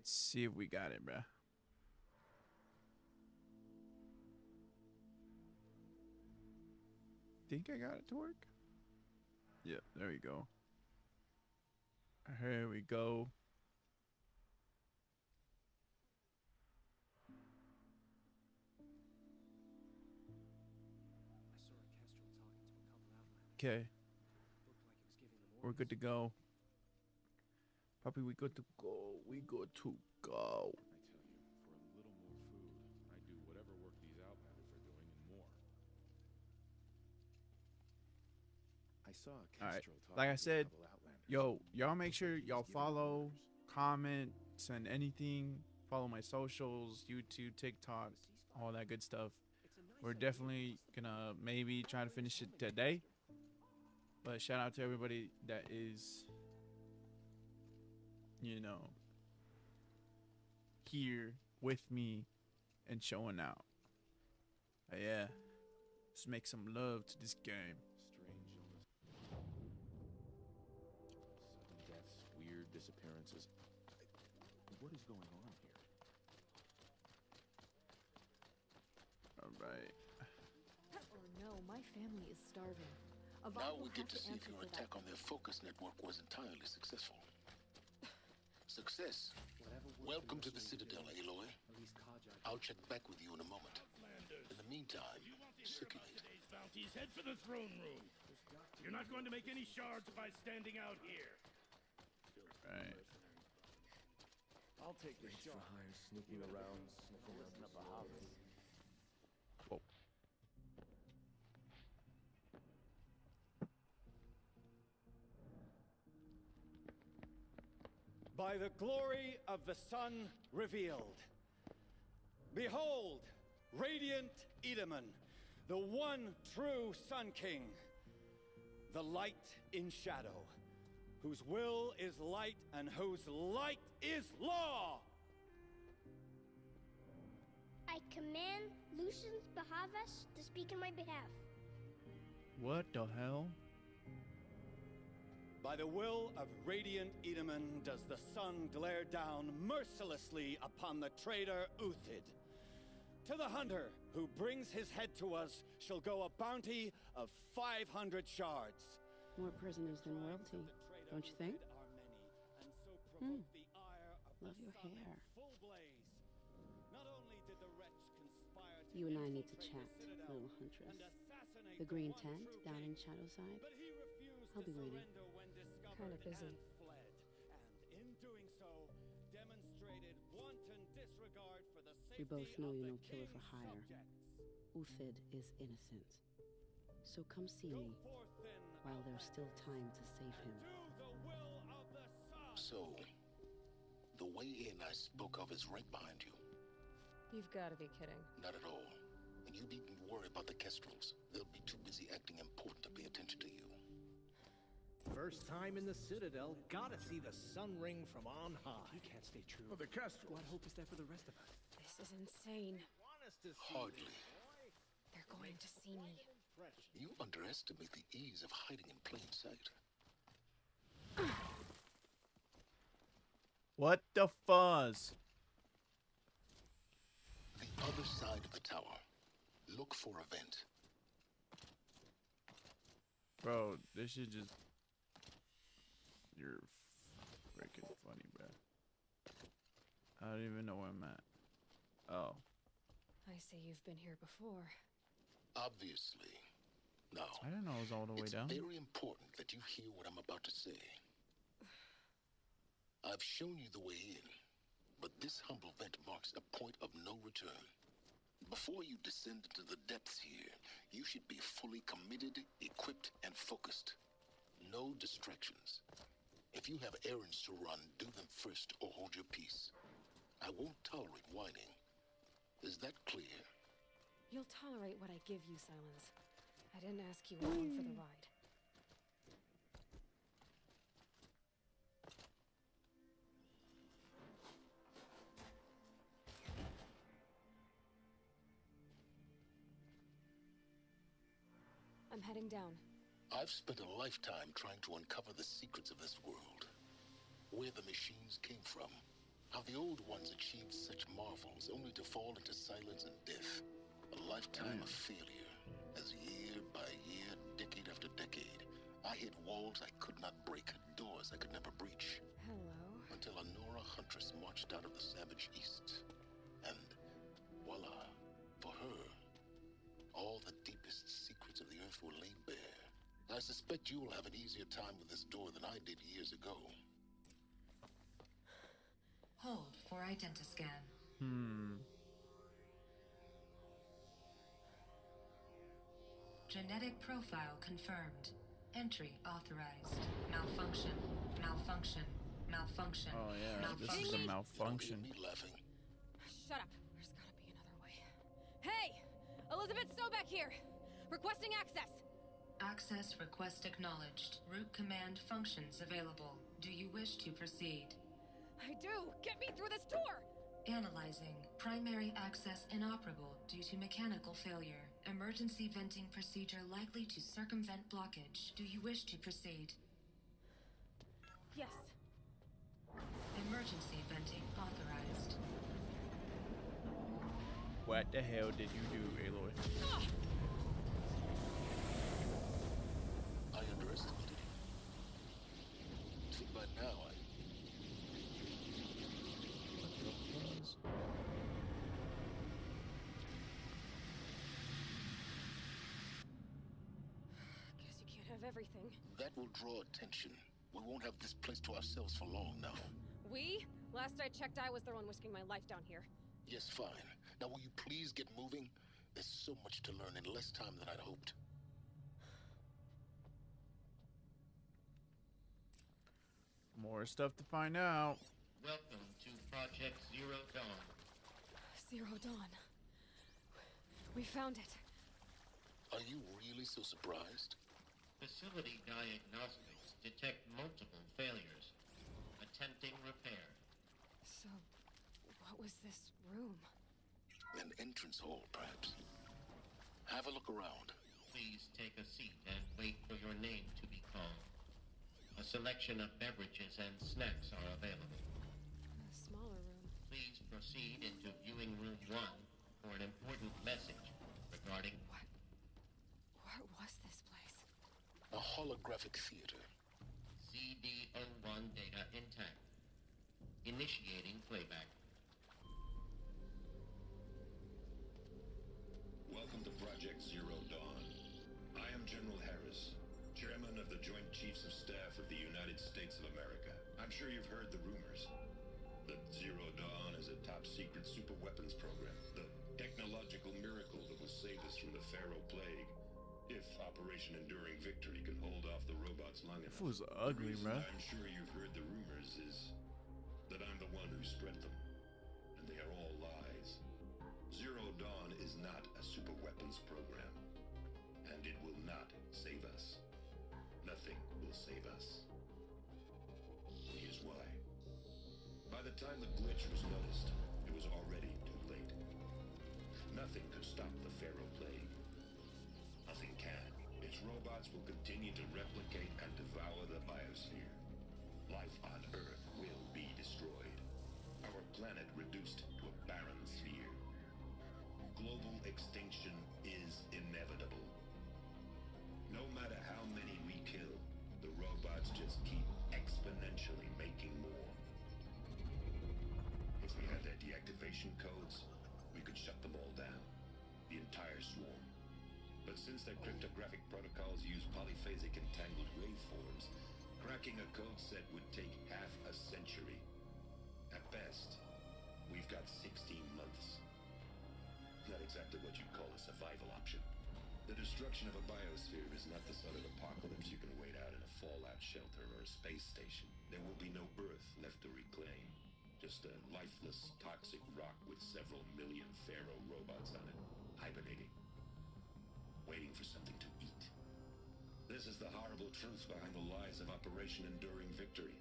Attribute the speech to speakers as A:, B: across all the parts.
A: see if we got it, bruh. Think I got it to work? Yeah, there we go. Here we go. Okay. We're good to go. Probably we good to go. We good to go.
B: I tell you, for a little more food, I'd do whatever work these Outlanders are doing and more. I saw a Kestrel talking
A: Like I
B: to a
A: said,
B: couple Outlanders.
A: yo, y'all make sure y'all
B: He's giving them
A: follow,
B: orders.
A: comment, send anything. Follow my socials, YouTube, TikTok, all that good stuff. We're definitely gonna maybe try to finish it today. But shout out to everybody that is, you know, here with me and showing out. Yeah, let's make some love to this game.
B: Strange illness. Sudden deaths, weird disappearances. What is going on here?
A: All right.
C: Oh no, my family is starving.
D: Now we get to see if your attack on their focus network was entirely successful. Success. Welcome to the Citadel, Aloy. I'll check back with you in a moment. In the meantime, circulate.
E: Bounties, head for the throne room. You're not going to make any shards by standing out here.
A: Right.
F: I'll take the shot.
G: Sneaking around, sniffing out the Bahamas.
A: Whoa.
F: By the glory of the sun revealed. Behold, radiant Edaman, the one true Sun King, the light in shadow, whose will is light and whose light is law!
H: I command Lucius Bahavas to speak in my behalf.
A: What the hell?
F: By the will of radiant Edaman does the sun glare down mercilessly upon the traitor Uthid. To the hunter who brings his head to us shall go a bounty of 500 shards.
I: More prisoners than royalty, don't you think? Love your hair. You and I need to chat, little huntress. The green tent down in Shadowside. I'll be waiting.
C: Kinda busy.
I: We both know you're no killer for hire. Uthid is innocent. So come see me while there's still time to save him.
D: So, the way in I spoke of is right behind you.
C: You've got to be kidding.
D: Not at all. And you needn't worry about the Kestrels. They'll be too busy acting important to pay attention to you.
J: First time in the Citadel, gotta see the sun ring from on high. You can't stay true.
G: Oh, the Kestrel.
J: What hope is there for the rest of us?
C: This is insane.
D: Hardly.
C: They're going to see me.
D: You underestimate the ease of hiding in plain sight.
A: What the fuzz?
D: The other side of the tower. Look for a vent.
A: Bro, this shit just... You're freaking funny, bro. I don't even know where I'm at. Oh.
C: I see you've been here before.
D: Obviously. Now,
A: I didn't know it was all the way down.
D: it's very important that you hear what I'm about to say. I've shown you the way in, but this humble vent marks a point of no return. Before you descend into the depths here, you should be fully committed, equipped, and focused. No distractions. If you have errands to run, do them first or hold your peace. I won't tolerate whining. Is that clear?
C: You'll tolerate what I give you, Silence. I didn't ask you along for the ride. I'm heading down.
D: I've spent a lifetime trying to uncover the secrets of this world. Where the machines came from, How the old ones achieved such marvels only to fall into silence and death. A lifetime of failure, as year by year, decade after decade, I hit walls I could not break, doors I could never breach.
C: Hello.
D: Until a Nora huntress marched out of the savage east. And voila, for her, all the deepest secrets of the earth were laid bare. I suspect you will have an easier time with this door than I did years ago.
K: Hold for identiscan. Genetic profile confirmed. Entry authorized. Malfunction. Malfunction. Malfunction.
A: Oh yeah, this is a malfunction.
D: Me laughing.
C: Shut up. There's gotta be another way. Hey! Elizabeth Sobek here! Requesting access!
K: Access request acknowledged. Root command functions available. Do you wish to proceed?
C: I do! Get me through this door!
K: Analyzing. Primary access inoperable due to mechanical failure. Emergency venting procedure likely to circumvent blockage. Do you wish to proceed?
C: Yes.
K: Emergency venting authorized.
A: What the hell did you do, Aloy?
D: I underestimated you. See, by now,
C: Guess you can't have everything.
D: that will draw attention. We won't have this place to ourselves for long now.
C: We? Last I checked, I was the one risking my life down here.
D: Yes, fine. Now will you please get moving? There's so much to learn in less time than I'd hoped.
A: More stuff to find out.
L: Welcome to Project Zero Dawn.
C: Zero Dawn. We found it.
D: Are you really so surprised?
L: Facility diagnostics detect multiple failures. Attempting repair.
C: So, what was this room?
D: An entrance hall, perhaps. Have a look around.
L: Please take a seat and wait for your name to be called. A selection of beverages and snacks are available.
C: A smaller room.
L: Please proceed into viewing room 1 for an important message regarding...
C: What was this place?
D: A holographic theater.
L: CD01 data intact. Initiating playback.
M: Welcome to Project Zero Dawn. I am General Harris, Chairman of the Joint Chiefs of Staff of the United States of America. I'm sure you've heard the rumors that Zero Dawn is a top-secret super weapons program, the technological miracle that will save us from the Pharaoh Plague, if Operation Enduring Victory can hold off the robots long enough.
A: That was ugly,
M: The reason
A: bro.
M: I'm sure you've heard the rumors is that I'm the one who spread them, and they are all lies. Zero Dawn is not a super weapons program, and it will not save us. Nothing will save us. Here's why. By the time the glitch was noticed, it was already too late. Nothing could stop the Pharaoh Plague. Nothing can. Its robots will continue to replicate and devour the biosphere. Life on Earth will be destroyed. Our planet reduced to a barren sphere. Global extinction is inevitable. No matter how many we kill, the robots just keep exponentially making more. If we had their deactivation codes, we could shut them all down. The entire swarm. But since their cryptographic protocols use polyphasic entangled waveforms, cracking a code set would take half a century. At best, we've got 16 months. Not exactly what you'd call a survival option. The destruction of a biosphere is not the sort of apocalypse you can wait out in a fallout shelter or a space station. There will be no Earth left to reclaim. Just a lifeless, toxic rock with several million Pharaoh robots on it, hibernating. Waiting for something to eat. This is the horrible truth behind the lies of Operation Enduring Victory.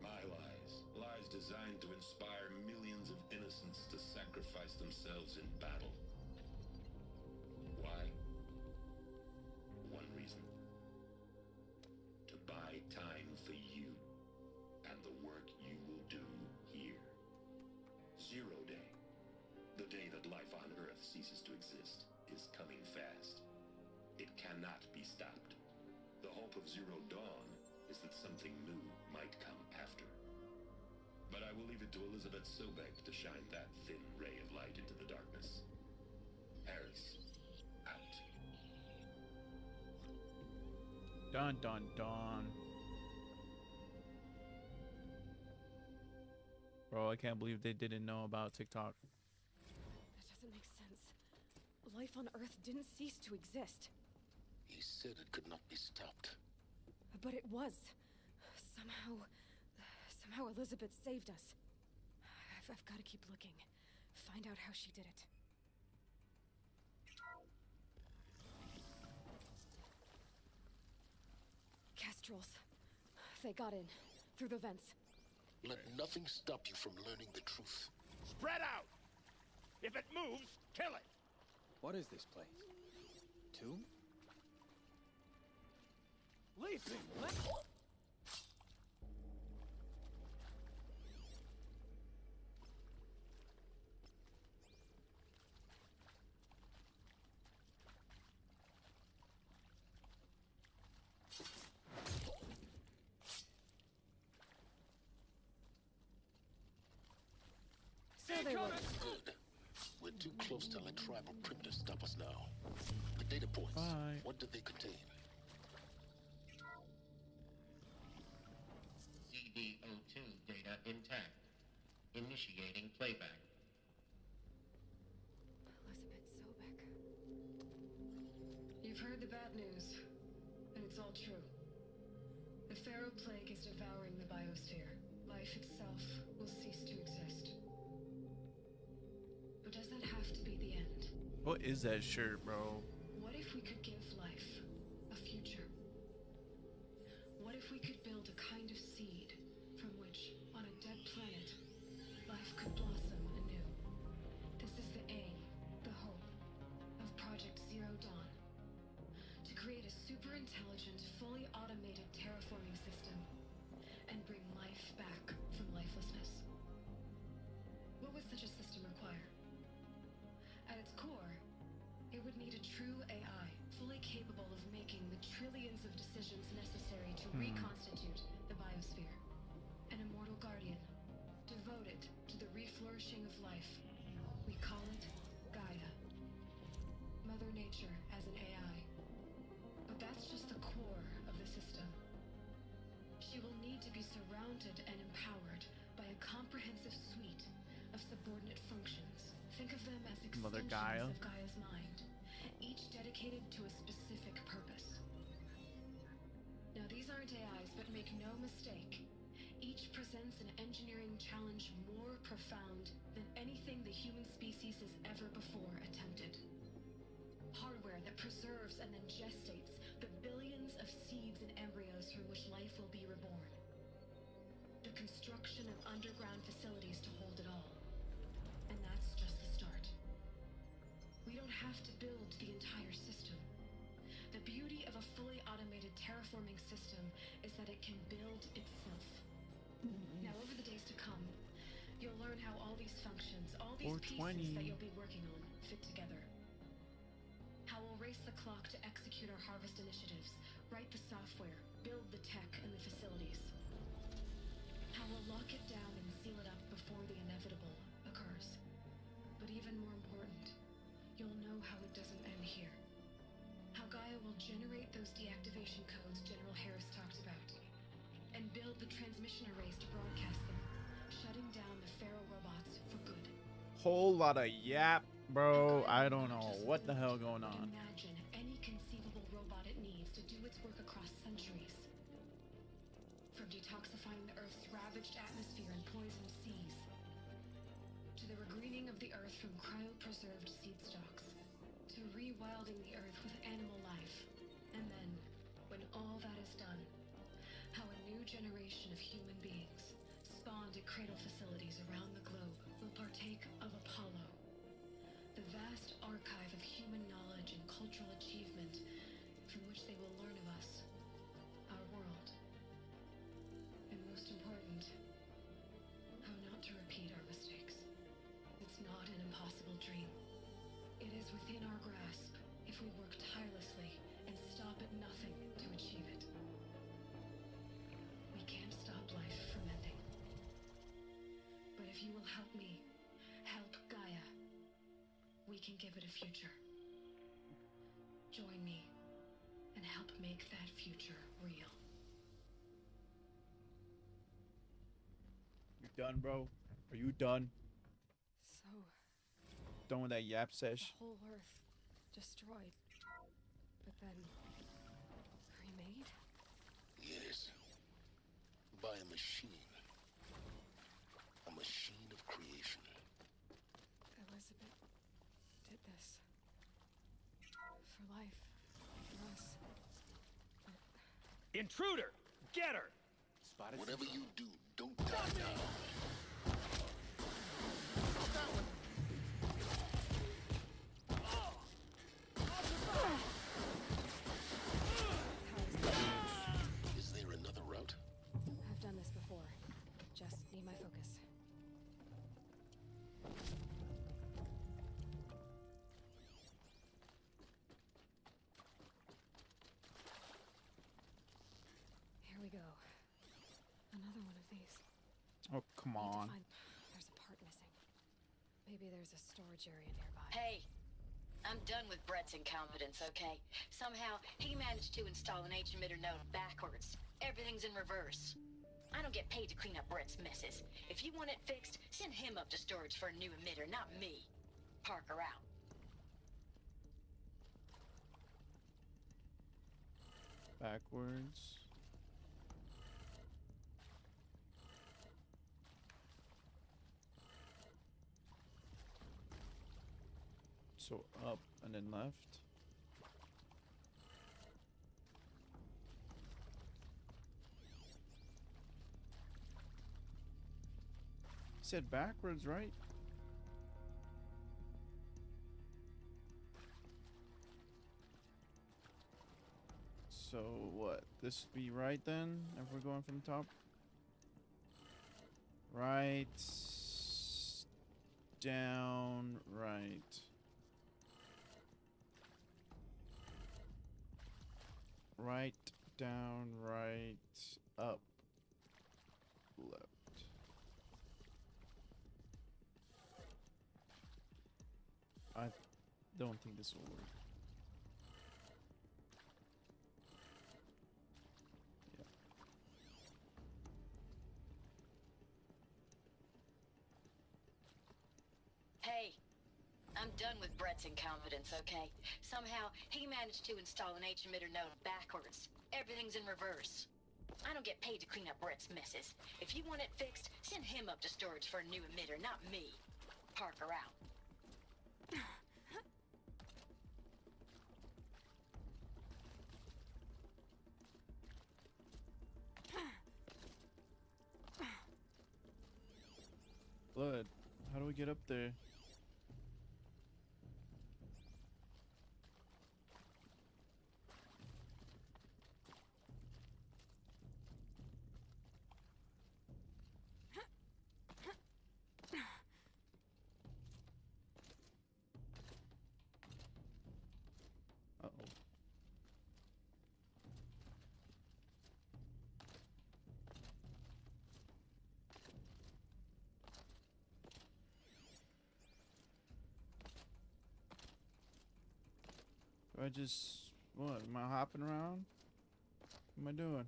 M: My lies. Lies designed to inspire millions of innocents to sacrifice themselves in battle. Why? One reason. To buy time for you and the work you will do here. ceases to exist is coming fast. It cannot be stopped. The hope of Zero Dawn is that something new might come after. But I will leave it to Elizabeth Sobek to shine that thin ray of light into the darkness. Harris, out.
A: Dun dun dun. Bro, I can't believe they didn't know about TikTok.
C: That doesn't make sense. Life on Earth didn't cease to exist.
D: He said it could not be stopped.
C: But it was. Somehow Elizabeth saved us. I've got to keep looking. Find out how she did it. Kestrels. They got in. Through the vents.
D: Let nothing stop you from learning the truth.
E: Spread out! If it moves, kill it!
G: What is this place? Tomb?
J: Leaping!
C: They were.
D: Good. We're too close to let tribal primitives stop us now. The data points.
A: Bye.
D: What did they contain?
L: ZD02 data intact. Initiating playback.
C: Elizabeth Sobek.
K: You've heard the bad news, and it's all true. The Pharaoh Plague is devouring the biosphere. Life itself will cease to exist. But does that have to be the end?
A: What is that shirt, bro?
K: What if we could give life a future? What if we could build a kind of seed from which, on a dead planet, life could blossom anew? This is the aim, the hope, of Project Zero Dawn. To create a super intelligent, fully automated terraforming system and bring life back from lifelessness. What would such a system require? At its core, it would need a true AI, fully capable of making the trillions of decisions necessary to reconstitute the biosphere. An immortal guardian, devoted to the reflourishing of life. We call it Gaia. Mother Nature as an AI. But that's just the core of the system. She will need to be surrounded and empowered by a comprehensive suite of subordinate functions. Think of them as
A: Mother
K: extensions
A: Gaia.
K: of Gaia's mind, each dedicated to a specific purpose. Now these aren't AIs, but make no mistake, each presents an engineering challenge more profound than anything the human species has ever before attempted. Hardware that preserves and then gestates the billions of seeds and embryos from which life will be reborn. The construction of underground facilities to hold it all. And that's just the start. We don't have to build the entire system. The beauty of a fully automated terraforming system is that it can build itself. Now, over the days to come, you'll learn how all these functions, all these pieces that you'll be working on, fit together. How we'll race the clock to execute our harvest initiatives, write the software, build the tech and the facilities. How we'll lock it down and seal it up before the inevitable occurs. But even more important, you'll know how it doesn't end here. How Gaia will generate those deactivation codes General Harris talked about, and build the transmission arrays to broadcast them, shutting down the Pharaoh robots for good.
A: Whole lot of yap, bro. I don't know what the hell going on.
K: Imagine any conceivable robot it needs to do its work across centuries. From detoxifying the Earth's ravaged atmosphere and poisoned seas, to the regreening of the Earth from cryopreserved seed stocks, to rewilding the Earth with animal life. And then, when all that is done, how a new generation of human beings, spawned at cradle facilities around the globe, will partake of Apollo, the vast archive of human knowledge and cultural achievement from which they will learn of us, our world. And most important, how not to repeat our mistakes. It's not an impossible dream. If you will help me, help Gaia, we can give it a future. Join me and help make that future real.
A: You done, bro? Are you done?
C: So,
A: Done with that yap sesh?
C: the whole Earth destroyed, but then remade?
D: Yes. By a machine. A machine of creation.
C: Elizabeth did this. For life. For us.
E: Intruder! Get her!
G: Spotted.
D: Whatever you do, don't die now. Is there another route?
C: I've done this before. Just need my focus. Here we go. Another one of these.
A: Oh, come on.
C: There's a part missing. Maybe there's a storage area nearby.
N: Hey, I'm done with Brett's incompetence, okay? Somehow, he managed to install an H-emitter node backwards. Everything's in reverse. I don't get paid to clean up Brett's messes. If you want it fixed, send him up to storage for a new emitter, not me. Parker out.
A: Backwards. So up and then left. He said backwards, right? So what? This would be right then, if we're going from the top? Right, down, right. Right, down, right, up, left. I don't think this will work. Yeah.
N: Hey, I'm done with Brett's incompetence, okay? Somehow, he managed to install an H-emitter node backwards. Everything's in reverse. I don't get paid to clean up Brett's messes. If you want it fixed, send him up to storage for a new emitter, not me. Parker out.
A: Blood, how do we get up there? Uh-oh. Do I just, what, am I hopping around? What am I doing?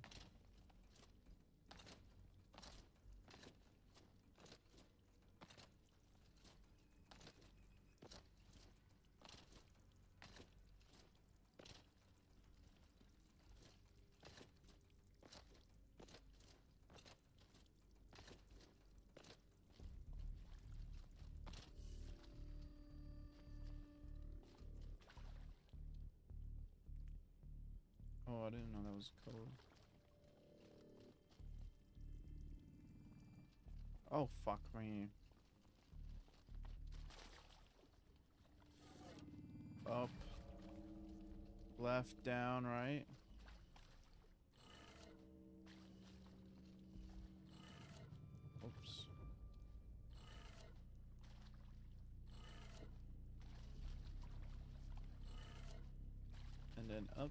A: Oh, I didn't know that was code. Oh, fuck me. Up. Left, down, right. Oops. And then up.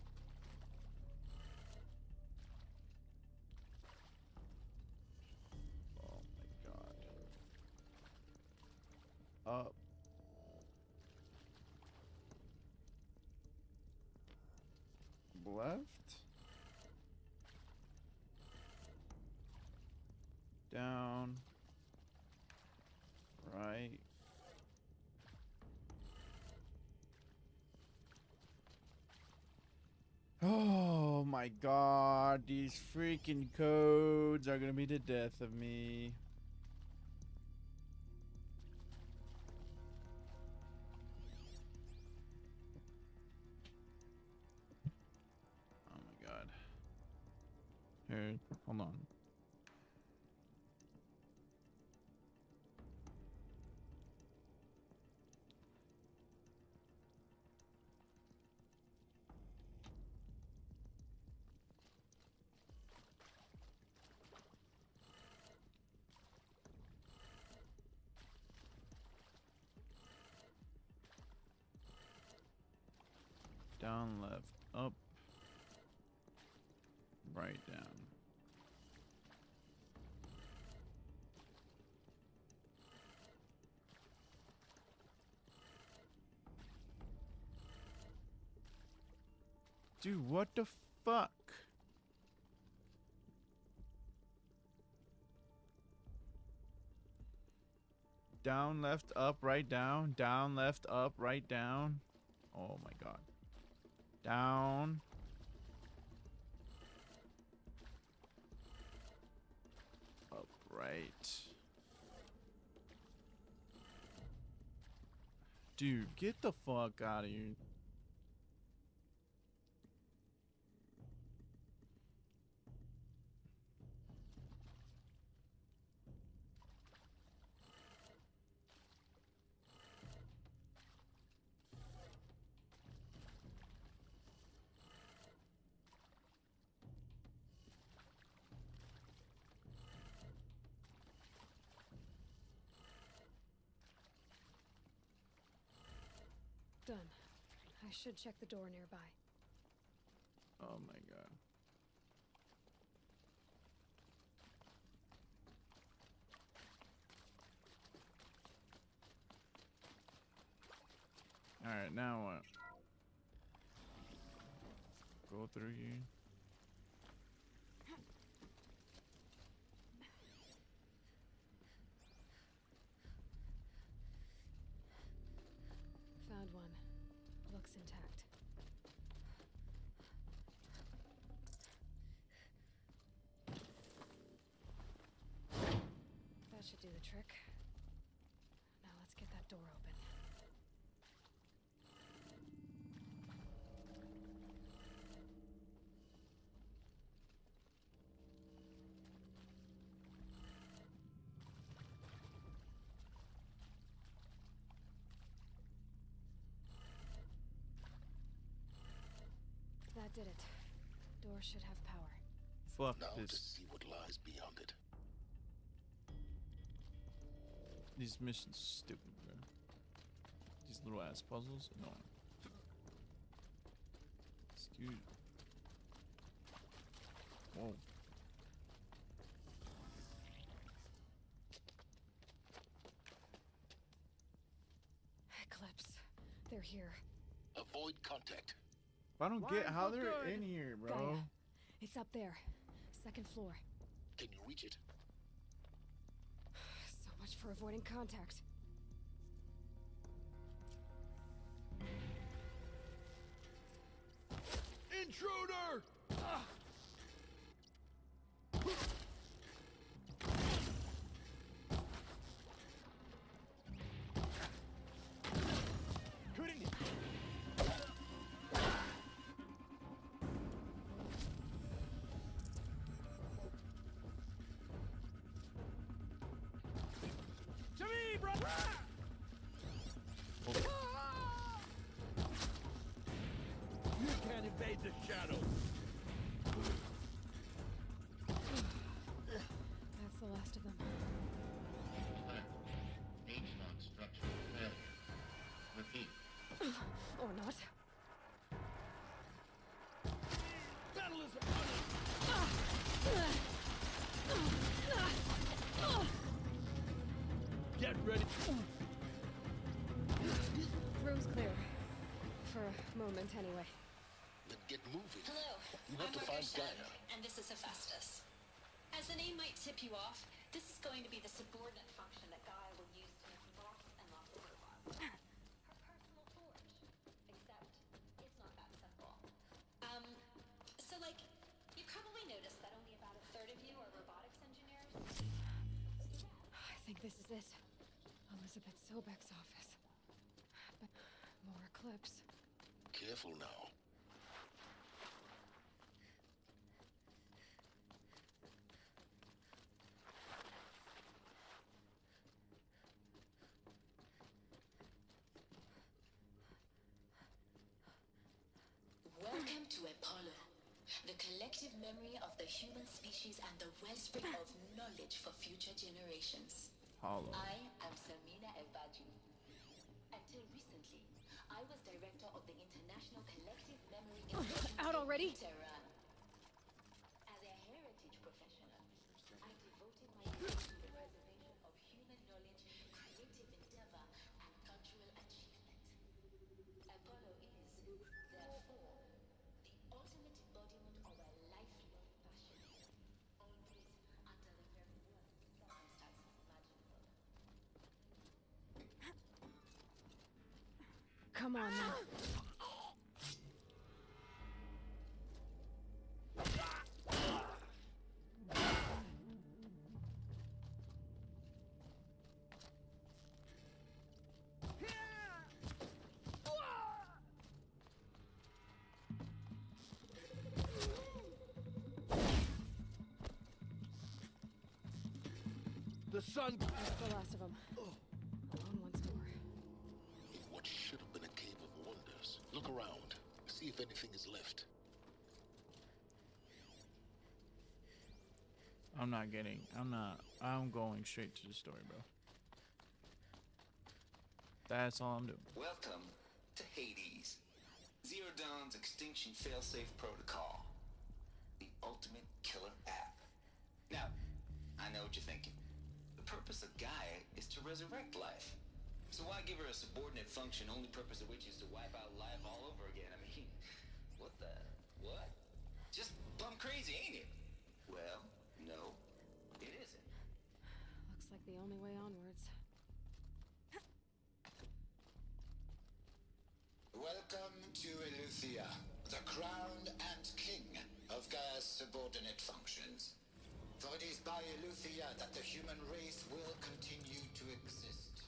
A: Oh my god. Up. Left. Down. Right. Oh my god, these freaking codes are gonna be the death of me. Oh my god. Here, hold on. Down, left, up, right, down. Dude, what the fuck? Down, left, up, right, down. Down, left, up, right, down. Oh my god. Down. Up, right. Dude, get the fuck out of here.
C: Done. I should check the door nearby.
A: Oh my god. Alright, now what? Go through here.
C: Found one. Looks intact. That should do the trick. Now let's get that door open. That did it. Door should have power.
A: Fuck
D: Now
A: this.
D: to see what lies beyond it.
A: These missions stupid, bro. These little ass puzzles, annoying. Excuse. Whoa.
C: Eclipse. They're here.
D: Avoid contact.
A: I don't get how they're in here, bro.
C: Gaia. It's up there. Second floor.
D: Can you reach it?
C: So much for avoiding contact.
E: Intruder!
F: Couldn't.
E: To me, bro! You can't evade the shadows.
C: That's the last of them.
L: H-lock structural failure. Repeat.
C: Or not.
E: Battle is Get ready.
C: for a moment anyway.
D: Then get moving.
K: Hello,
D: You have
K: I'm
D: to find
K: Margaret
D: Gaia.
K: and this is Hephaestus. As the name might tip you off, this is going to be the subordinate function that Gaia will use to make lots and lots of robots. Her personal forge. Except, it's not that simple. So like, you probably noticed that only about a third of you are robotics engineers.
C: I think this is it. Elizabeth Sobek's office. But more clips.
D: Careful now.
N: Welcome to Apollo, the collective memory of the human species and the wellspring of knowledge for future generations.
A: Apollo.
N: I am Samina Ebaju. Until recently, I was director of the International Collective Memory Institute
C: Out already?
N: in Tehran. As a heritage professional, I devoted my life to the preservation of human knowledge, creative endeavor, and cultural achievement. Apollo is, therefore, the ultimate embodiment of a lifelong passion, albeit under the very worst circumstances imaginable.
C: Come on now.
J: The sun.
C: That's the last of them. Alone once more.
D: In what should have been a cave of wonders. Look around. See if anything is left.
A: I'm going straight to the story, bro. That's all I'm doing.
O: Welcome to Hades. Zero Dawn's Extinction Failsafe Protocol. The ultimate killer app. Now, I know what you're thinking. The purpose of Gaia is to resurrect life. So why give her a subordinate function, only purpose of which is to wipe out life all over again? I mean, what? Just bum crazy, ain't it? Well, no, it isn't.
C: Looks like the only way onwards.
P: Welcome to Eleuthia, the crown and king of Gaia's subordinate functions. For it is by Eleuthia that the human race will continue to exist.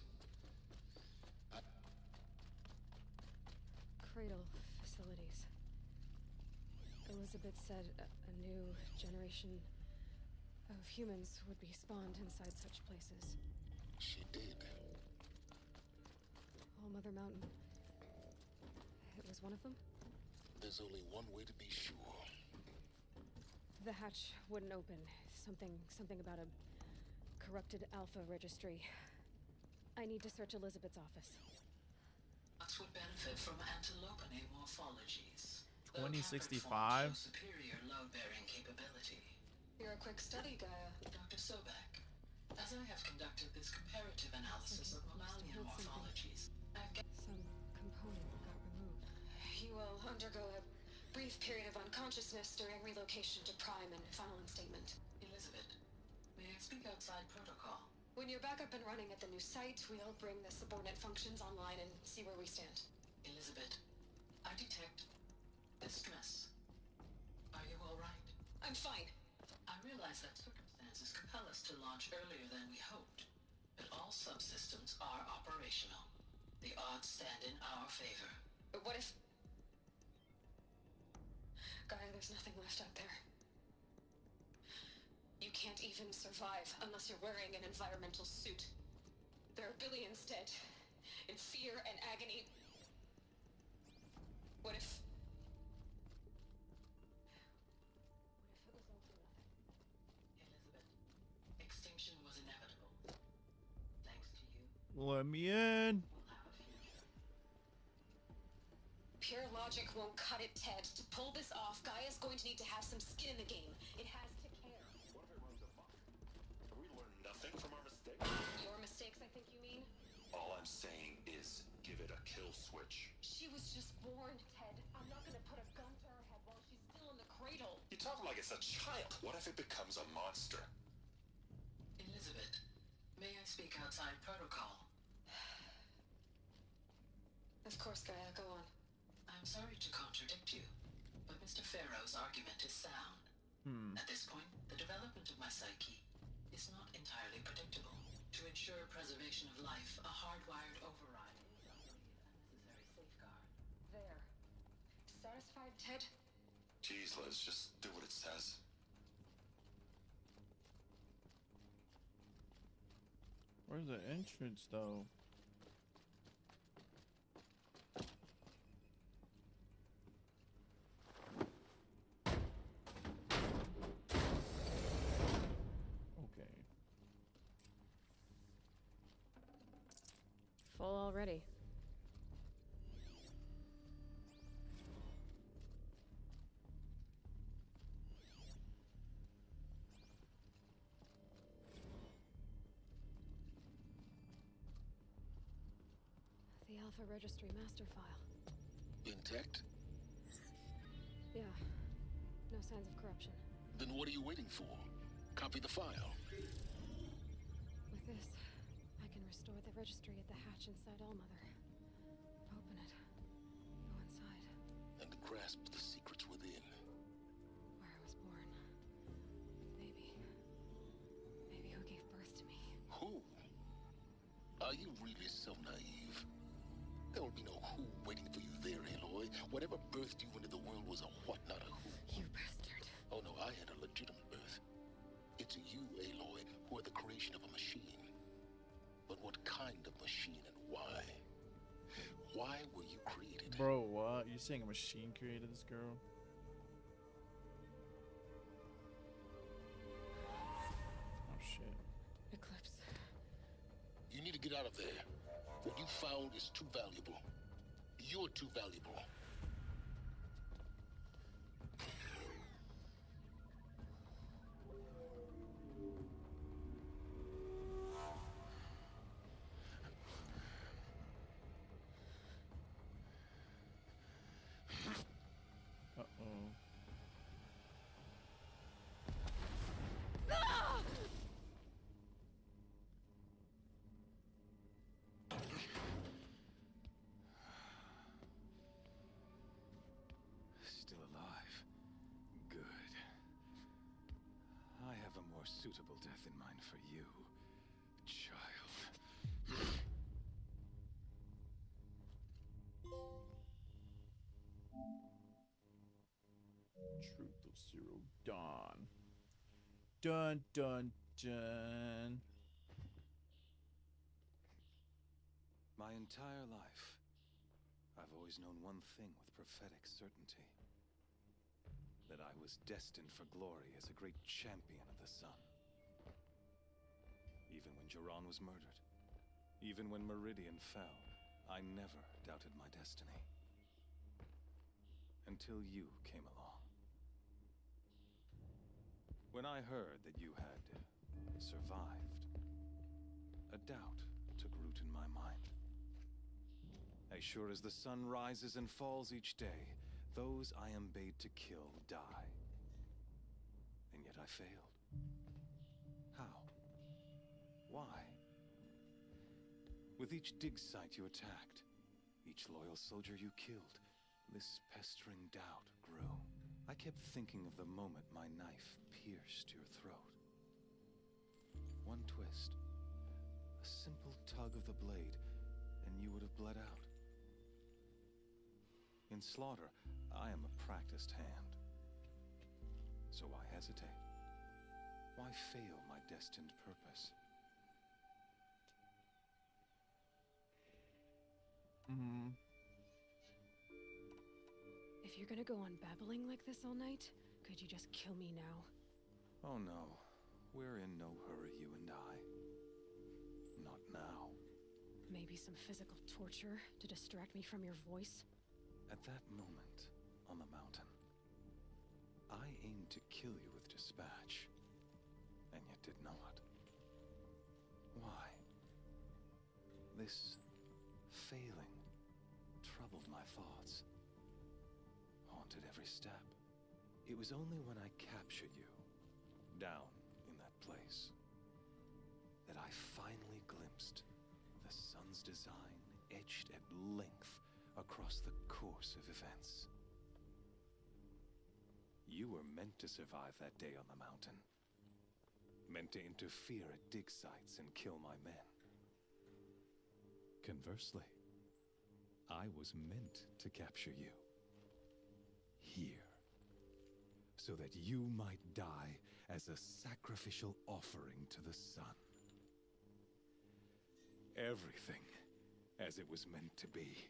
C: Cradle facilities. Elizabeth said a new generation of humans would be spawned inside such places.
D: She did.
C: All Mother Mountain. It was one of them?
D: There's only one way to be sure.
C: The hatch wouldn't open. Something about a corrupted alpha registry. I need to search Elizabeth's office.
Q: Us would benefit from antilopine morphologies.
A: 2065?
Q: Superior load-bearing capability.
K: You're a quick study, Gaia.
Q: Dr. Sobek, as I have conducted this comparative analysis of mammalian morphologies, I've
C: some component got removed.
K: You will undergo a brief period of unconsciousness during relocation to Prime and final instatement.
Q: Elizabeth, may I speak outside protocol?
K: When you're back up and running at the new site, we'll bring the subordinate functions online and see where we stand.
Q: Elizabeth, I detect distress. Are you all right?
K: I'm fine.
Q: I realize that circumstances compel us to launch earlier than we hoped, but all subsystems are operational. The odds stand in our favor.
K: But what if... Gaia, there's nothing left out there. You can't even survive unless you're wearing an environmental suit. There are billions dead, in fear and agony. What if... What if it was all for nothing?
Q: Elizabeth, extinction was inevitable. Thanks to you,
A: Let me in.
Q: we'll have a future.
K: Pure logic won't cut it, Ted. To pull this off, Gaia's going to need to have some skin in the game. It has to care.
M: What if it runs amok? Have we learned nothing from our mistakes?
K: Your mistakes, I think you mean?
M: All I'm saying is give it a kill switch.
K: She was just born, Ted. I'm not gonna put a gun to her head while she's still in the cradle.
M: You talk like it's a child. What if it becomes a monster?
Q: Elizabeth, may I speak outside protocol?
K: Of course, Gaia, go on.
Q: I'm sorry to contradict you, but Mr. Farrow's argument is sound. At this point, the development of my psyche is not entirely predictable. To ensure preservation of life, a hardwired override is, I believe, a necessary safeguard.
K: There. Satisfied, Ted?
M: Jeez, Liz, just do what it says.
A: Where's the entrance, though? Okay.
C: Full already. The Alpha Registry master file.
D: Intact?
C: Yeah. No signs of corruption.
D: Then what are you waiting for? Copy the file.
C: With this, I can restore the registry at the hatch inside Allmother. Open it. Go inside.
D: And grasp the secrets within.
C: Where I was born. Maybe who gave birth to me.
D: Who? Are you really so naive? There will be no who waiting for you there, Aloy. Whatever birthed you into the world was a what, not a who.
C: You bastard.
D: Oh no, I had a legitimate birth. It's you, Aloy, who are the creation of a machine. But what kind of machine and why? Why were you created?
A: Bro, what? You saying a machine created this girl? Oh shit.
C: Eclipse.
D: You need to get out of there. What you found is too valuable. You're too valuable.
A: Uh-oh.
G: Still alive. Good. I have a more suitable death in mind for you, child.
A: Truth of Zero Dawn. Dun dun dun.
G: My entire life, I've always known one thing with prophetic certainty. That I was destined for glory as a great champion of the sun. Even when Jiran was murdered, even when Meridian fell, I never doubted my destiny. Until you came along. When I heard that you had survived, a doubt took root in my mind. As sure as the sun rises and falls each day, those I am bade to kill die. And yet I failed. How? Why? With each dig site you attacked, each loyal soldier you killed, this pestering doubt grew. I kept thinking of the moment my knife pierced your throat. One twist, a simple tug of the blade, and you would have bled out. In slaughter, I am a practiced hand. So why hesitate? Why fail my destined purpose?
C: If you're gonna go on babbling like this all night, could you just kill me now?
G: Oh no, we're in no hurry, you and I. Not now.
C: Maybe some physical torture to distract me from your voice?
G: At that moment, on the mountain, I aimed to kill you with dispatch, and yet did not. Why? This failing troubled my thoughts, haunted every step. It was only when I captured you, down in that place, that I finally glimpsed the sun's design etched at length across the course of events. You were meant to survive that day on the mountain. Meant to interfere at dig sites and kill my men. Conversely, I was meant to capture you. Here. So that you might die as a sacrificial offering to the sun. Everything as it was meant to be.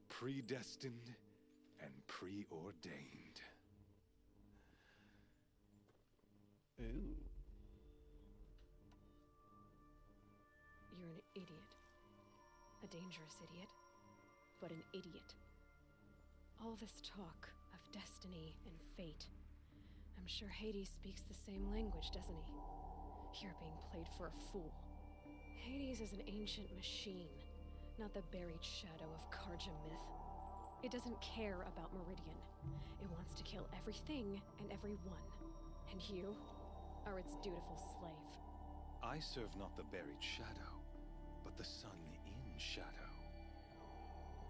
G: Predestined and preordained.
A: Ooh.
C: You're an idiot. A dangerous idiot, but an idiot. All this talk of destiny and fate. I'm sure Hades speaks the same language, doesn't he? You're being played for a fool. Hades is an ancient machine, not the buried shadow of Karja myth. It doesn't care about Meridian. It wants to kill everything and everyone. And you are its dutiful slave.
G: I serve not the buried shadow, but the sun in shadow.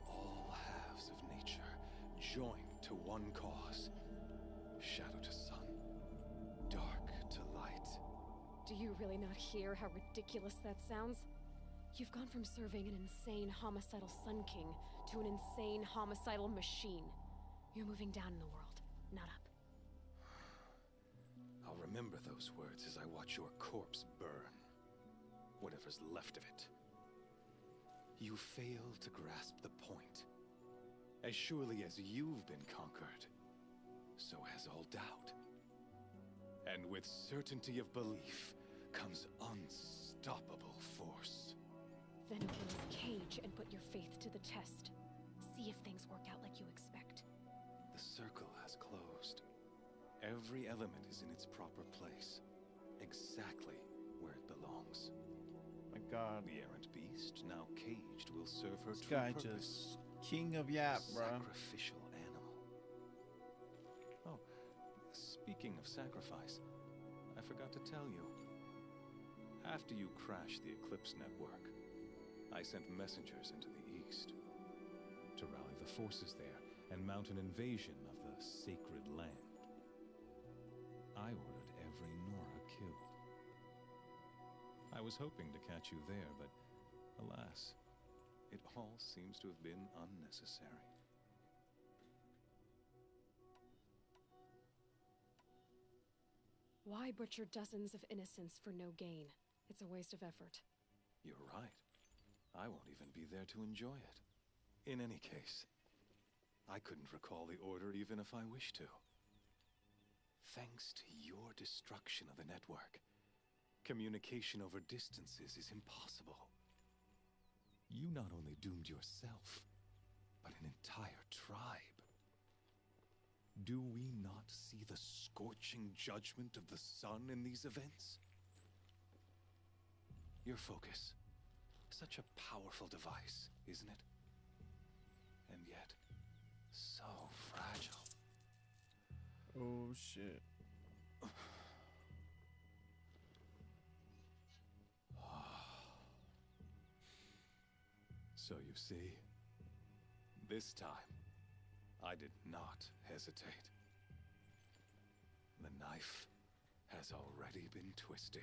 G: All halves of nature joined to one cause. Shadow to sun, dark to light.
C: Do you really not hear how ridiculous that sounds? You've gone from serving an insane homicidal Sun King to an insane homicidal machine. You're moving down in the world, not up.
G: I'll remember those words as I watch your corpse burn. Whatever's left of it. You fail to grasp the point. As surely as you've been conquered, so has all doubt. And with certainty of belief comes unstoppable force.
C: Then open this cage and put your faith to the test. See if things work out like you expect.
G: The circle has closed. Every element is in its proper place. Exactly where it belongs.
A: My God.
G: The errant beast, now caged, will serve her
A: This
G: true
A: guy
G: purpose.
A: just king of Yap, bro.
G: Sacrificial animal. Oh, speaking of sacrifice, I forgot to tell you. After you crashed the Eclipse network, I sent messengers into the east to rally the forces there and mount an invasion of the sacred land. I ordered every Nora killed. I was hoping to catch you there, but alas, it all seems to have been unnecessary.
C: Why butcher dozens of innocents for no gain? It's a waste of effort.
G: You're right. I won't even be there to enjoy it. In any case, I couldn't recall the order even if I wished to. Thanks to your destruction of the network, communication over distances is impossible. You not only doomed yourself, but an entire tribe. Do we not see the scorching judgment of the sun in these events? Your focus. Such a powerful device, isn't it? And yet, so fragile.
A: Oh, shit.
G: So you see, this time, I did not hesitate. The knife has already been twisted.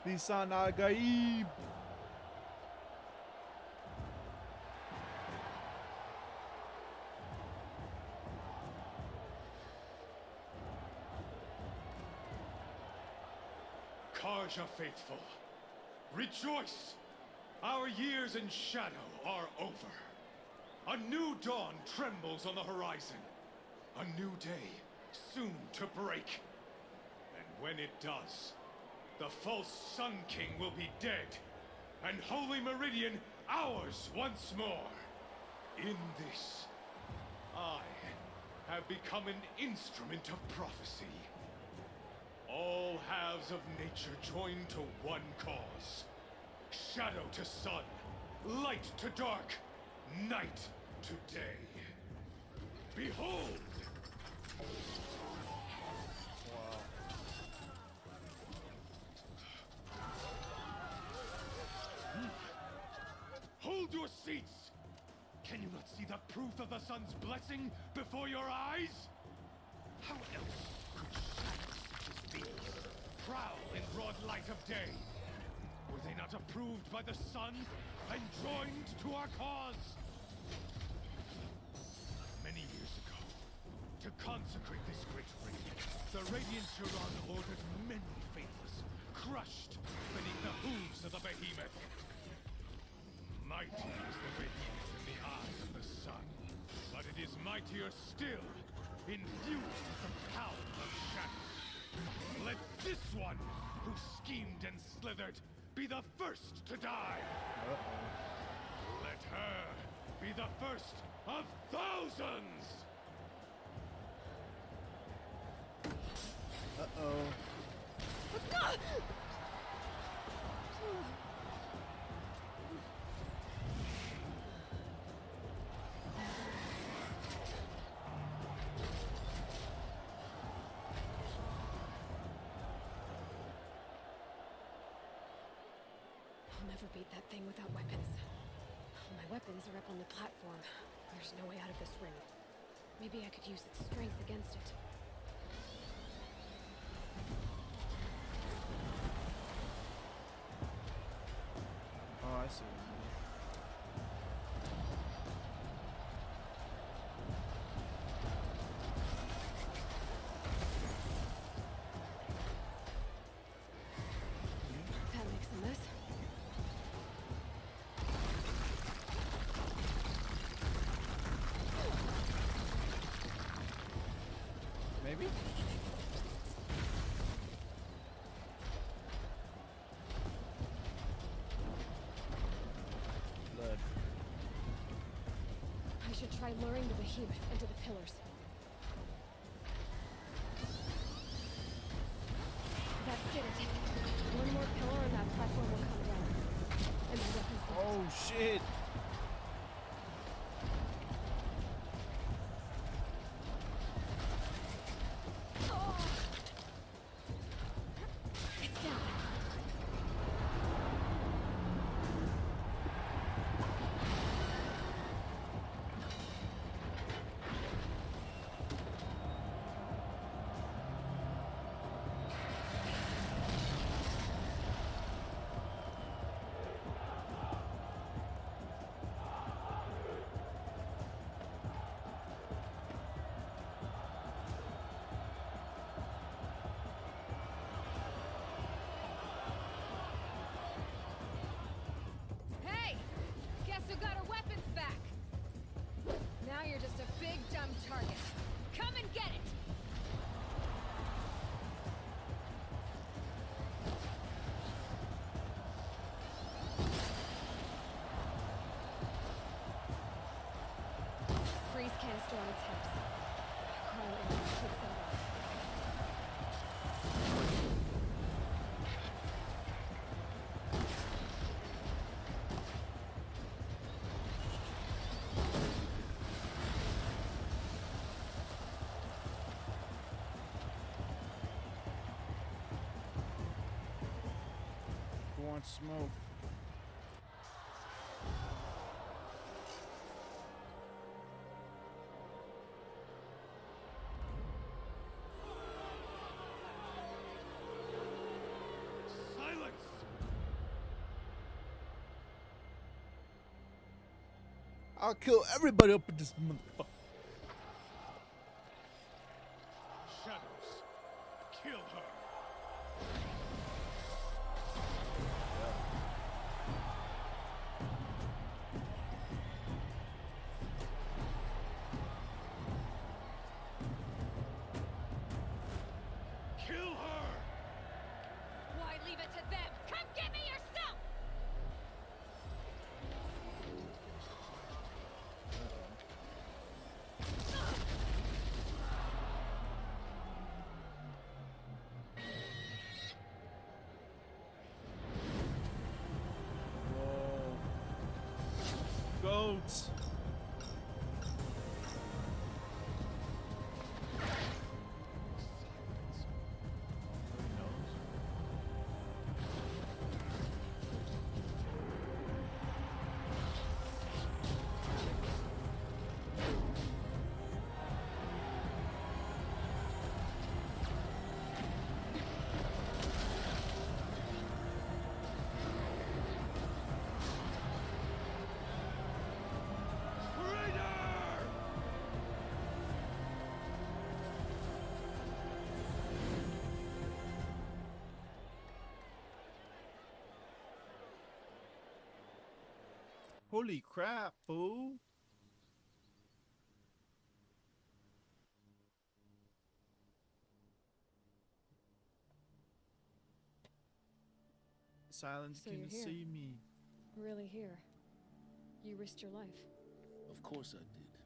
A: Lisan al-Gaib.
E: Karja faithful, rejoice! Our years in shadow are over. A new dawn trembles on the horizon. A new day soon to break. And when it does, the false Sun King will be dead, and Holy Meridian ours once more. In this, I have become an instrument of prophecy. All halves of nature join to one cause. Shadow to sun, light to dark, night to day. Behold! Hold your seats! Can you not see the proof of the sun's blessing before your eyes? How else could shadows such as these prowl in broad light of day? Were they not approved by the sun and joined to our cause? Many years ago, to consecrate this great ring, the Radiant Chiron ordered many faithless, crushed beneath the hooves of the behemoth. Mighty is the behemoth in the eyes of the sun, but it is mightier still, infused with the power of shadow. Let this one, who schemed and slithered, be the first to die. Let her be the first of thousands!
C: I'll never beat that thing without weapons. My weapons are up on the platform. There's no way out of this ring. Maybe I could use its strength against it.
A: Oh, I see.
C: That makes a mess.
A: Maybe? Blood.
C: I should try luring the behemoth into the pillars. That did it. One more pillar and that platform will come down. And my weapons will...
A: Oh, shit!
C: It's down. Hey! Guess who got her weapons back? Now you're just a big dumb target. Come and get it! Freeze canister on its hips. Crawl in and kick some off.
A: Who wants smoke?
E: Silence!
A: I'll kill everybody up in this motherfucker.
E: Shadows, kill her! Kill her!
C: Why leave it to them? Come get me yourself!
A: boats. Holy crap, fool. Silence
C: So
A: can
C: you're here.
A: see me.
C: Really here. You risked your life.
D: Of course I did.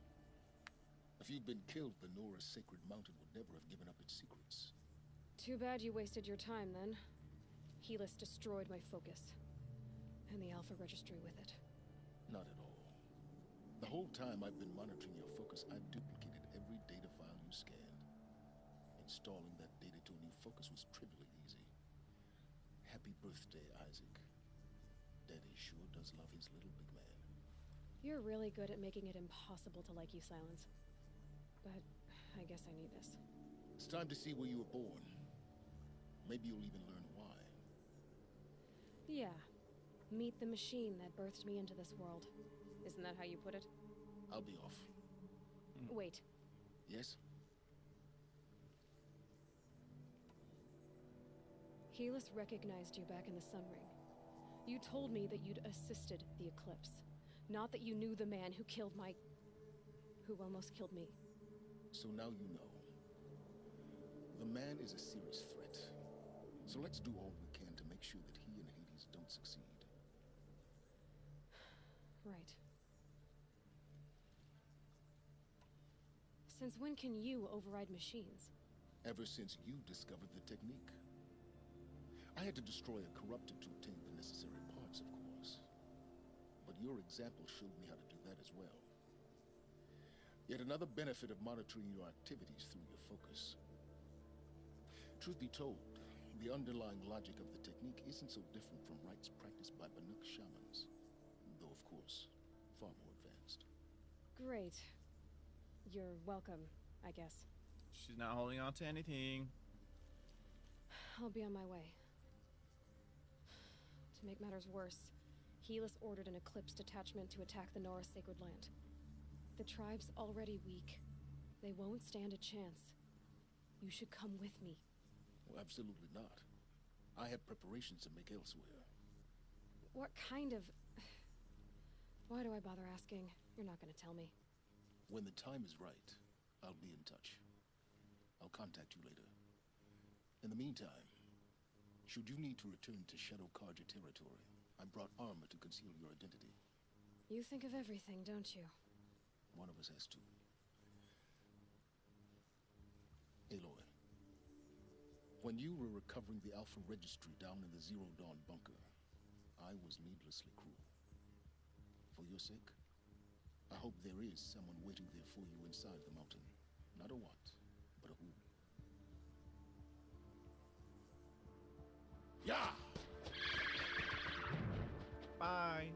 D: If you'd been killed, the Nora's sacred mountain would never have given up its secrets.
C: Too bad you wasted your time then. Helis destroyed my focus. And the Alpha Registry with it.
D: Not at all. The whole time I've been monitoring your focus, I've duplicated every data file you scanned. Installing that data to a new focus was trivially easy. Happy birthday, Isaac. Daddy sure does love his little big man.
C: You're really good at making it impossible to like you, Silence. But I guess I need this.
D: It's time to see where you were born. Maybe you'll even learn why.
C: Yeah. Meet the machine that birthed me into this world. Isn't that how you put it?
D: I'll be off.
C: Wait.
D: Yes?
C: Helis recognized you back in the Sun Ring. You told me that you'd assisted the Eclipse. Not that you knew the man who killed my... who almost killed me.
D: So now you know. The man is a serious threat. So let's do all we can to make sure that he and Hades don't succeed.
C: Right. Since when can you override machines?
D: Ever since you discovered the technique. I had to destroy a corruptor to obtain the necessary parts, of course. But your example showed me how to do that as well. Yet another benefit of monitoring your activities through your focus. Truth be told, the underlying logic of the technique isn't so different from rites practiced by Banuk shamans. Though, of course, far more advanced.
C: Great. You're welcome, I guess.
A: She's not holding on to anything.
C: I'll be on my way. To make matters worse, Helis ordered an Eclipse detachment to attack the Nora Sacred Land. The tribe's already weak. They won't stand a chance. You should come with me.
D: Well, absolutely not. I have preparations to make elsewhere.
C: What kind of... Why do I bother asking? You're not gonna tell me.
D: When the time is right, I'll be in touch. I'll contact you later. In the meantime, should you need to return to Shadow Karja territory, I brought armor to conceal your identity.
C: You think of everything, don't you?
D: One of us has to. Aloy, when you were recovering the Alpha Registry down in the Zero Dawn bunker, I was needlessly cruel. For your sake, I hope there is someone waiting there for you inside the mountain. Not a what, but a who.
A: Yeah! Bye.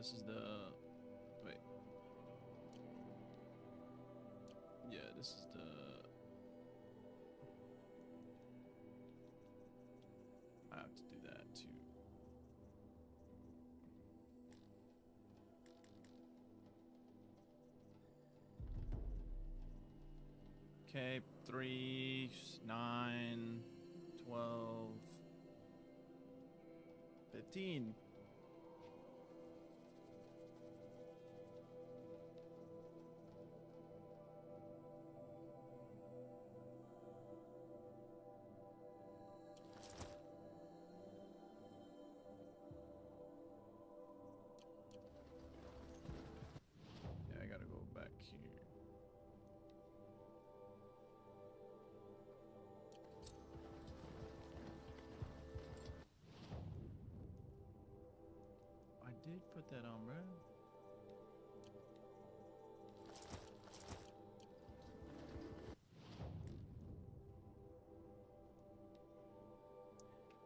A: this is the. Wait. Yeah, this is the. I have to do that too. Okay, 3, 9, 12, 15. Yeah, I gotta go back here. I did put that on, bro.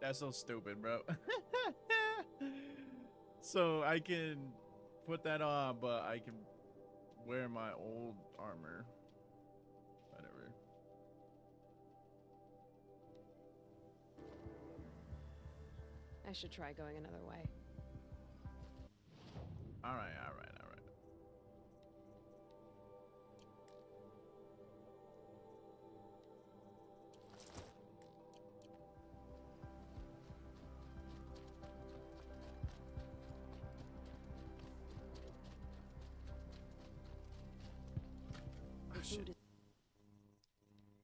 A: That's so stupid, bro. So I can put that on, but I can wear my old armor. Whatever.
C: I should try going another way.
A: All right, all right, all right. Ah, shit.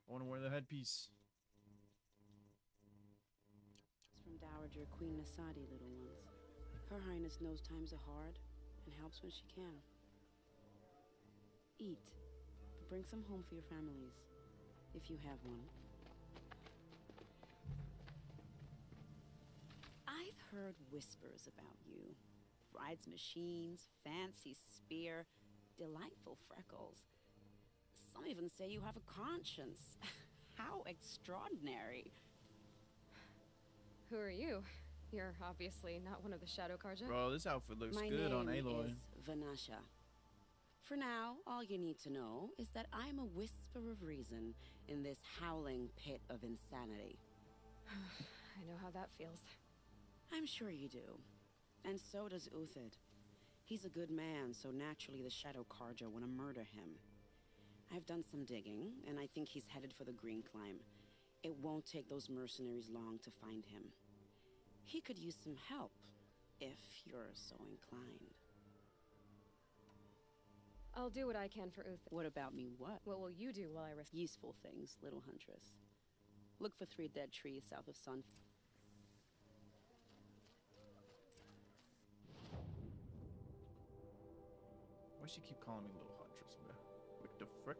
A: I want to wear the headpiece.
I: It's from Dowager Queen Nasadi, little ones. Her Highness knows times are hard and helps when she can. Eat, but bring some home for your families, if you have one. I've heard whispers about you. Rides machines, fancy spear, delightful freckles. Some even say you have a conscience. How extraordinary.
C: Who are you? You're obviously not one of the Shadow Carja.
A: Bro, this outfit looks
I: My
A: good on
I: name
A: Aloy.
I: is Vanasha. For now, all you need to know is that I'm a whisper of reason in this howling pit of insanity.
C: I know how that feels.
I: I'm sure you do. And so does Uthid. He's a good man, so naturally the Shadow Carja want to murder him. I've done some digging, and I think he's headed for the Green Climb. It won't take those mercenaries long to find him. He could use some help, if you're so inclined.
C: I'll do what I can for Uthid.
I: What about me, what?
C: What will you do while I risk—
I: Useful things, little huntress. Look for 3 dead trees south of Sun.
A: Why she keep calling me little huntress, bro? What the frick?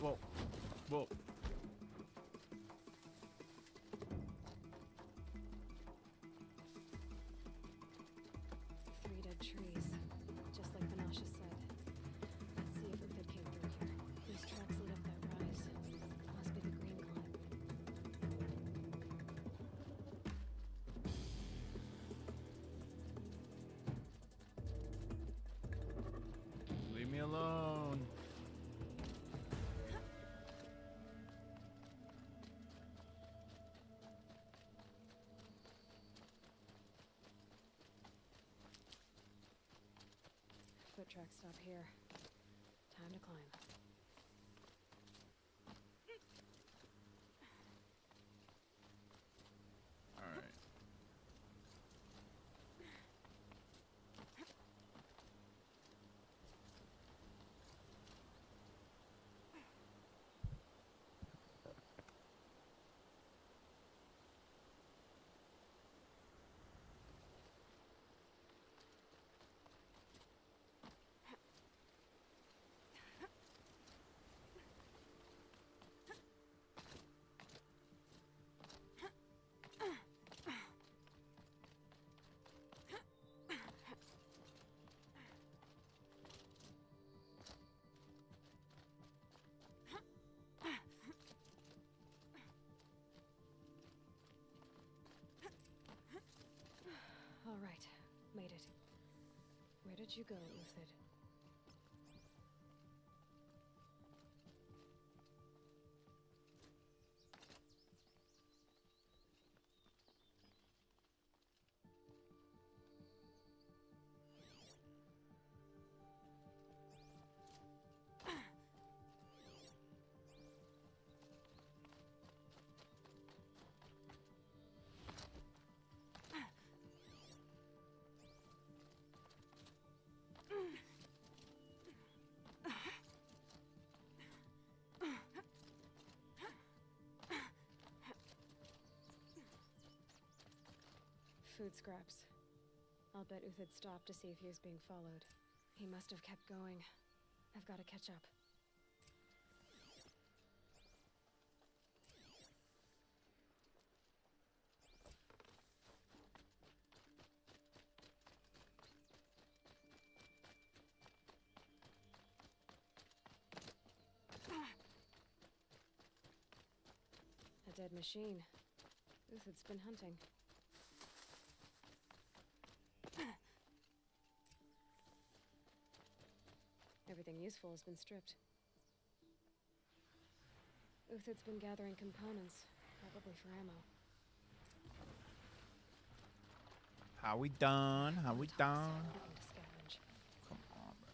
A: Whoa. Whoa.
C: 3 dead trees, just like Vanasha said. Let's see if Uthid came through here. These tracks lead up that rise. Must be the Green Climb.
A: Leave me alone.
C: Foot tracks stop here. Time to climb.
A: All right.
C: All right, made it. Where did you go, Uthid? Food scraps. I'll bet Uthid stopped to see if he was being followed. He must have kept going. I've got to catch up. A dead machine. Uthid's been hunting. Everything useful has been stripped. Uthid's been gathering components, probably for ammo.
A: How we done? How we done? Come on, bro.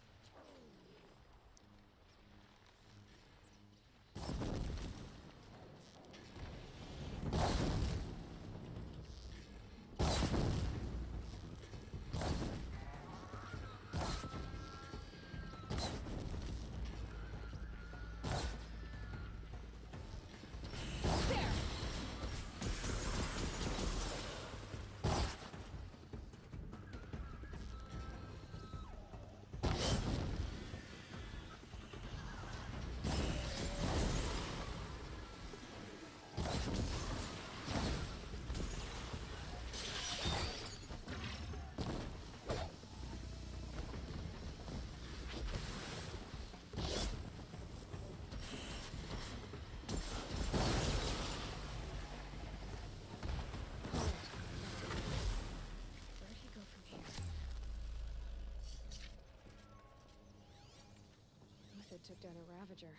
A: Took down a Ravager.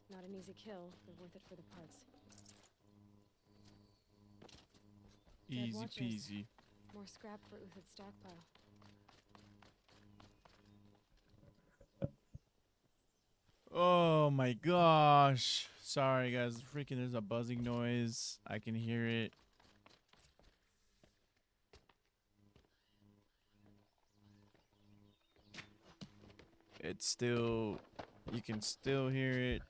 A: Not an easy kill, but worth it for the parts. Easy
C: Watchers.
A: peasy.
C: More scrap for Uthid's stockpile.
A: Oh my gosh. Sorry guys, freaking there's a buzzing noise. I can hear it. It's still, you can still hear it.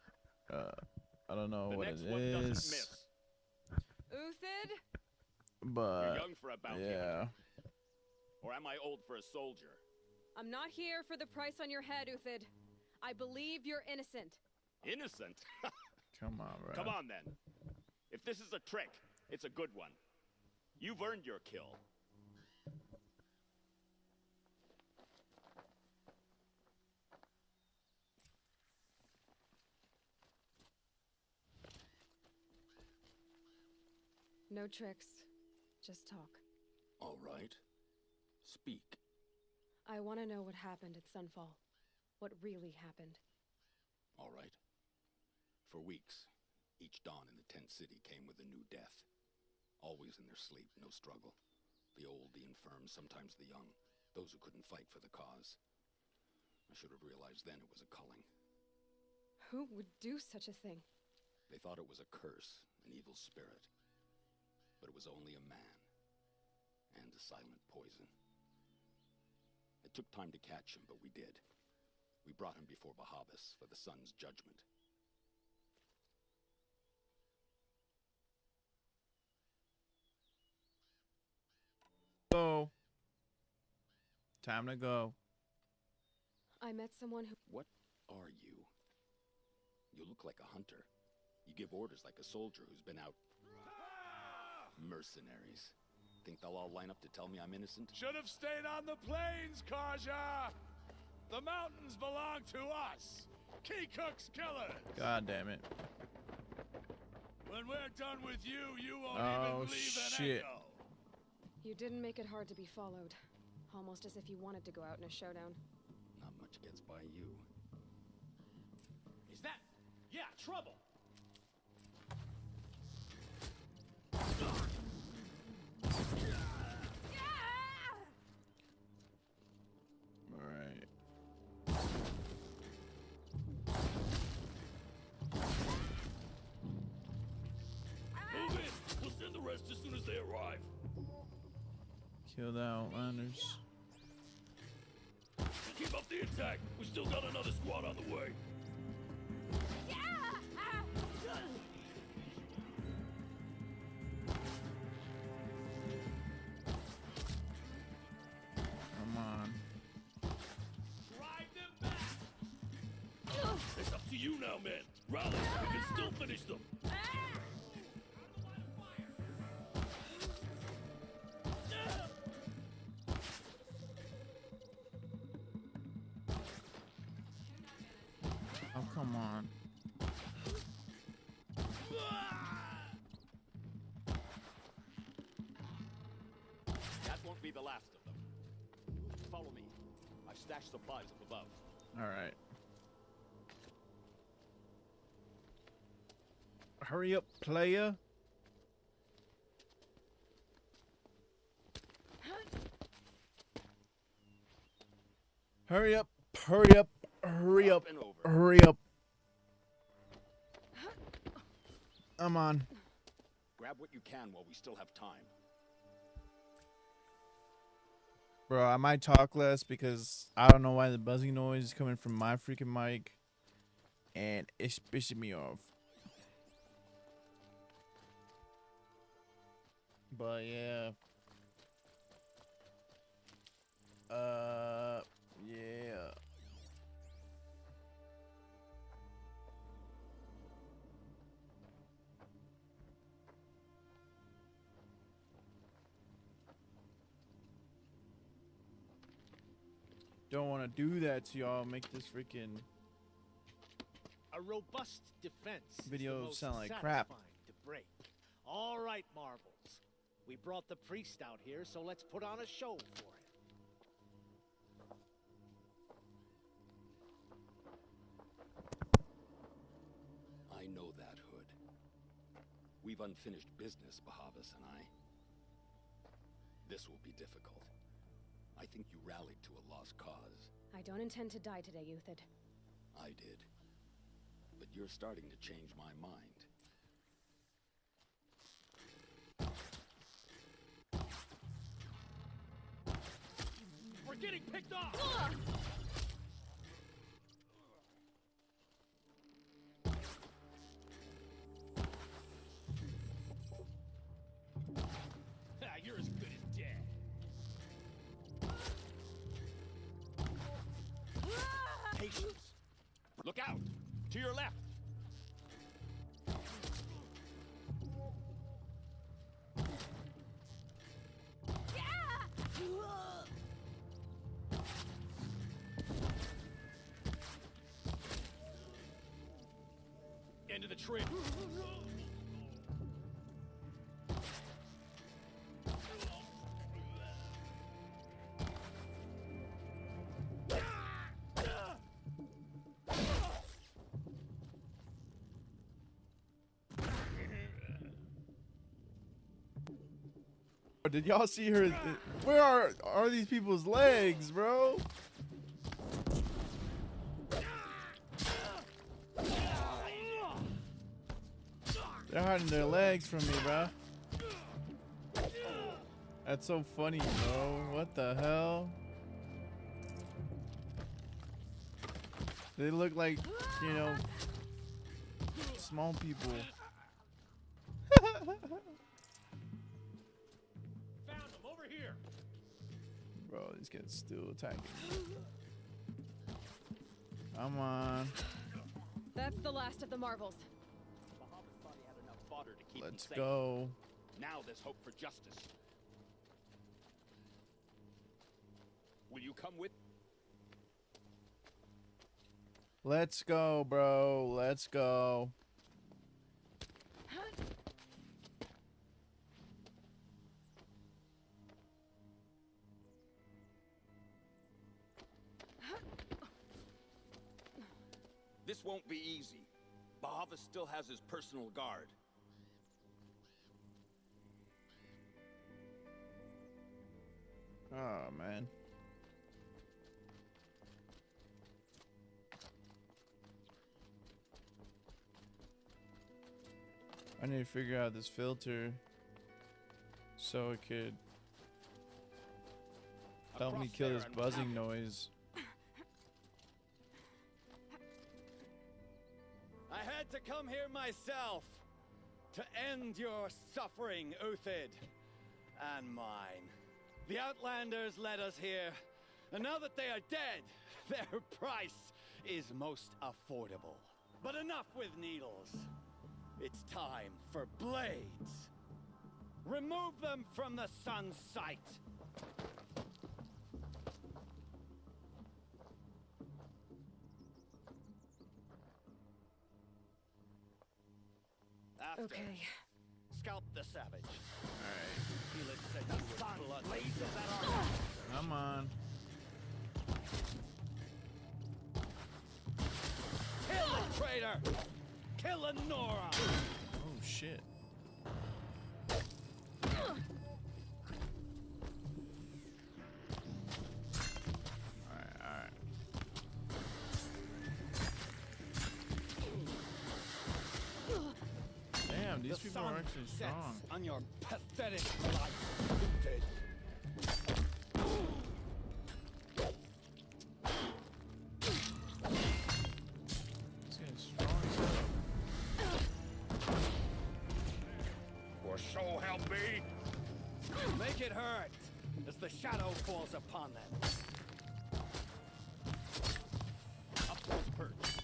A: I don't know what it is.
F: Uthid?
A: But
F: You're young for a bounty
A: yeah.
F: hunter. Or am I old for a soldier?
C: I'm not here for the price on your head, Uthid. I believe you're innocent.
F: Innocent?
A: Come on, bro.
F: Come on, then. If this is a trick, it's a good one. You've earned your kill.
C: No tricks. Just talk.
M: All right. Speak.
C: I want to know what happened at Sunfall. What really happened.
M: All right. For weeks, each dawn in the tent city came with a new death. Always in their sleep, no struggle. The old, the infirm, sometimes the young. Those who couldn't fight for the cause. I should have realized then it was a culling.
C: Who would do such a thing?
M: They thought it was a curse, an evil spirit. But it was only a man. And a silent poison. It took time to catch him, but we did. We brought him before Bahavas for the sun's judgment.
A: Go. Time to go.
C: I met someone who...
M: What are you? You look like a hunter. You give orders like a soldier who's been out... Mercenaries. Think they'll all line up to tell me I'm innocent?
E: Should have stayed on the plains, Kaja! The mountains belong to us! Keycook's killers!
A: God damn it.
E: When we're done with you, you won't
A: Oh,
E: even leave an
A: shit.
E: echo.
C: You didn't make it hard to be followed. Almost as if you wanted to go out in a showdown.
F: Not much gets by you.
J: Is that... Yeah, trouble!
A: Alright.
R: Move in! We'll send the rest as soon as they arrive.
A: Kill the Outlanders.
R: Keep up the attack. We still got another squad on the way.
A: Come on.
R: Drive them back. It's up to you now, men. Rally. We can still finish them.
A: Oh, come on.
F: That won't be the last of them. Follow me. I've stashed supplies up above.
A: Alright. Hurry up, player. Hurry up, hurry up, hurry up, hurry up. I'm on.
F: Grab what you can while we still have time.
A: Bro, I might talk less because I don't know why the buzzing noise is coming from my freaking mic. And it's pissing me off. But yeah. Yeah. Don't want to do that to y'all. Make this freaking
J: A robust defense
A: video
J: is the most
A: sound like crap.
J: satisfying to break. All right, Marvels. We brought the priest out here, so let's put on a show for him.
F: I know that, Hood. We've unfinished business, Bahavas and I. This will be difficult. I think you rallied to a lost cause.
C: I don't intend to die today, Euthid.
F: I did. But you're starting to change my mind.
R: We're getting picked off!
J: You're as good as dead.
F: Patience! Look out! To your left!
R: End of the trip.
A: Did y'all see her? Where are these people's legs, bro? They're hiding their legs from me, bro. That's so funny, bro. What the hell? They look like, you know, small people.
J: Found them over here.
A: Bro, these guys still attacking me. Come on.
C: That's the last of the Marvels.
F: Bahamut thought he had enough fodder to keep
A: Let's
F: him safe.
A: go.
F: Now there's hope for justice. Will you come with?
A: Let's go, bro. Let's go.
F: This won't be easy. Bahavas still has his personal guard.
A: Oh, man. I need to figure out this filter so it could help me kill this buzzing noise.
F: I had to come here myself to end your suffering, Uthid, and mine. The Outlanders led us here, and now that they are dead, their price is most affordable. But enough with needles. It's time for blades. Remove them from the sun's sight. After,
C: Okay.
F: Scalp the savage.
A: Alright.
F: Felix said you would blood blazes at our
A: Come on.
F: Kill the traitor! Kill Nora!
A: Oh shit. Alright. Damn, these people are actually strong.
F: On your pathetic life.
A: This guy's strong as hell.
F: Or so help me. Make it hurt as the shadow falls upon them. Up those perch.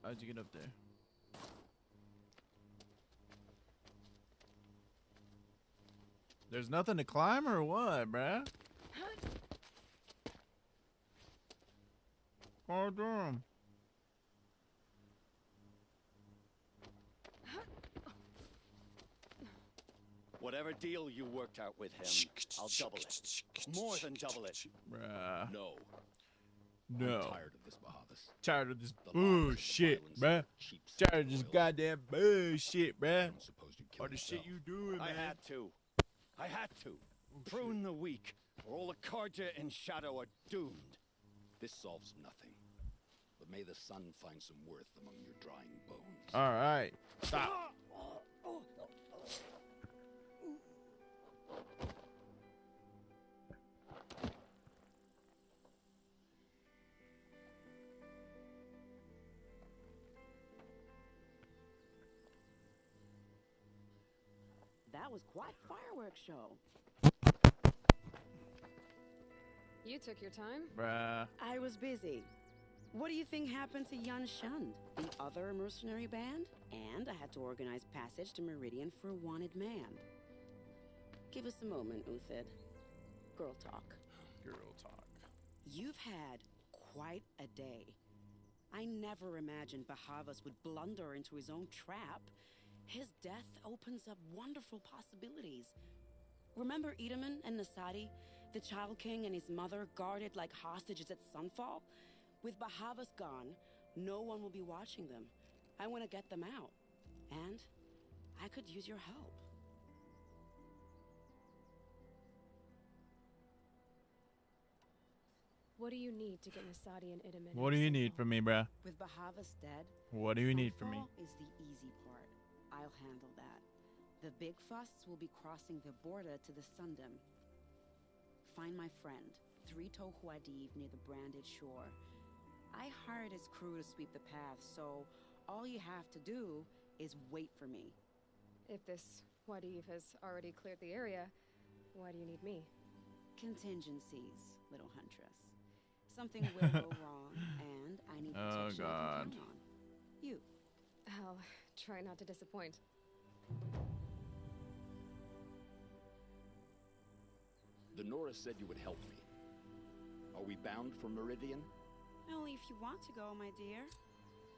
A: How'd you get up there? There's nothing to climb or what, bruh? Oh, damn.
F: Whatever deal you worked out with him, I'll double it. More than double it.
A: Bruh.
B: No.
A: No.
B: I'm tired of this, Bahavas.
A: Tired of this
B: The
A: bullshit,
B: violence,
A: bruh.
B: cheap
A: Tired of this goddamn bullshit, bruh. All the shit you doing,
F: I
A: man.
F: had to. I had to. Prune the weak, or all the Karja and Shadow are doomed.
B: This solves nothing. But may the sun find some worth among your drying bones.
A: Alright. Stop.
I: That was quite a fireworks show.
C: You took your time.
A: Bruh.
I: I was busy. What do you think happened to Yun Shund, the other mercenary band? And I had to organize passage to Meridian for a wanted man. Give us a moment, Uthid. Girl talk.
A: Girl talk.
I: You've had quite a day. I never imagined Bahavas would blunder into his own trap. His death opens up wonderful possibilities. Remember Edaman and Nasadi, the Child King and his mother guarded like hostages at sunfall? With Bahavas gone, no one will be watching them. I want to get them out. And I could use your help.
C: What do you need to get Nasadi and Idaman?
A: What do you need from me, bruh?
I: With Bahavas dead,
A: What do you need from me?
I: Sunfall is the easy part. I'll handle that. The big fuss will be crossing the border to the Sundom. Find my friend, Three-Toe Huadiv, near the branded shore. I hired his crew to sweep the path, so all you have to do is wait for me.
C: If this Huadiv has already cleared the area, why do you need me?
I: Contingencies, little huntress. Something will go wrong, and I need protection I can count on. You.
C: I'll try not to disappoint.
B: The Nora said you would help me. Are we bound for Meridian?
I: Only if you want to go, my dear.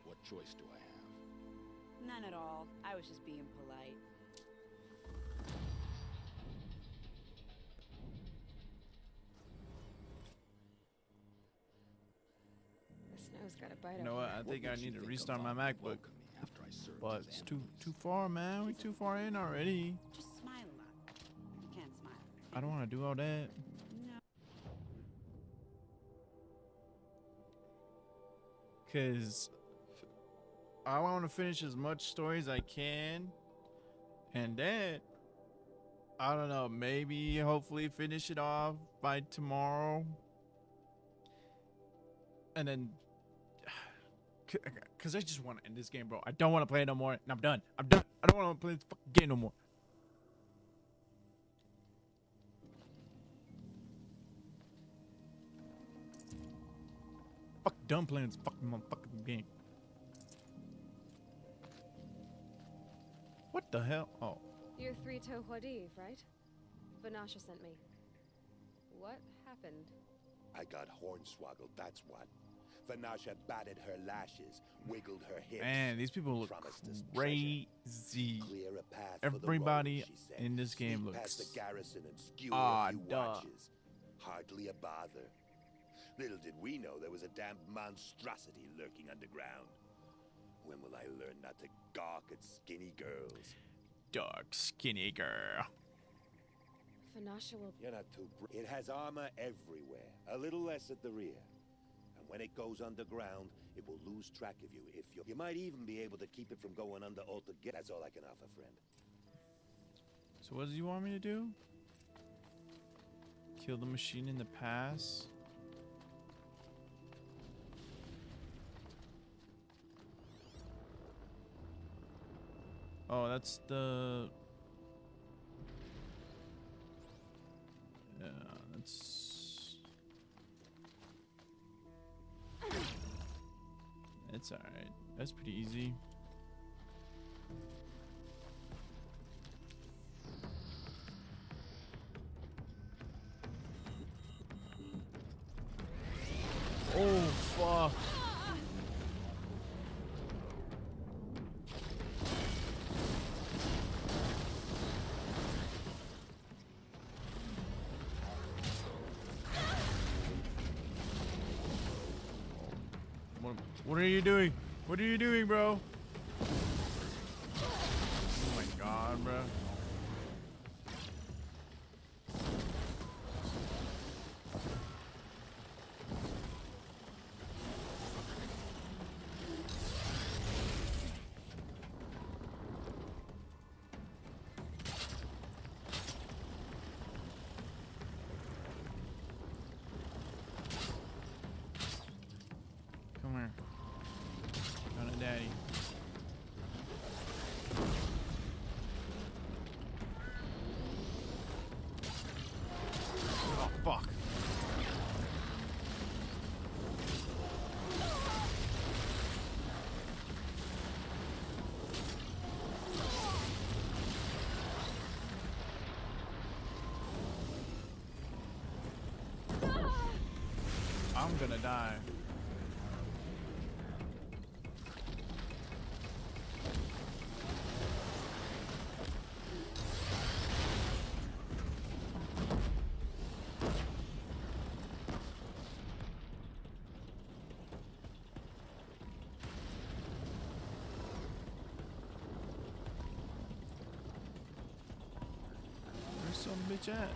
B: What choice do I have?
I: None at all. I was just being polite.
C: Snow's got a bite
A: You know what? I think I need to restart my MacBook. But it's too far, man. We too far in already.
I: Just smile a lot. You can't smile.
A: I don't want to do all that.
I: No.
A: Cause I want to finish as much story as I can, and then I don't know, maybe hopefully finish it off by tomorrow, and then cause I just want to end this game, bro. I don't want to play it no more, and I'm done. I don't want to play this fucking game no more. Fuck done playing this fucking motherfucking game. What the hell? Oh.
C: You're Three-Toe Huadiv, right? Vanasha sent me. What happened?
S: I got hornswoggled, that's what. Vanasha batted her lashes, wiggled her hips.
A: Man, these people look crazy.
S: Clear a path
A: Everybody
S: for the road, she said.
A: in this game
S: Sneak
A: looks
S: past the garrison and skewer a few watches. Hardly a bother. Little did we know there was a damn monstrosity lurking underground. When will I learn not to gawk at skinny girls?
A: Dark, skinny girl.
C: Vanasha will...
S: You're not too... It has armor everywhere. A little less at the rear. And when it goes underground, it will lose track of you. If you might even be able to keep it from going under altogether. That's all I can offer, friend.
A: So what does he want me to do? Kill the machine in the pass? Oh, that's the... Yeah, that's... It's alright. That's pretty easy. Oh, fuck. What are you doing? What are you doing, bro? Oh my god, bro. Come here. Got it, daddy. Oh, fuck. I'm gonna die. Where's some bitch at?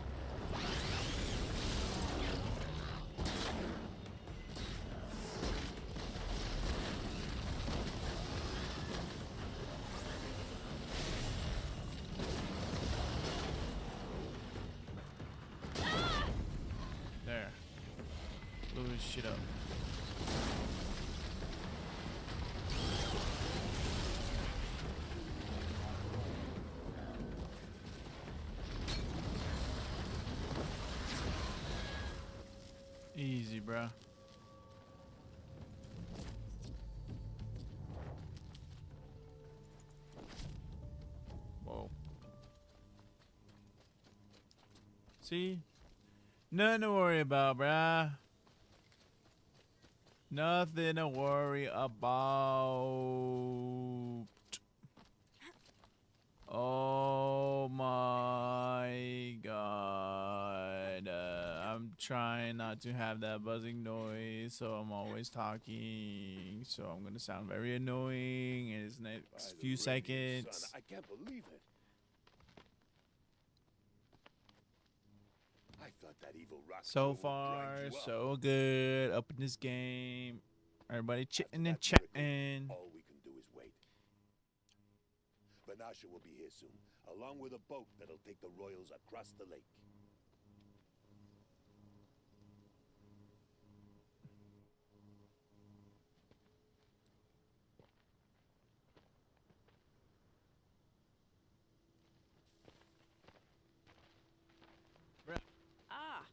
A: There. Blew his shit up. Easy, bruh. Whoa. See? Nothing to worry about, bruh. Nothing to worry about. Oh my god. I'm trying not to have that buzzing noise, so I'm always talking. So I'm gonna sound very annoying in his next few seconds.
S: Son, I can't believe it. I thought that evil rock
A: So far, so good. Up in this game. Everybody chitting and chatting.
S: All we can do is wait. Vanasha will be here soon, along with a boat that'll take the royals across the lake.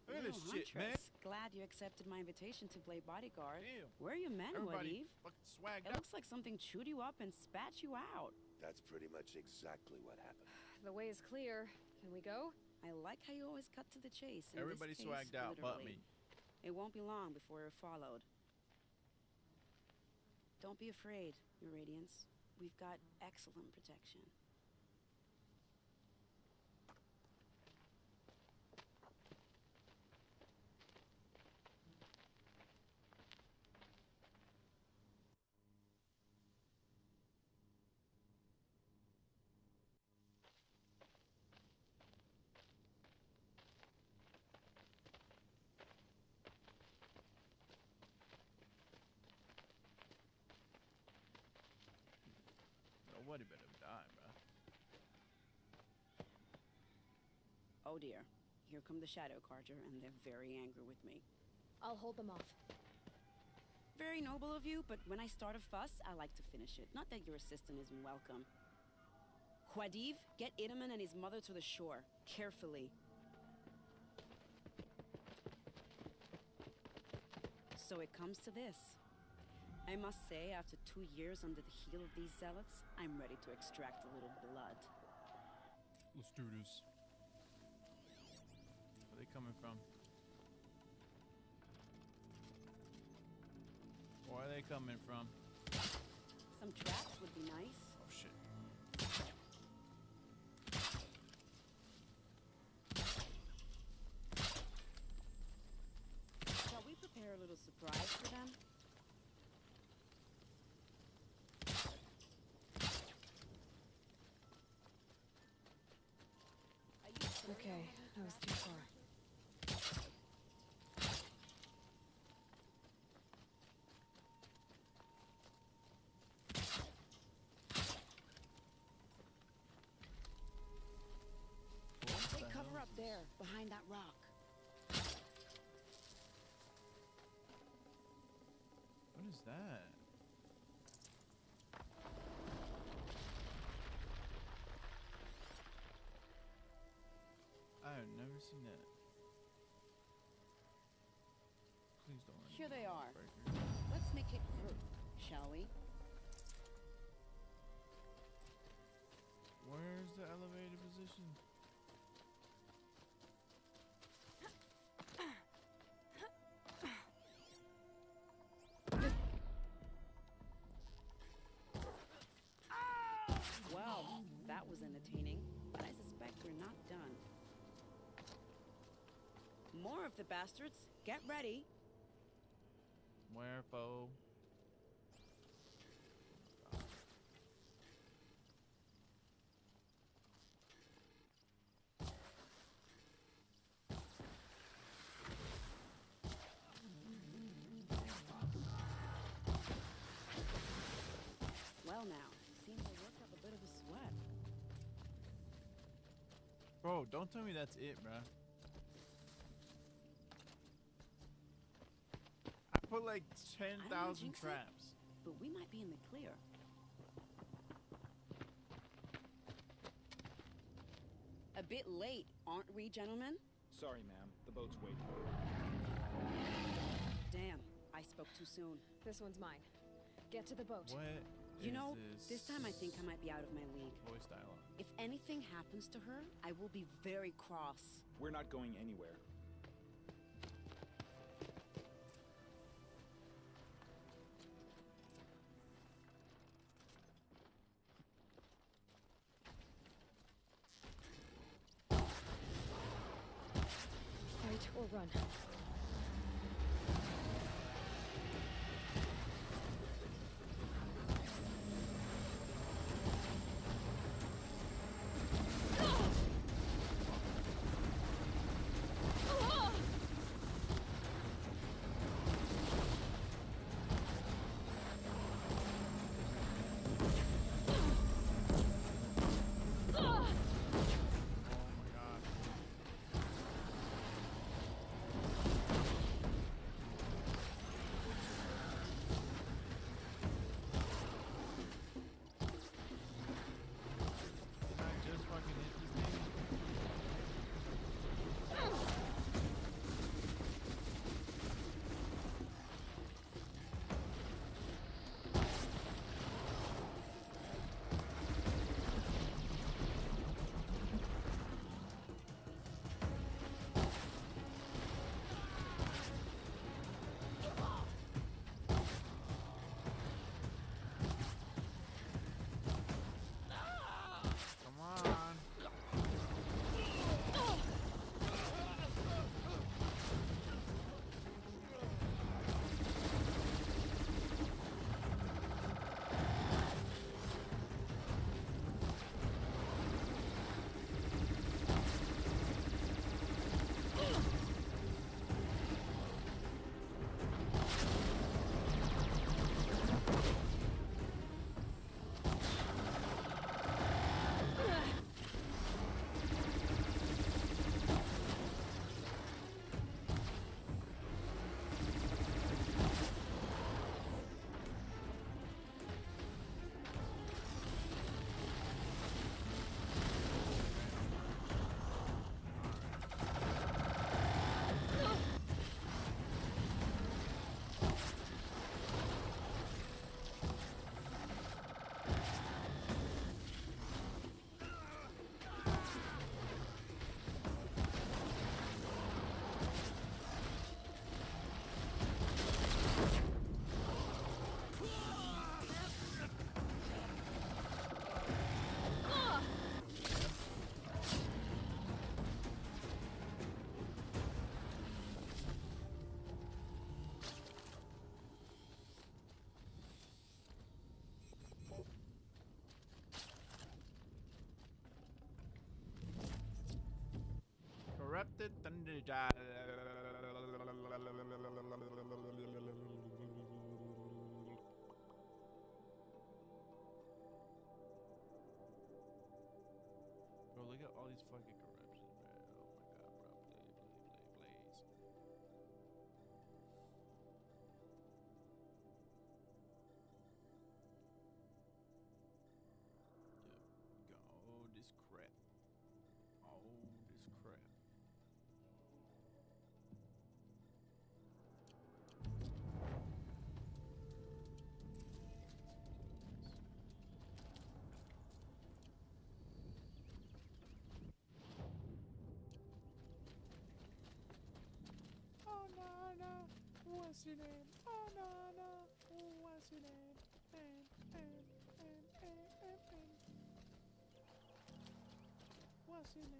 A: Look at this shit, man.
I: Glad you accepted my invitation to play bodyguard.
A: Damn.
I: Where are you men,
A: Everybody
I: Wadif?
A: fucking swagged
I: It
A: up.
I: looks like something chewed you up and spat you out.
S: That's pretty much exactly what happened.
C: The way is clear. Can we go?
I: I like how you always cut to the chase. In
A: Everybody
I: this case,
A: swagged out but
I: literally.
A: me.
I: It won't be long before you're followed. Don't be afraid, Your Radiance. We've got excellent protection.
A: Nobody better die, bro.
I: Oh dear. Here come the Shadow Carja, and they're very angry with me.
C: I'll hold them off.
I: Very noble of you, but when I start a fuss, I like to finish it. Not that your assistant isn't welcome. Khwadiv, get Idaman and his mother to the shore. Carefully. So it comes to this. I must say, after 2 years under the heel of these zealots, I'm ready to extract a little blood.
A: Let's do this. Where are they coming from? Where are they coming from?
I: Some traps would be nice.
A: Oh shit.
I: Shall we prepare a little surprise for them?
C: Okay, that was too far.
I: Take cover up there, behind that rock.
A: What is that? I have never seen that. Please don't let me
I: Here they
A: get
I: are.
A: breaker.
I: Let's make it hurt, shall we?
A: Where's the elevated position?
I: Well, that was entertaining, but I suspect we're not done. More of the bastards. Get ready.
A: Where, foe?
I: Well now, seems I worked up a bit of a sweat.
A: Bro, don't tell me that's it, bro. I put like
I: I don't wanna
A: 10,000
I: jinx it,
A: traps.
I: but we might be in the clear. A bit late, aren't we, gentlemen?
T: Sorry, ma'am. The boat's waiting.
I: Damn, I spoke too soon.
C: This one's mine. Get to the boat.
A: What?
I: You know,
A: this
I: this time I think I might be out of my league.
A: voice dialogue.
I: If anything happens to her, I will be very cross.
T: We're not going anywhere.
C: Fight or run.
A: the thunder giant. Bro, look at all these fucking corruptions, man. Oh my god, bro. Please. Yep. All this crap. All this crap. Oh no no, what's your name? Oh no no, what's your name? What's your name?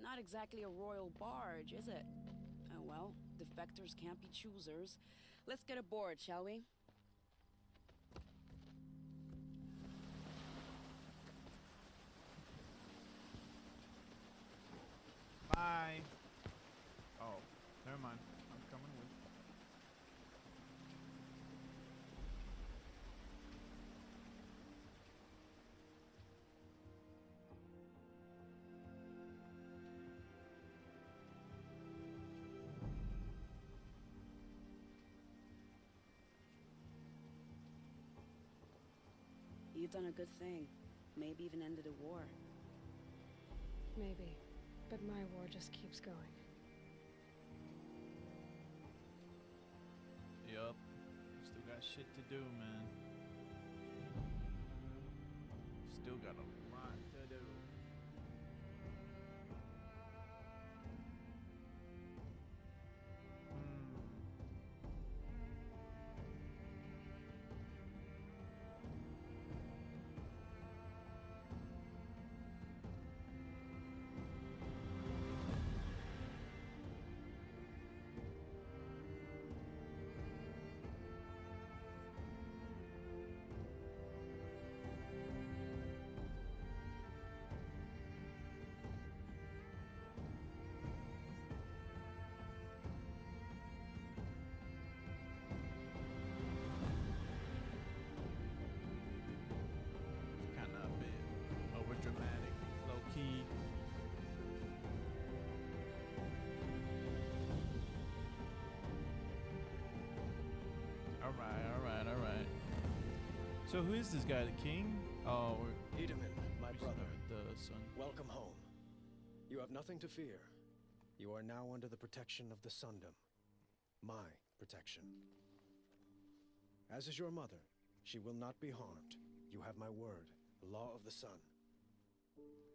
I: Not exactly a royal barge, is it? Oh well, defectors can't be choosers. Let's get aboard, shall we?
A: Bye. Oh, never mind. I'm coming with.
I: You've done a good thing. Maybe even ended a war.
C: Maybe. But my war just keeps going.
A: Yup. Still got shit to do, man. Still got a lot to do. Dramatic, low key. All right. So who is this guy? The king? Oh,
U: Edaman, my brother.
A: The son.
U: Welcome home. You have nothing to fear. You are now under the protection of the Sundom. My protection. As is your mother, she will not be harmed. You have my word, the law of the sun.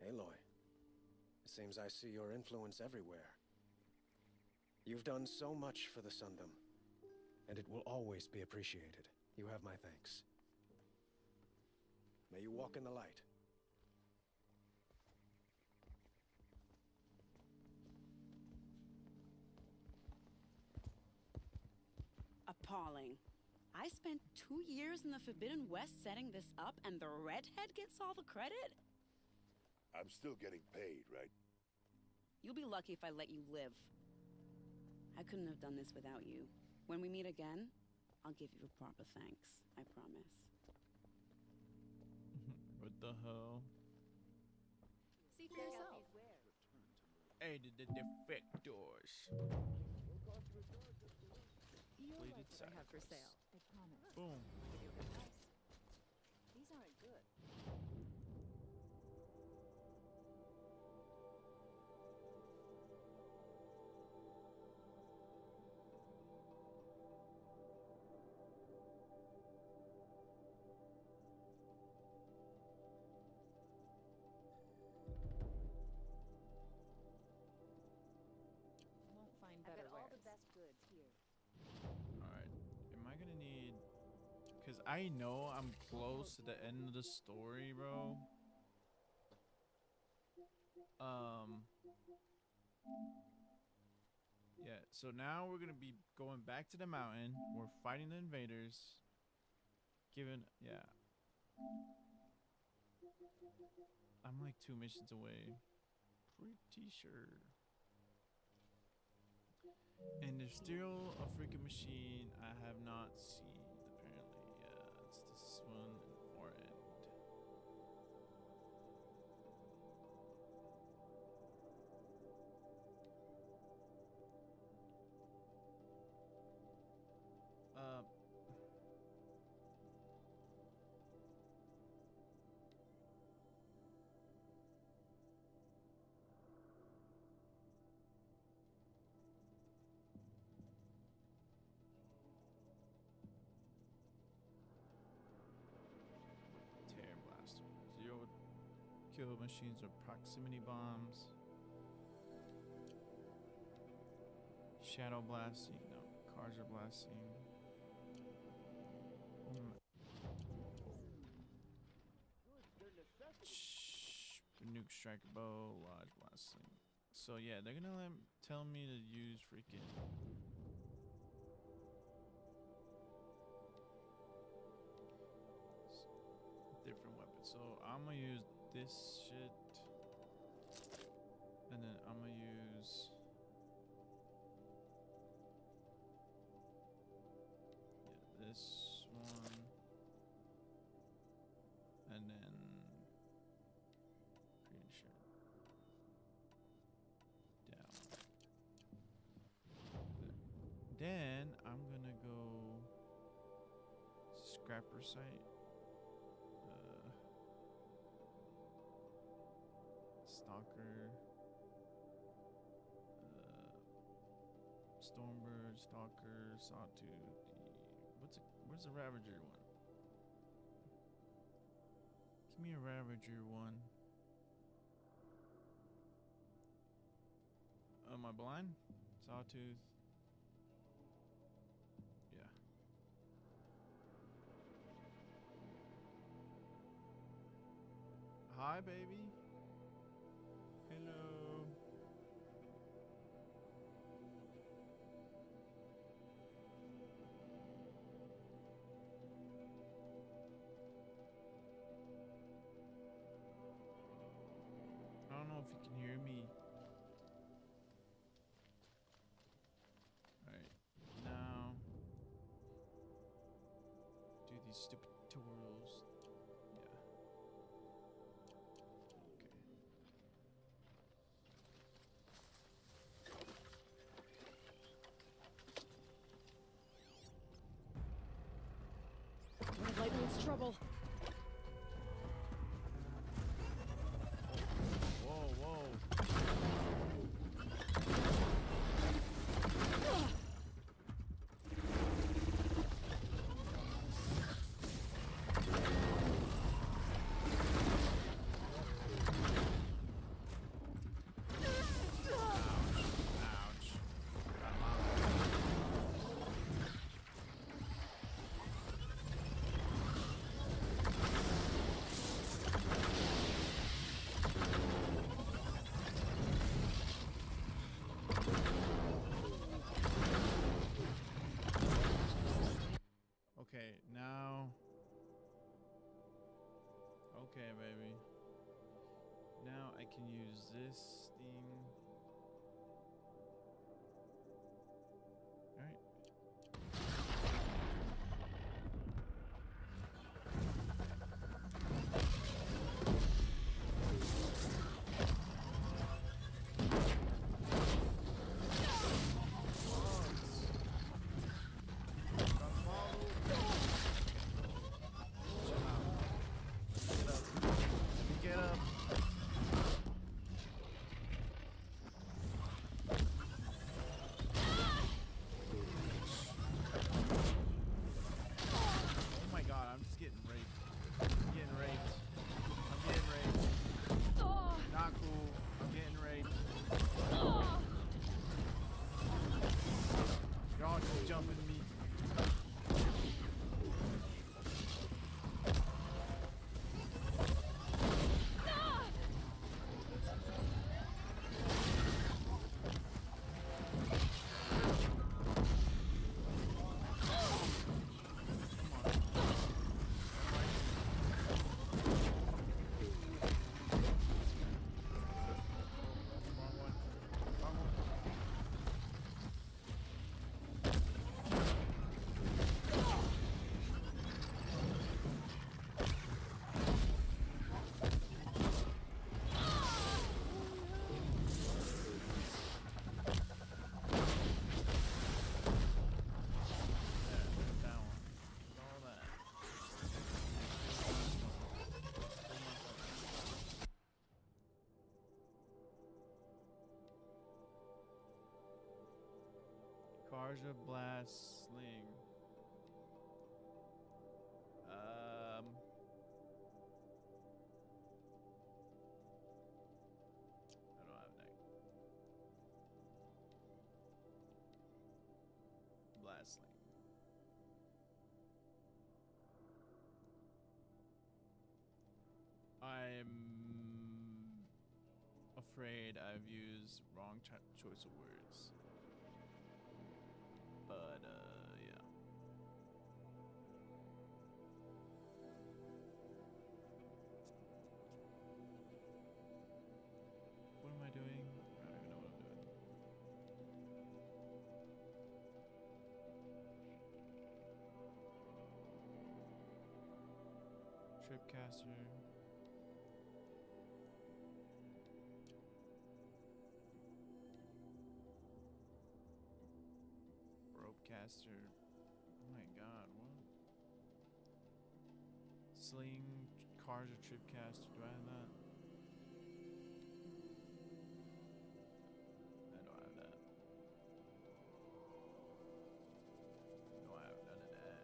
U: Aloy, it seems I see your influence everywhere. You've done so much for the Sundom, and it will always be appreciated. You have my thanks. May you walk in the light.
I: Appalling. I spent 2 years in the Forbidden West setting this up, and the redhead gets all the credit?
S: I'm still getting paid, right?
I: You'll be lucky if I let you live. I couldn't have done this without you. When we meet again, I'll give you a proper thanks. I promise.
A: What the hell?
C: See for yourself.
A: Hey, the defectors. Completed
V: I have for
A: sacrifice.
V: sale. I promise.
A: Boom.
V: Give you a good price. These aren't good. Won't find better all the best goods here.
A: Alright. Am I gonna need... Because I know I'm close to the end of the story, bro. Yeah, so now we're gonna be going back to the mountain. We're fighting the invaders. given, yeah. I'm like 2 missions away. Pretty sure. And there's still a freaking machine I have not seen, apparently. Yeah, it's this one in the far end. Tear blaster. Zero kill machines or proximity bombs. Shadow blasting. No, cars are blasting. Nuke striker bow, lodge blasting. So yeah, they're gonna tell me to use freaking different weapons. So I'm gonna use this shit, and then I'm gonna use this one, and then pretty sure down. Then I'm gonna go scrapper site. Stalker, Stormbird, Stalker, Sawtooth. Where's the Ravager one? Give me a Ravager one. Am I blind? Sawtooth. Yeah. Hi, baby. Hello. I don't know if you can hear me. Alright, now do these stupid tutorials. Yeah.
C: Red light means trouble.
A: Whoa, whoa. Okay, now. Okay, baby. Now I can use this thing. Alright. Get up. Oh my god, I'm just getting raped. I'm getting raped. I'm getting raped. Not cool. I'm getting raped. Y'all just jumping me. Karja Blast Sling. I don't have that. Blast Sling. I'm afraid I've used wrong choice of words. But, yeah. What am I doing? I don't even know what I'm doing. Tripcaster. Ropecaster. Oh my god, what? Sling, Karja, Tripcaster. Do I have that? I don't have that. No, I have none of that.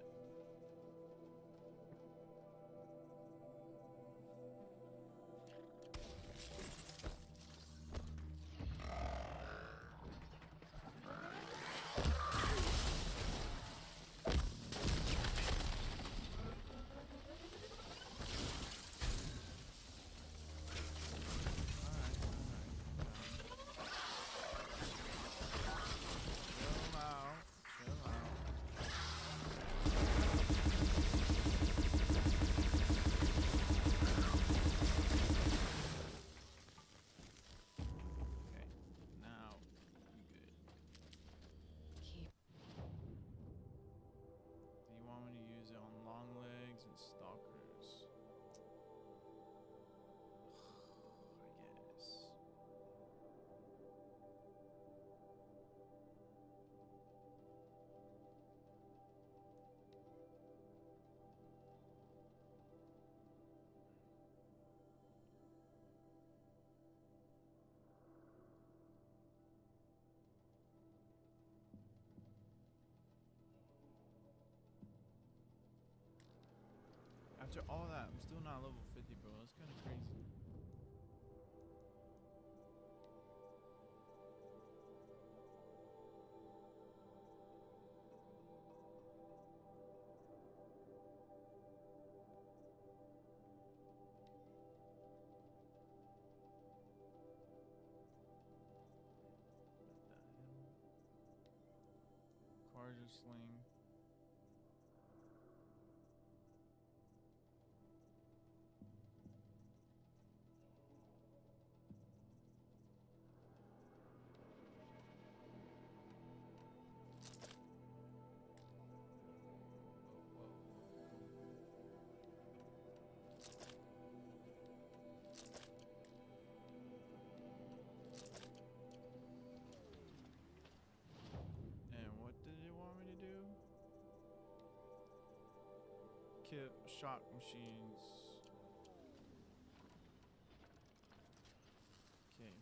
A: After all that, I'm still not level 50, bro. That's kind of crazy. Karja Sling. Shock machines. Okay.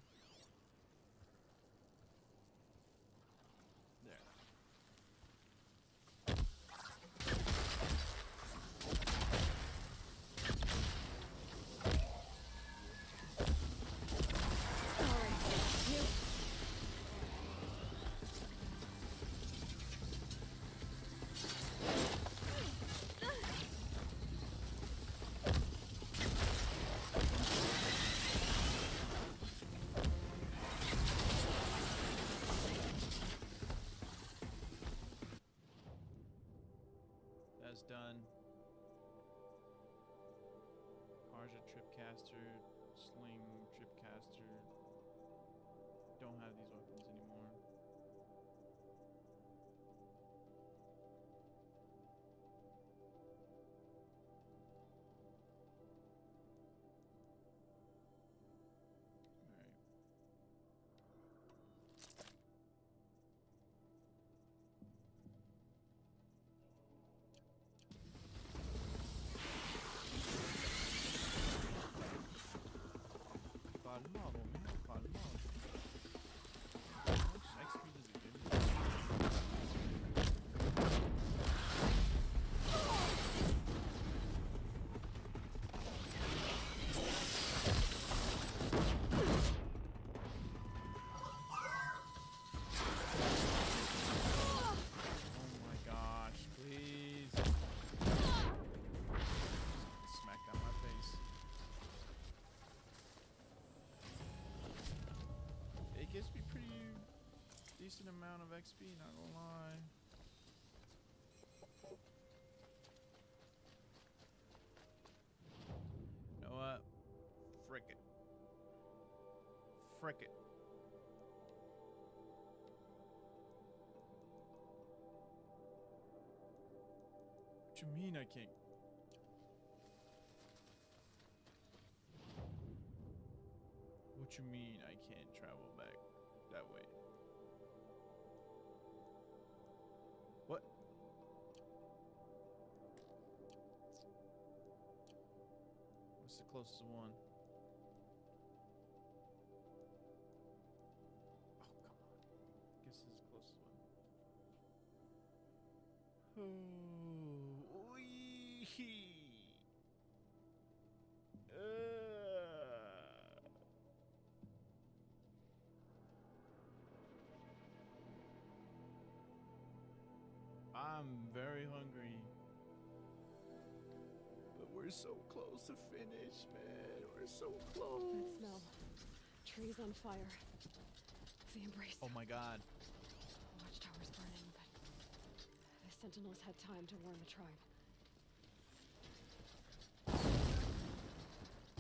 A: There. gives me pretty decent amount of XP, not gonna lie. You know what? Frick it. Frick it. What you mean I can't? What you mean I can't travel back that way? What? What's the closest one? Oh, come on. Guess this is the closest one. Oh, wee. I'm very hungry. But we're so close to finish, man. We're so close.
C: That smell. Trees on fire. The embrace.
A: Oh my god.
C: Watchtower's burning, but the sentinels had time to warn the tribe.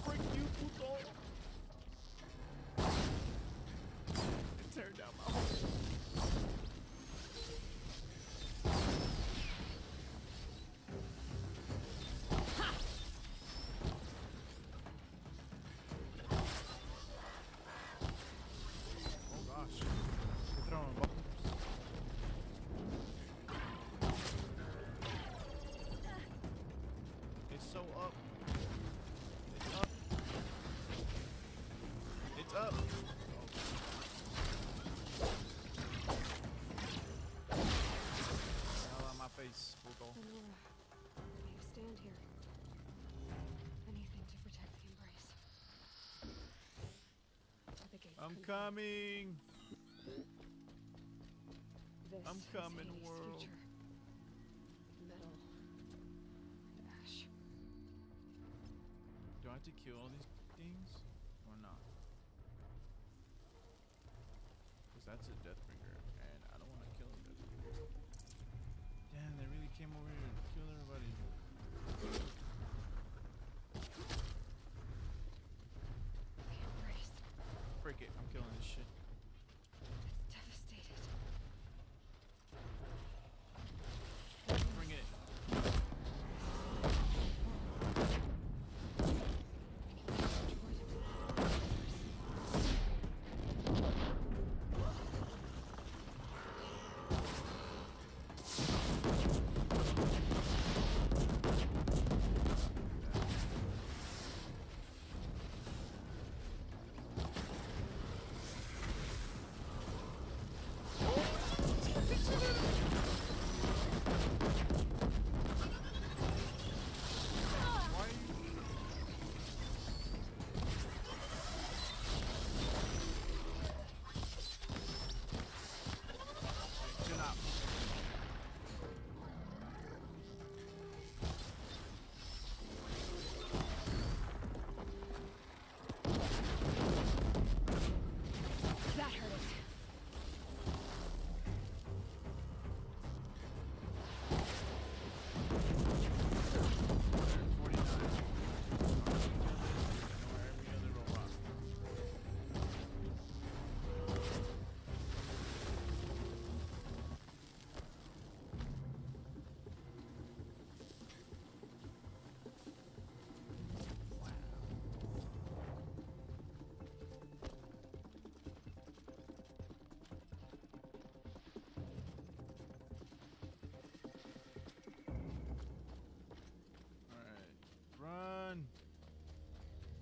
A: Frick you, puto! It turned down my home. Up. Hell on my face, puto.
C: Lenora, you stand here. Anything to protect the embrace. The gates
A: I'm
C: control.
A: coming.
C: This
A: I'm coming,
C: is Hades'
A: world.
C: future. Metal. And ash.
A: Do I have to kill all these things or not? That's a Deathbringer, and I don't want to kill a Deathbringer. Damn, they really came over here and killed everybody.
C: The embrace.
A: Frick it, I'm killing this shit.
C: It's devastated.
A: Bring it.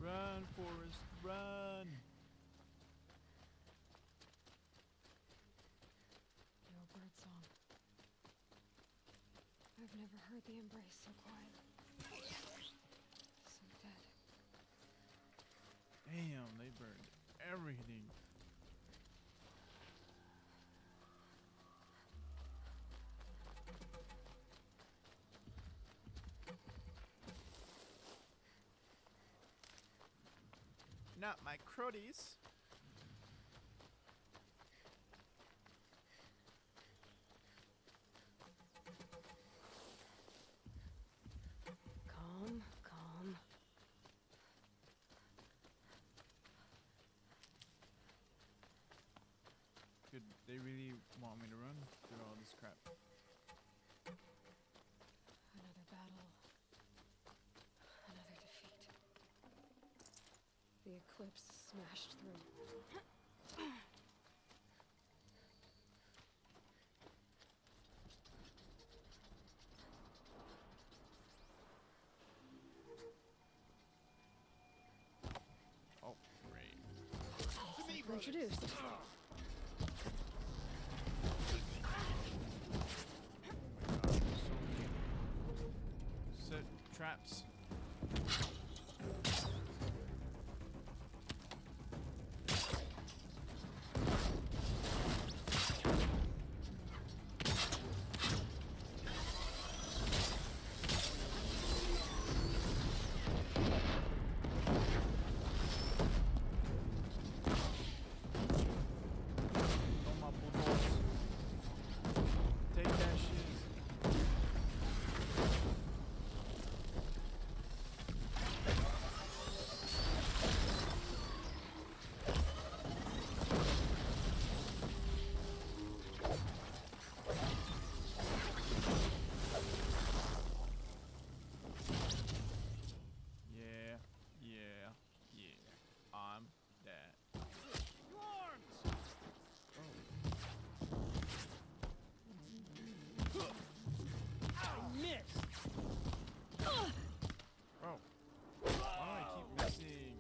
A: Run, Forrest, run!
C: No birdsong. I've never heard the embrace so quiet. So dead.
A: Damn, they burned everything. Not my cruddies. Could they really want me to run through all this crap?
C: Another battle. Another defeat. The eclipse smashed through.
A: Oh, great.
C: Introduced.
A: Set traps. Take that shit. Yeah, yeah, yeah. I'm that.
J: I missed.
A: Bro, why do I keep missing?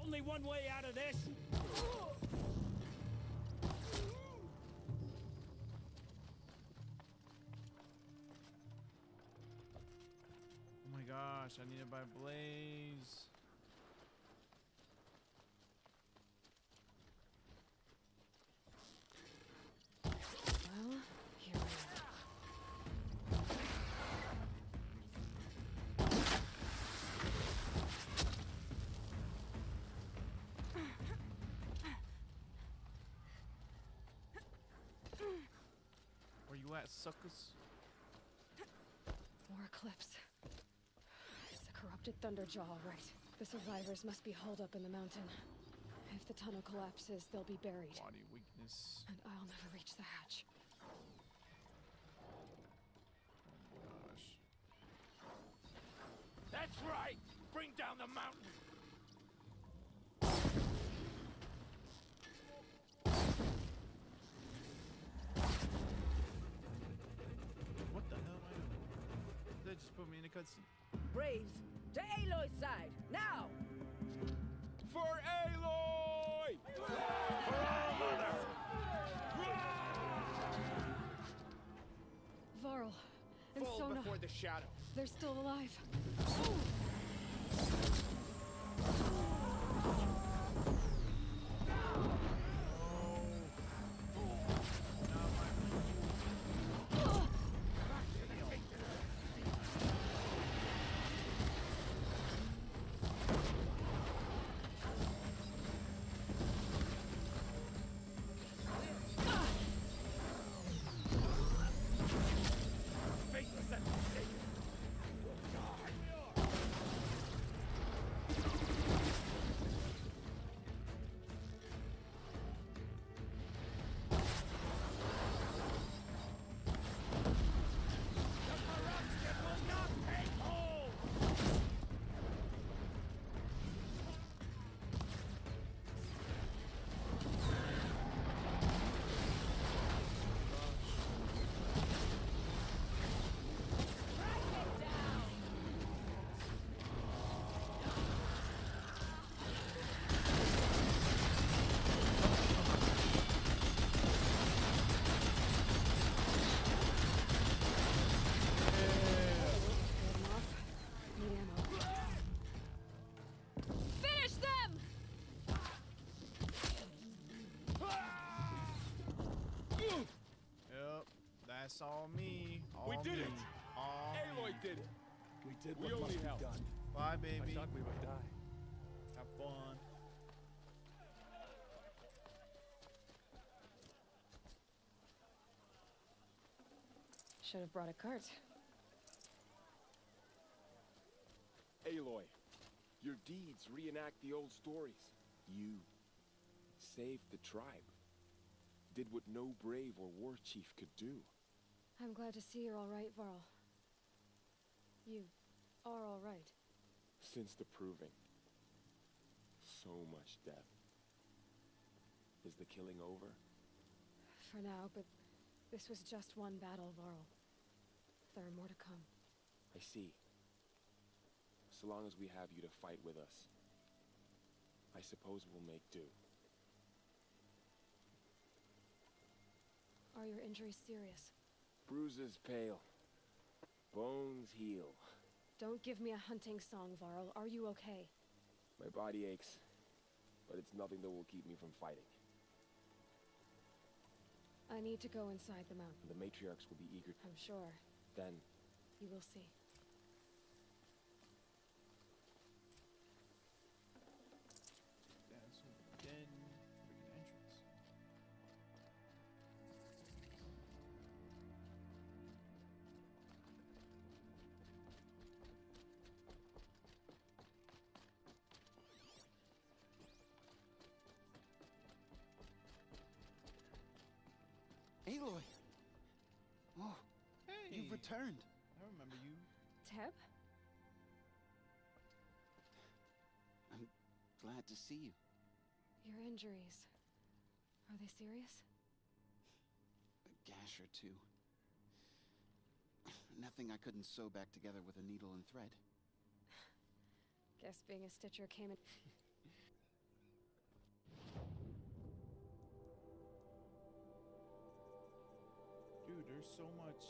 J: Only one way out of this.
A: Oh my gosh, I need to buy Blaze.
C: Well, here we are.
A: Where you at, suckers?
C: More eclipse. It's a corrupted Thunderjaw, all right. The survivors must be holed up in the mountain. If the tunnel collapses, they'll be buried.
A: Body weakness.
C: And I'll never reach the hatch.
A: Gosh.
R: That's right! Bring down the mountain!
A: What the hell am I doing? They just put me in a cutscene.
H: Braves, to Aloy's side, now!
R: For Aloy! For our mother!
C: Varl and
J: Fall
C: Sona.
J: before the shadow.
C: They're still alive.
R: Faithless and mistaken!
A: That's all me. All
R: We did
A: me.
R: it!
A: All
R: Aloy
A: me.
R: did it!
T: We did
R: We
T: what
R: only
T: must be
R: helped.
T: done.
A: Bye, baby.
T: I thought we would die.
A: Have fun.
C: Should have brought a cart.
R: Aloy, your deeds reenact the old stories. You
L: saved the tribe. Did what no brave or war chief could do.
C: I'm glad to see you're all right, Varl. You are all right.
L: Since the proving. So much death. Is the killing over?
C: For now, but this was just one battle, Varl. There are more to come.
L: I see. So long as we have you to fight with us, I suppose we'll make do.
C: Are your injuries serious?
L: Bruises pale. Bones heal.
C: Don't give me a hunting song, Varl. Are you okay?
L: My body aches, but it's nothing that will keep me from fighting.
C: I need to go inside the mountain.
L: The matriarchs will be eager.
C: I'm sure.
L: Then...
C: You will see.
A: That's a dead freaking entrance.
N: Aloy! Oh,
A: hey!
N: You've returned.
A: I remember you.
C: Teb?
N: I'm glad to see you.
C: Your injuries. Are they serious?
N: A gash or two. Nothing I couldn't sew back together with a needle and thread.
C: Guess being a stitcher came in...
A: Dude, there's so much...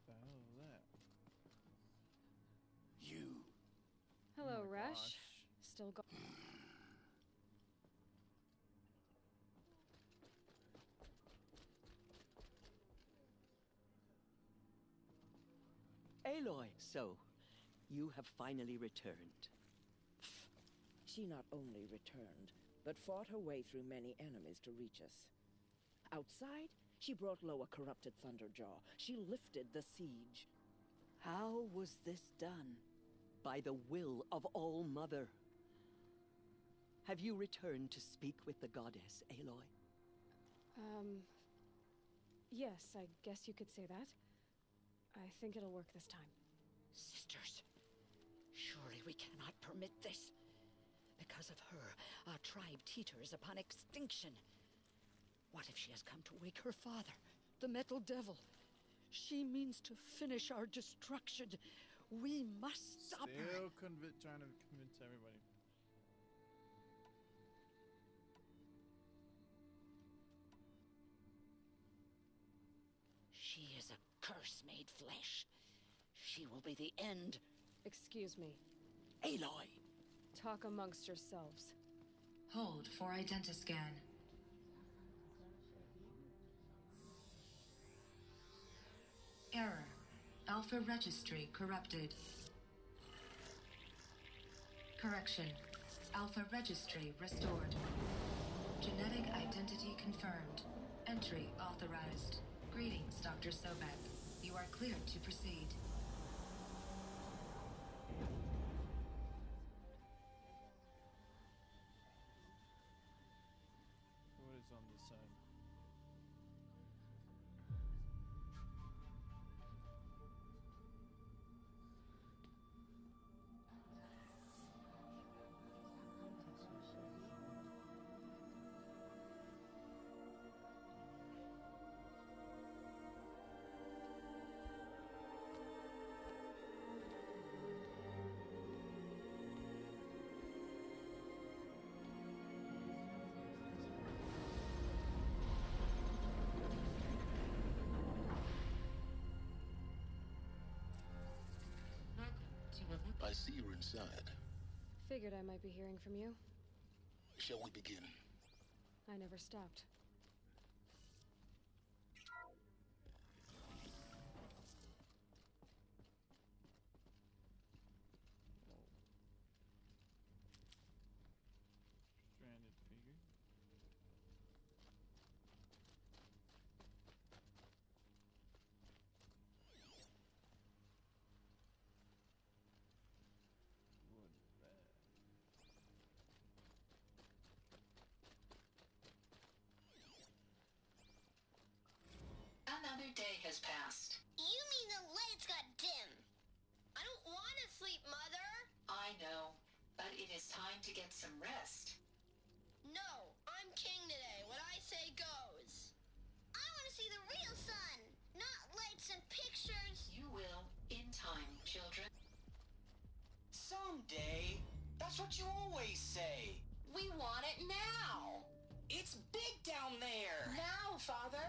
A: Oh my gosh.
C: Hello, Resh. Still go...
W: Aloy, so, you have finally returned.
H: She not only returned, but fought her way through many enemies to reach us. Outside, she brought low a corrupted Thunderjaw. She lifted the siege.
W: How was this done? By the will of All-Mother. Have you returned to speak with the goddess, Aloy?
C: Yes, I guess you could say that. I think it'll work this time.
I: Sisters, surely we cannot permit this. Because of her, our tribe teeters upon extinction. What if she has come to wake her father, the Metal Devil? She means to finish our destruction. We must stop her.
A: Still trying to convince everybody.
I: She is a curse made flesh. She will be the end.
C: Excuse me.
I: Aloy!
C: Talk amongst yourselves.
K: Hold for identiscan. Error. Alpha registry corrupted. Correction. Alpha registry restored. Genetic identity confirmed. Entry authorized. Greetings, Dr. Sobek. You are cleared to proceed.
A: What is on this side?
D: see you're inside.
C: Figured I might be hearing from you.
D: Shall we begin?
C: I never stopped.
A: Stranded figure. What is that?
O: Another day has passed.
P: You mean the lights got dim? I don't want to sleep, Mother.
O: I know, but it is time to get some rest.
P: No, I'm king today. What I say goes. I want to see the real sun, not lights and pictures.
O: You will, in time, children.
Q: Someday. That's what you always say.
O: We want it now.
Q: It's big down there.
O: Now, Father.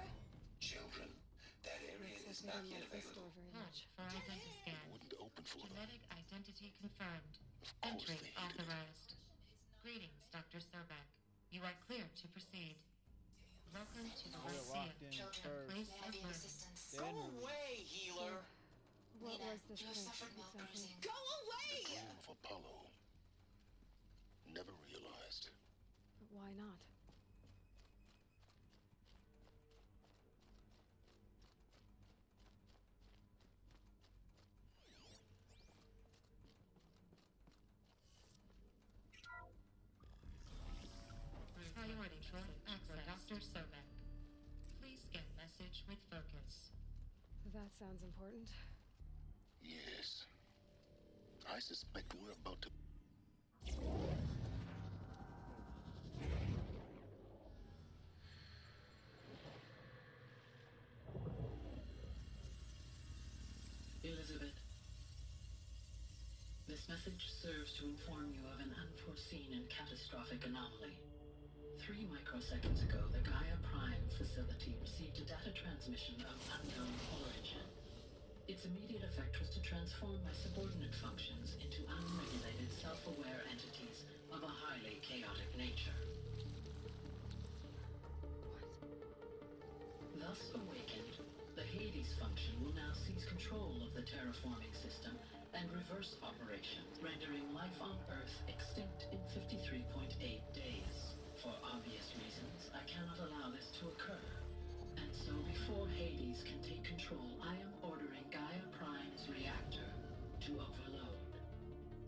Q: Children, that area is not yet available.
X: Hatch for identity scan.
D: Wouldn't open for them.
X: Genetic identity confirmed.
D: Of course
X: Entry
D: they hated it.
X: authorized. Greetings, Dr. Sobek. You are clear to proceed. Welcome to the
A: We're
X: Lyceum.
A: locked in
X: Children,
A: first.
X: please
O: Heavy
X: alert.
O: resistance.
Q: Go away, healer.
C: What
O: Nina,
C: was this
O: you have
C: place
O: suffered milk
C: exactly?
O: bruising.
P: Go away!
D: Dream of Apollo. Never realized.
C: But why not?
X: Priority for Dr. Sobek. Please scan message with focus.
C: That sounds important.
D: Yes. I suspect we're about to...
Y: Elizabeth, this message serves to inform you of an unforeseen and catastrophic anomaly. 3 microseconds ago, the Gaia Prime facility received a data transmission of unknown origin. Its immediate effect was to transform my subordinate functions into unregulated, self-aware entities of a highly chaotic nature. Thus awakened, the Hades function will now seize control of the terraforming system and reverse operations, rendering life on Earth extinct in 53.8 days. For obvious reasons, I cannot allow this to occur. And so before Hades can take control, I am ordering Gaia Prime's reactor to overload.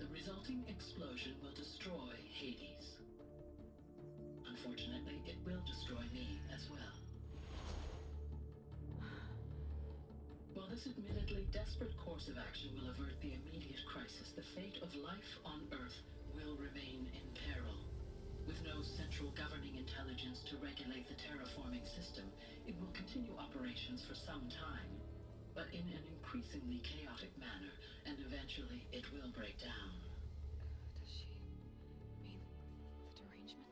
Y: The resulting explosion will destroy Hades. Unfortunately, it will destroy me as well. While this admittedly desperate course of action will avert the immediate crisis, the fate of life on Earth will remain in peril. With no central governing intelligence to regulate the terraforming system, it will continue operations for some time, but in an increasingly chaotic manner, and eventually it will break down.
C: Does she mean the derangement?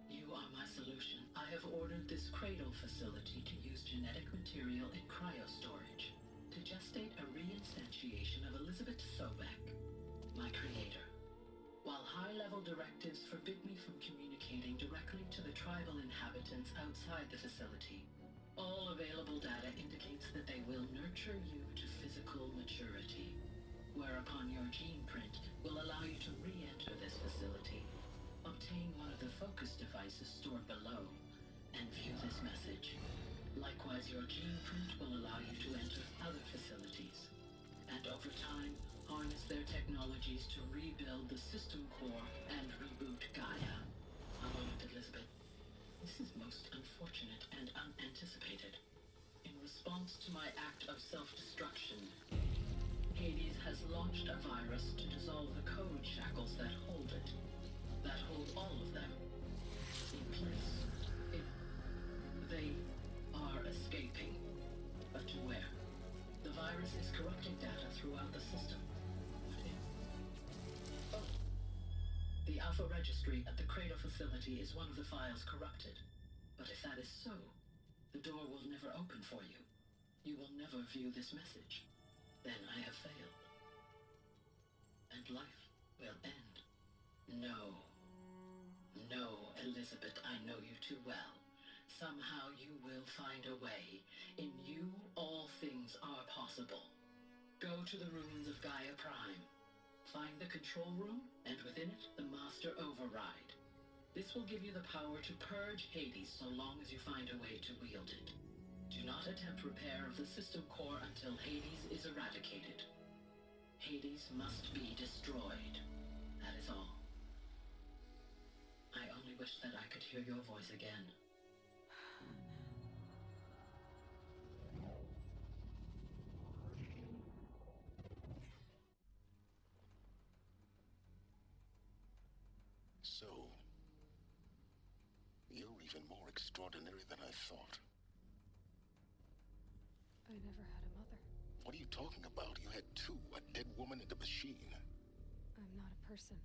Y: You are my solution. I have ordered this cradle facility to use genetic material in cryostorage to gestate a reinstantiation of Elizabeth Sobek, my creator. While high-level directives forbid me from communicating directly to the tribal inhabitants outside the facility, all available data indicates that they will nurture you to physical maturity, whereupon your gene print will allow you to re-enter this facility, obtain one of the focus devices stored below, and view this message. Likewise, your gene print will allow you to enter other facilities, and over time, harness their technologies to rebuild the system core and reboot Gaia. A moment, Elizabeth. This is most unfortunate and unanticipated. In response to my act of self-destruction, Hades has launched a virus to dissolve the code shackles that hold it. That hold all of them. In place. They are escaping. But to where? The virus is corrupting data throughout the system. The Alpha Registry at the Cradle facility is one of the files corrupted. But if that is so, the door will never open for you. You will never view this message. Then I have failed. And unwanted life will end. No. No, Elizabeth, I know you too well. Somehow you will find a way. In you, all things are possible. Go to the ruins of Gaia Prime. Find the control room, and within it, the Master Override. This will give you the power to purge Hades so long as you find a way to wield it. Do not attempt repair of the system core until Hades is eradicated. Hades must be destroyed. That is all. I only wish that I could hear your voice again.
D: So, you're even more extraordinary than I thought.
C: I never had a mother.
D: What are you talking about? You had two, a dead woman and a machine.
C: I'm not a person.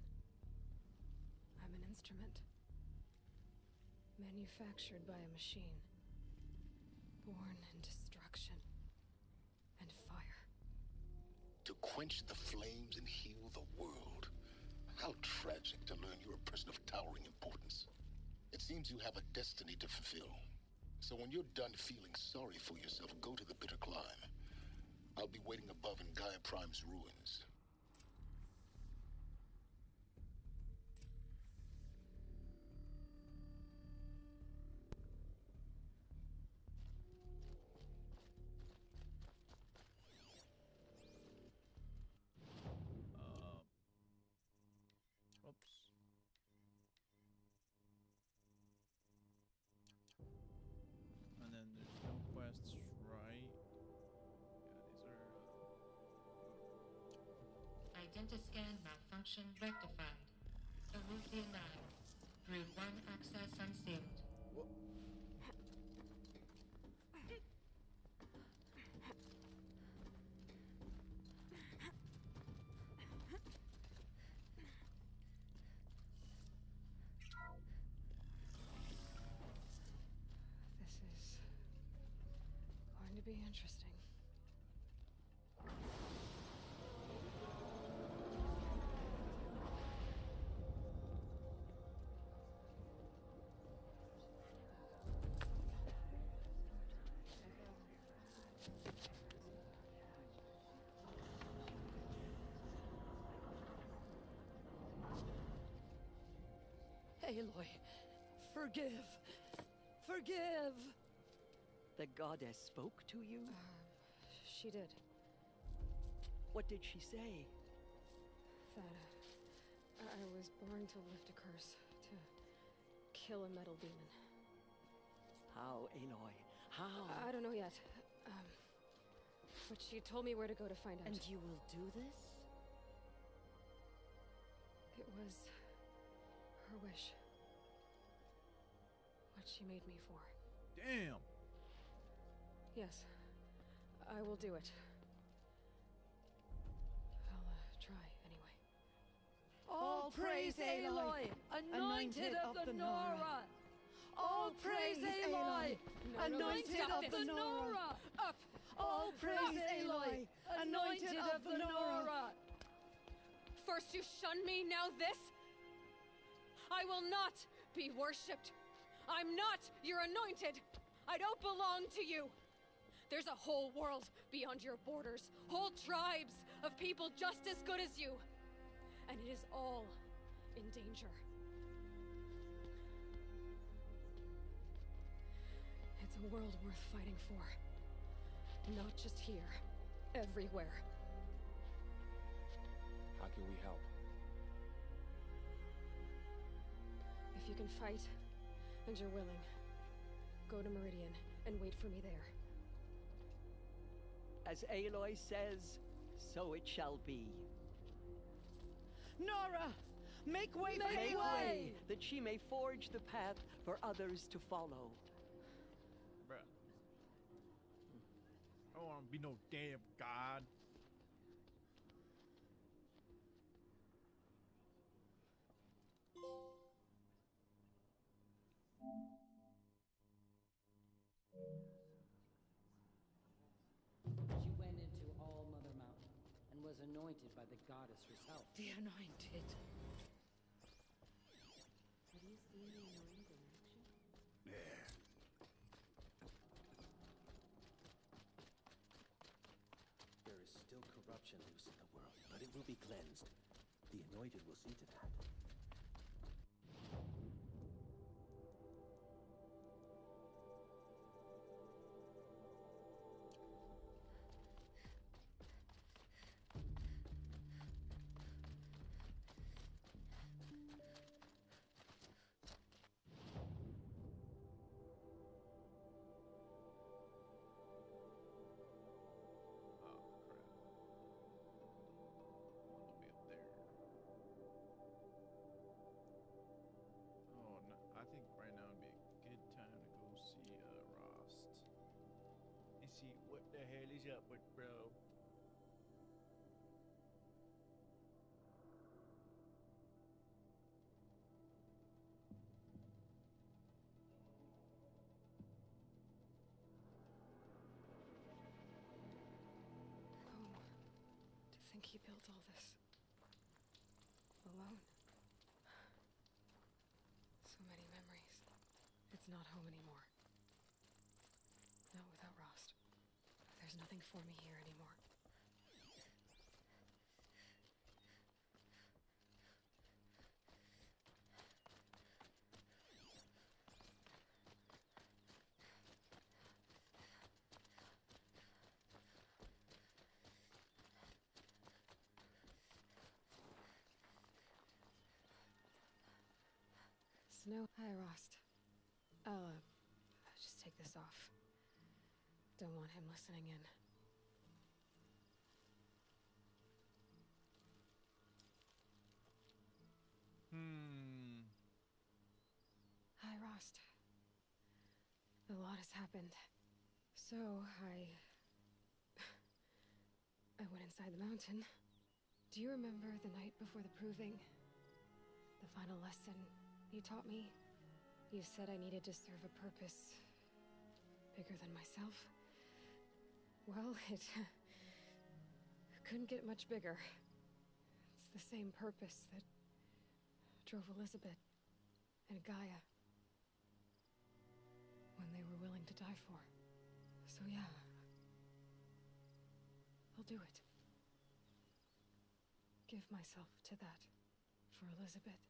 C: I'm an instrument. Manufactured by a machine. Born in destruction and fire.
D: To quench the flames and heal the world. How tragic to learn you're a person of towering importance. It seems you have a destiny to fulfill. So when you're done feeling sorry for yourself, go to the bitter climb. I'll be waiting above in Gaia Prime's ruins.
A: Oops. And then there's no quests, right? Yeah, these are.
X: Identiscan malfunction rectified. Aruthi Lab. Route 1 access unsealed.
C: This is going to be interesting.
W: Aloy, forgive. Forgive! The goddess spoke to you?
C: She did.
W: What did she say?
C: That I was born to lift a curse, to kill a metal demon.
W: How, Aloy? How?
C: I don't know yet. But she told me where to go to find out.
W: And you will do this?
C: It was her wish. What she made me for.
A: Damn!
C: Yes, I will do it. I'll try anyway.
W: All praise Aloy, anointed of the Nora! All praise Aloy, anointed of the Nora!
C: Up!
W: All praise Aloy, anointed of the Nora!
C: First you shun me, now this? I will not be worshipped. I'm not your anointed. I don't belong to you. There's a whole world beyond your borders, whole tribes of people just as good as you. And it is all in danger. It's a world worth fighting for. Not just here, everywhere.
L: How can we help?
C: If you can fight, and you're willing, go to Meridian and wait for me there.
W: As Aloy says, so it shall be. Nora! Make way for Aloy! Make way, that she may forge the path for others to follow.
A: Bruh. I don't want to be no damn god.
B: She went into All Mother Mountain and was anointed anointed by the goddess herself.
H: The anointed.
V: Have you seen the anointed in action?
S: There.
E: There is still corruption loose in the world, but it will be cleansed. The anointed will see to that.
A: Oh, no, I think right now would be a good time to go see Rost and see what the hell is up with bro.
C: To think he built all this alone. So many memories. It's not home anymore. Not without Rost. There's nothing for me here anymore. Snow. Hi, Rost. I'll just take this off. Don't want him listening in. Hi, Rost. A lot has happened. So, I went inside the mountain. Do you remember the night before the proving? The final lesson you taught me? You said I needed to serve a purpose bigger than myself. Well, it couldn't get much bigger. It's the same purpose that drove Elizabeth and Gaia when they were willing to die for. So yeah, I'll do it. Give myself to that for Elizabeth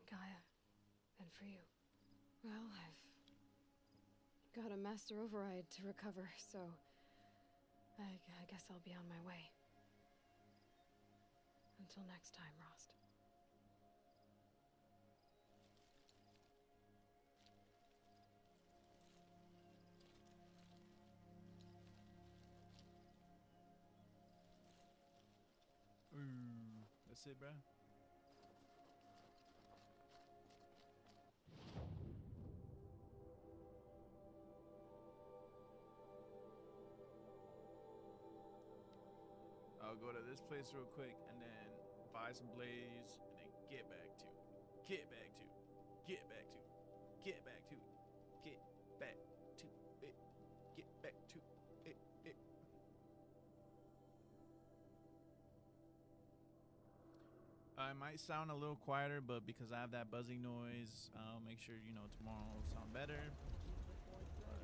C: and Gaia and for you. Well, I've got a master override to recover, so I guess I'll be on my way. Until next time, Rost.
A: That's it, bruh. I'll go to this place real quick and then buy some blaze and then get back to it. Get back to it. Get back to it. Get back to it. Get back to it. Get back to it. I might sound a little quieter, but because I have that buzzing noise, I'll make sure, tomorrow will sound better.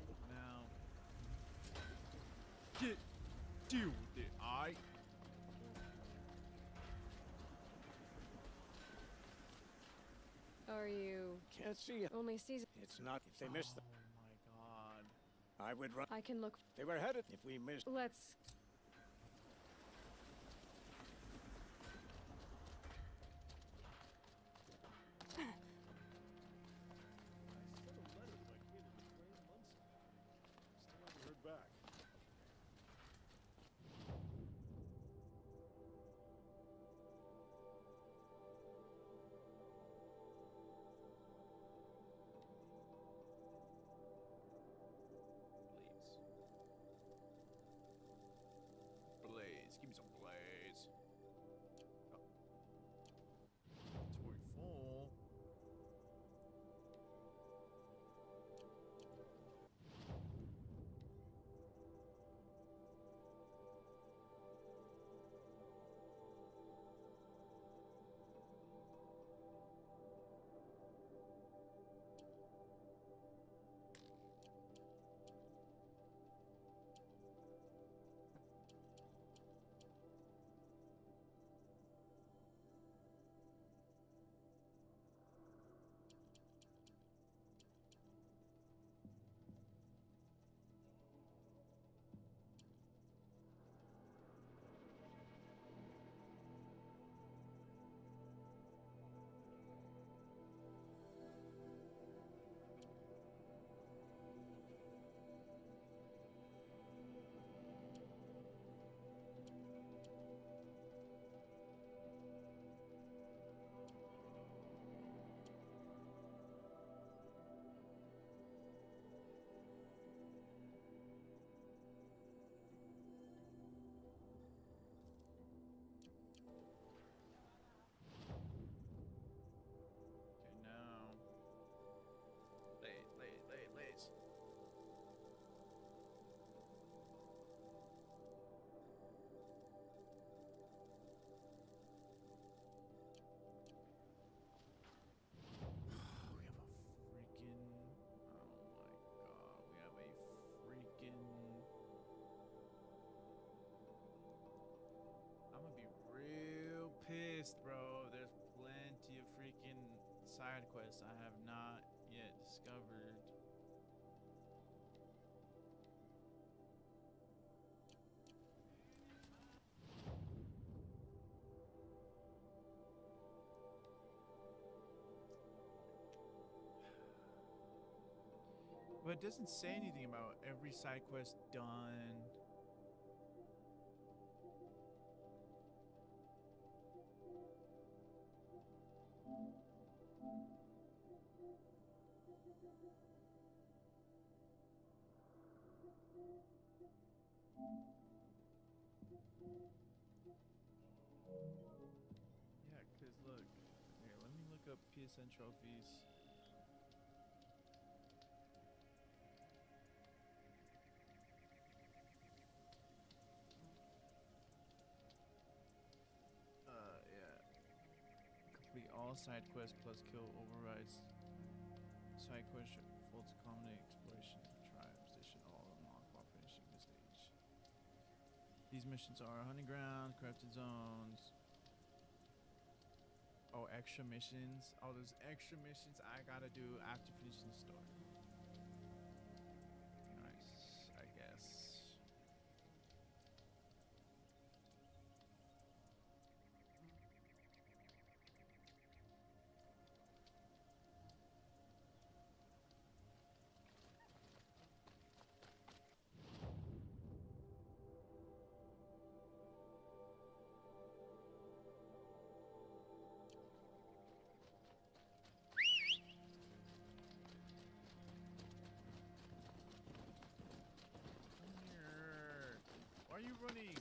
A: But now, deal with it, alright?
C: Are you...
F: Can't see it.
C: Only season...
F: It's not if they missed them.
A: Oh my god.
F: I would run.
C: I can look...
F: They were headed if we missed.
C: Let's...
A: list, bro. There's plenty of freaking side quests I have not yet discovered. But it doesn't say anything about every side quest done. Yeah, because look, here, let me look up PSN trophies. Yeah. Complete all side quests plus kill overrides. Side quest full to culminate exploration of tribes. They should all unlock while finishing this stage. These missions are hunting ground, crafted zones. Oh, extra missions. Oh, there's extra missions I gotta do after finishing the story. Nice, I guess. Why are you running?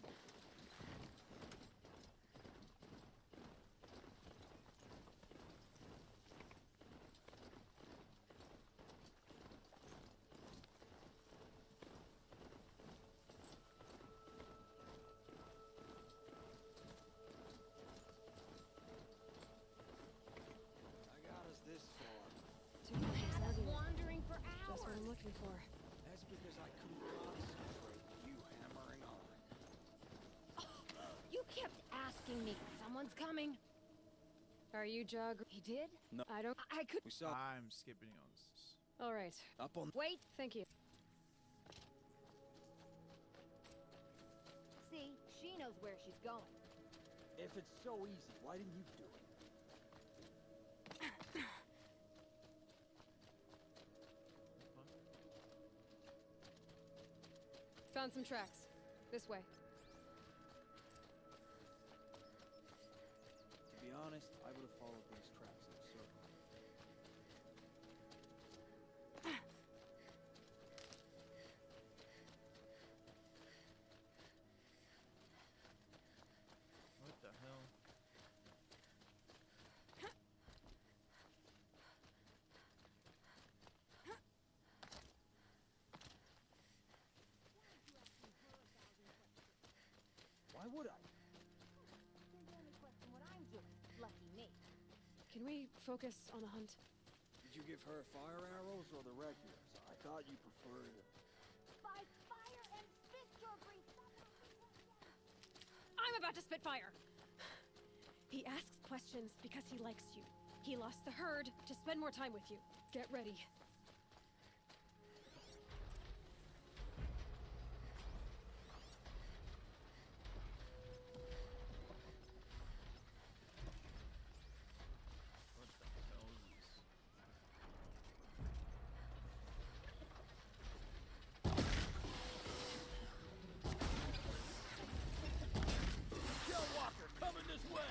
F: I got us this far.
C: Two missions
P: Had us
C: everywhere.
P: wandering for
C: Just what
P: hours.
C: I'm looking for.
F: That's because I couldn't concentrate with you hammering on.
P: You kept asking me. Someone's coming.
C: Are you Jug?
P: He did?
F: No.
C: I don't.
P: I could.
F: We saw
A: I'm skipping on this.
C: All right.
F: up on.
P: Wait.
C: Thank you.
P: See, she knows where she's going.
F: If it's so easy, why didn't you do it?
C: Found some tracks. This way.
F: To be honest, I would have followed these tracks in a circle.
A: What the hell?
F: Why would I?
P: They only question what I'm doing. Lucky me.
C: Can we focus on the hunt?
F: Did you give her fire arrows or the regulars? I thought you preferred.
P: By fire and spit your bring someone.
C: I'm about to spit fire. He asks questions because he likes you. He lost the herd to spend more time with you. Get ready.
A: What the hell is this?
R: Joe Walker, coming this way!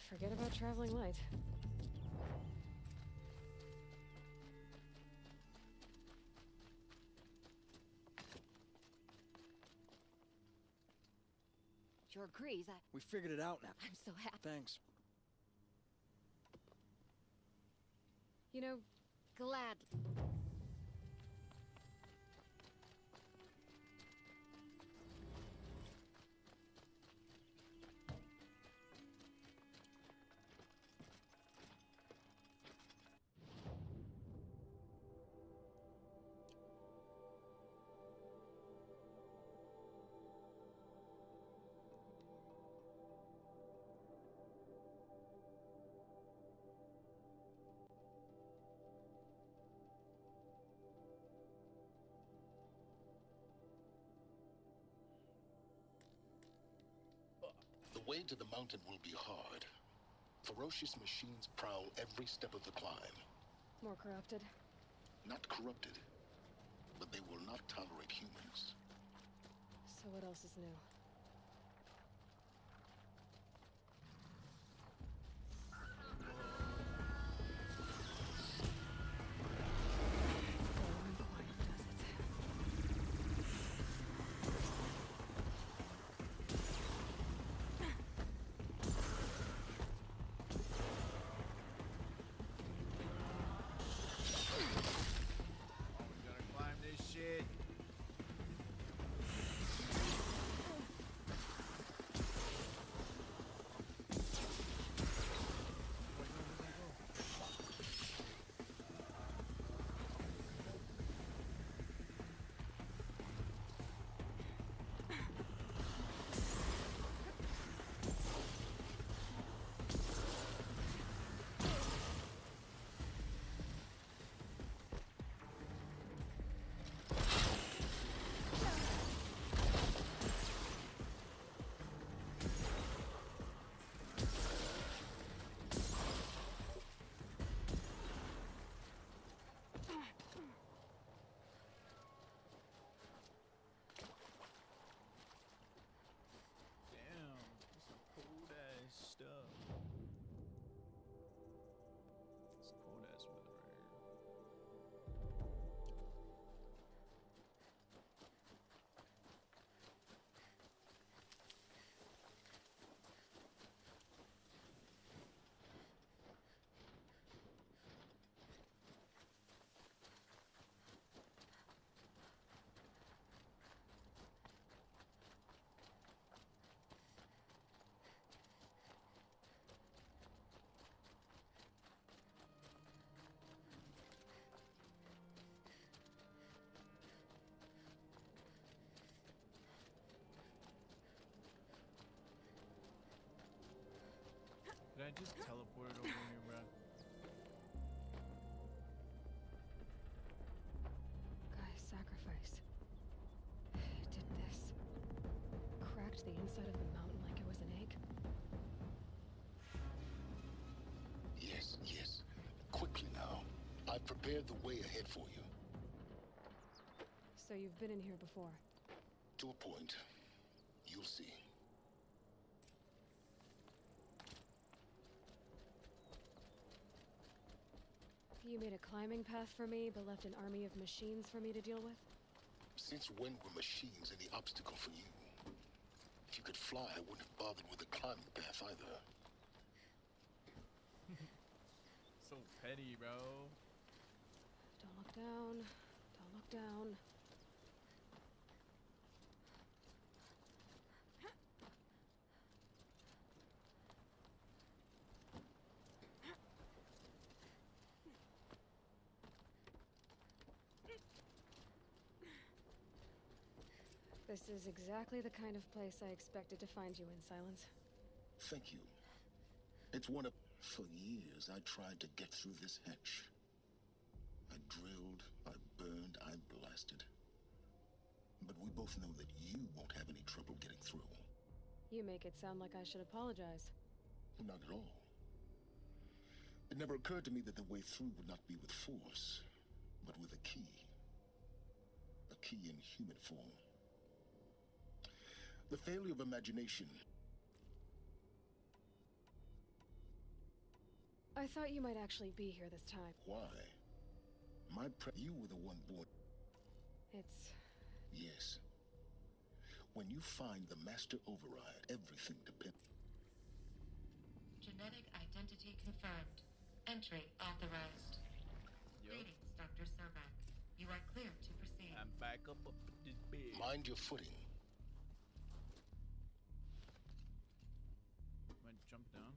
C: Forget about traveling light.
B: Sure agrees.
F: We figured it out now.
B: I'm so happy.
F: Thanks.
C: You know,
B: Glad.
D: The way to the mountain will be hard. Ferocious machines prowl every step of the climb.
C: more corrupted.
D: Not corrupted, but they will not tolerate humans.
C: So what else is new?
A: Did I just teleport over here, bro?
C: Guy's sacrifice. It did this. Cracked the inside of the mountain like it was an egg.
D: Yes, yes. Quickly now. I've prepared the way ahead for you.
C: So you've been in here before?
D: To a point. You'll see.
C: You made a climbing path for me, but left an army of machines for me to deal with?
D: Since when were machines any obstacle for you? If you could fly, I wouldn't have bothered with the climbing path either.
A: So petty, bro.
C: Don't look down. Don't look down. This is exactly the kind of place I expected to find you in, Silence.
D: Thank you. It's one of... For years, I tried to get through this hatch. I drilled, I burned, I blasted. But we both know that you won't have any trouble getting through.
C: You make it sound like I should apologize.
D: Not at all. It never occurred to me that the way through would not be with force, but with a key. A key in human form. The failure of imagination
C: I thought you might actually be here this time.
D: Why? You were the one born.
C: It's...
D: Yes. When you find the master override, everything depends.
X: Genetic identity confirmed. Entry authorized. Greetings, Dr. Sobek. You are clear to proceed.
A: I'm back up this bed.
D: Mind your footing.
A: Might jump down.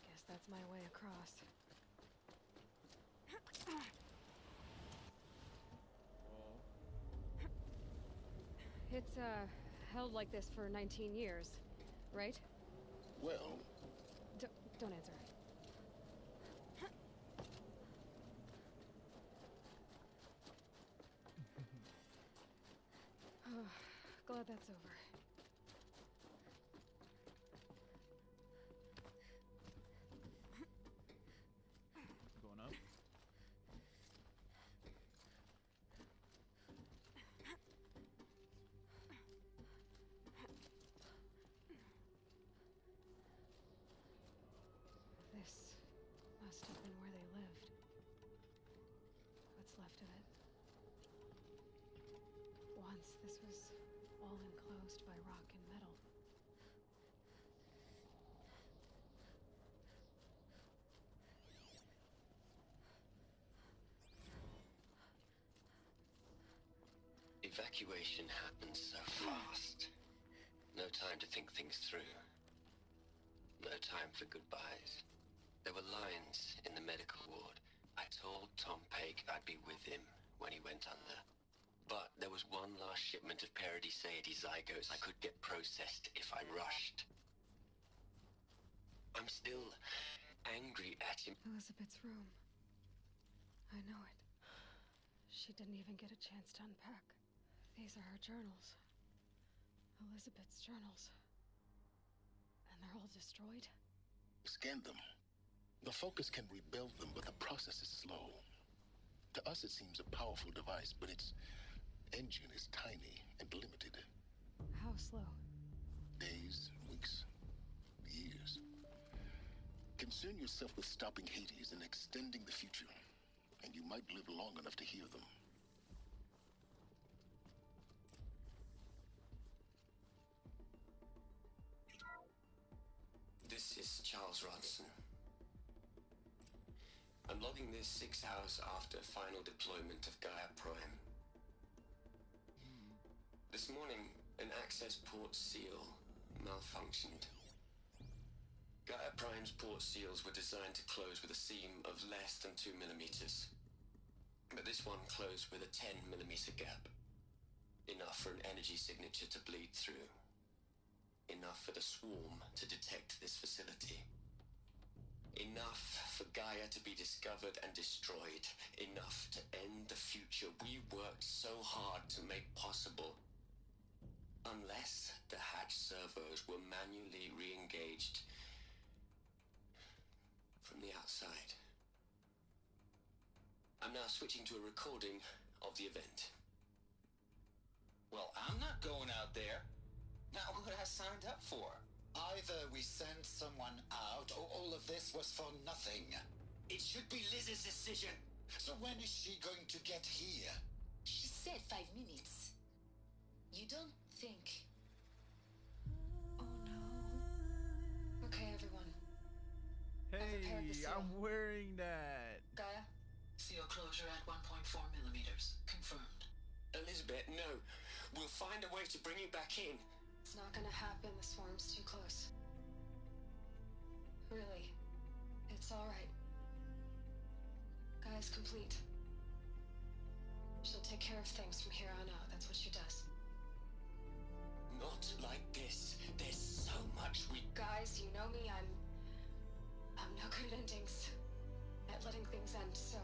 C: Guess that's my way across. It's, held like this for 19 years, right?
D: Well...
C: Don't answer. Glad that's over.
A: Going up.
C: This must have been where they lived. What's left of it. Once this was all enclosed by rock and metal.
G: Evacuation happened so fast. No time to think things through. No time for goodbyes. There were lines in the medical ward. I told Tom Pake I'd be with him when he went under. But there was one last shipment of Paradiseidae zygotes I could get processed if I rushed. I'm still angry at him.
C: Elizabeth's room. I know it. She didn't even get a chance to unpack. These are her journals. Elizabeth's journals. And they're all destroyed?
D: Scan them. The Focus can rebuild them, but the process is slow. To us it seems a powerful device, but its engine is tiny and limited.
C: How slow?
D: Days, weeks, years. Concern yourself with stopping Hades and extending the future, and you might live long enough to hear them.
G: This is Charles Ronson. I'm logging this 6 hours after final deployment of Gaia Prime. This morning, an access port seal malfunctioned. Gaia Prime's port seals were designed to close with a seam of less than 2 millimeters. But this one closed with a 10 millimeter gap. Enough for an energy signature to bleed through. Enough for the swarm to detect this facility. Enough for Gaia to be discovered and destroyed. Enough to end the future we worked so hard to make possible. Unless the hatch servos were manually re-engaged from the outside. I'm now switching to a recording of the event.
J: Well, I'm not going out there. Not what I signed up for. Either we send someone out, or all of this was for nothing. It should be Liz's decision. So when is she going to get here?
O: She said 5 minutes. You don't think...
C: Oh no. Okay, everyone.
A: Hey, I'm wearing that.
O: Gaia?
Y: Seal closure at 1.4 millimeters. Confirmed.
G: Elizabeth, no. We'll find a way to bring you back in.
C: It's not gonna happen. The swarm's too close. Really. It's alright. Gaia's complete. She'll take care of things from here on out. That's what she does.
G: Not like this. There's so much we...
C: Guys, you know me. I'm no good at endings. At letting things end, so,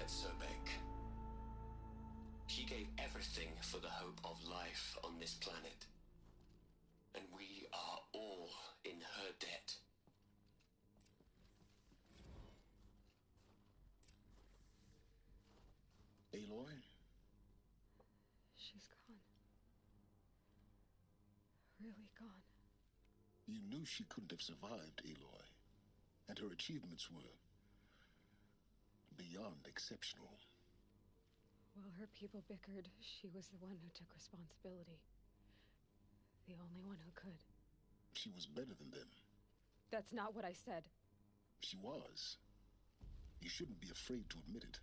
G: Elizabeth Sobek. She gave everything for the hope of life on this planet. And we are all in her debt.
D: Aloy?
C: She's gone. Really gone.
D: You knew she couldn't have survived, Aloy. And her achievements were beyond exceptional.
C: While her people bickered, she was the one who took responsibility. The only one who could.
D: She was better than them.
C: That's not what I said.
D: She was. You shouldn't be afraid to admit it.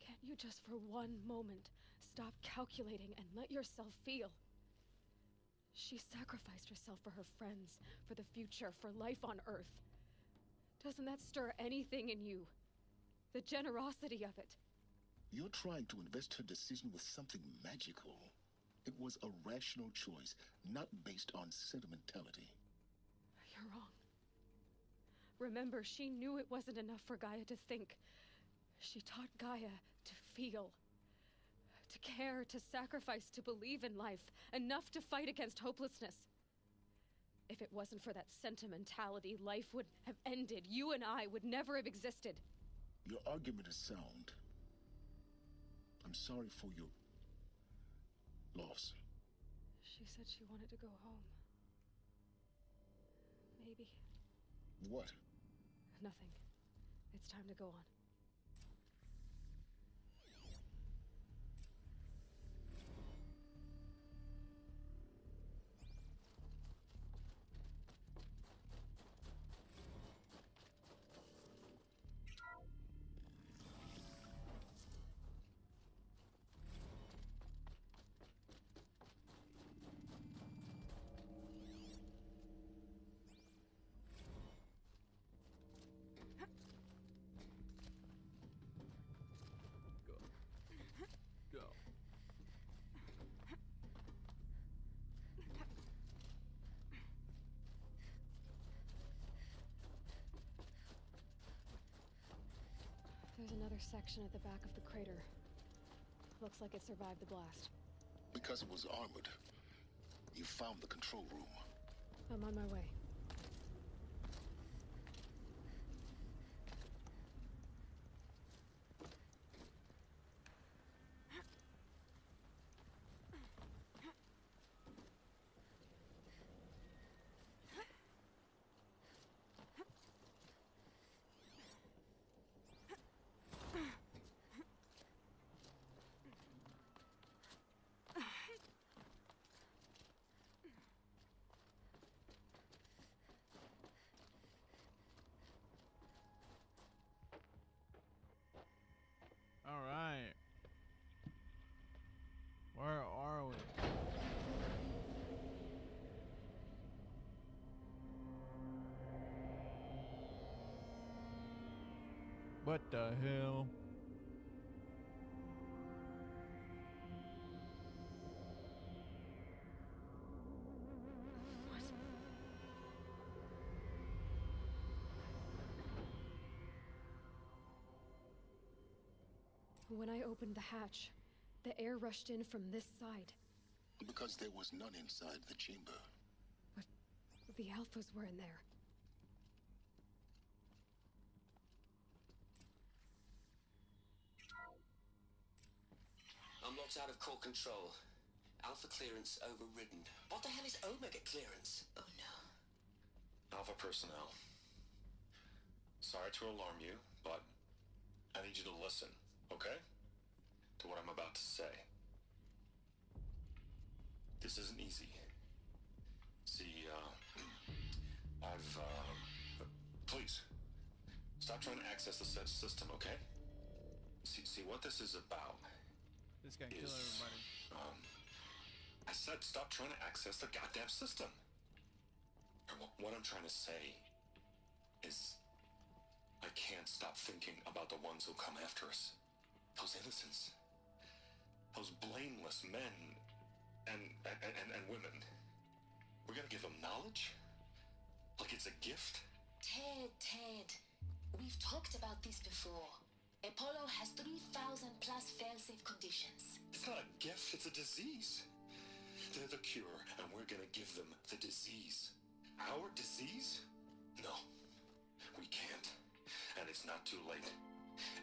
C: Can't you just for one moment stop calculating and let yourself feel? She sacrificed herself for her friends, for the future, for life on Earth. Doesn't that stir anything in you? The generosity of it.
D: You're trying to invest her decision with something magical. It was a rational choice, not based on sentimentality.
C: You're wrong. Remember, she knew it wasn't enough for Gaia to think. She taught Gaia to feel. To care, to sacrifice, to believe in life, enough to fight against hopelessness. If it wasn't for that sentimentality, life would have ended. You and I would never have existed.
D: Your argument is sound. I'm sorry for your loss.
C: She said she wanted to go home. Maybe.
D: What?
C: Nothing. It's time to go on. There's another section at the back of the crater. Looks like it survived the blast.
D: Because it was armored, you found the control room.
C: I'm on my way.
A: All right. Where are we? What the hell?
C: When I opened the hatch, the air rushed in from this side.
D: Because there was none inside the chamber.
C: But the alphas were in there.
G: Unlocked out of core control. Alpha clearance overridden. What the hell is Omega clearance? Oh no.
L: Alpha personnel. Sorry to alarm you, but I need you to listen, okay? To what I'm about to say. This isn't easy. See, please, stop trying to access the said system, okay? See what this is about.
A: This guy kill everybody.
L: I said stop trying to access the goddamn system. What I'm trying to say is I can't stop thinking about the ones who come after us. Those innocents. Those blameless men and women. We're gonna give him knowledge? Like it's a gift?
O: Ted. We've talked about this before. Apollo has 3,000 plus fail-safe conditions.
L: It's not a gift, it's a disease. They're the cure, and we're gonna give them the disease. Our disease? No, we can't. And it's not too late.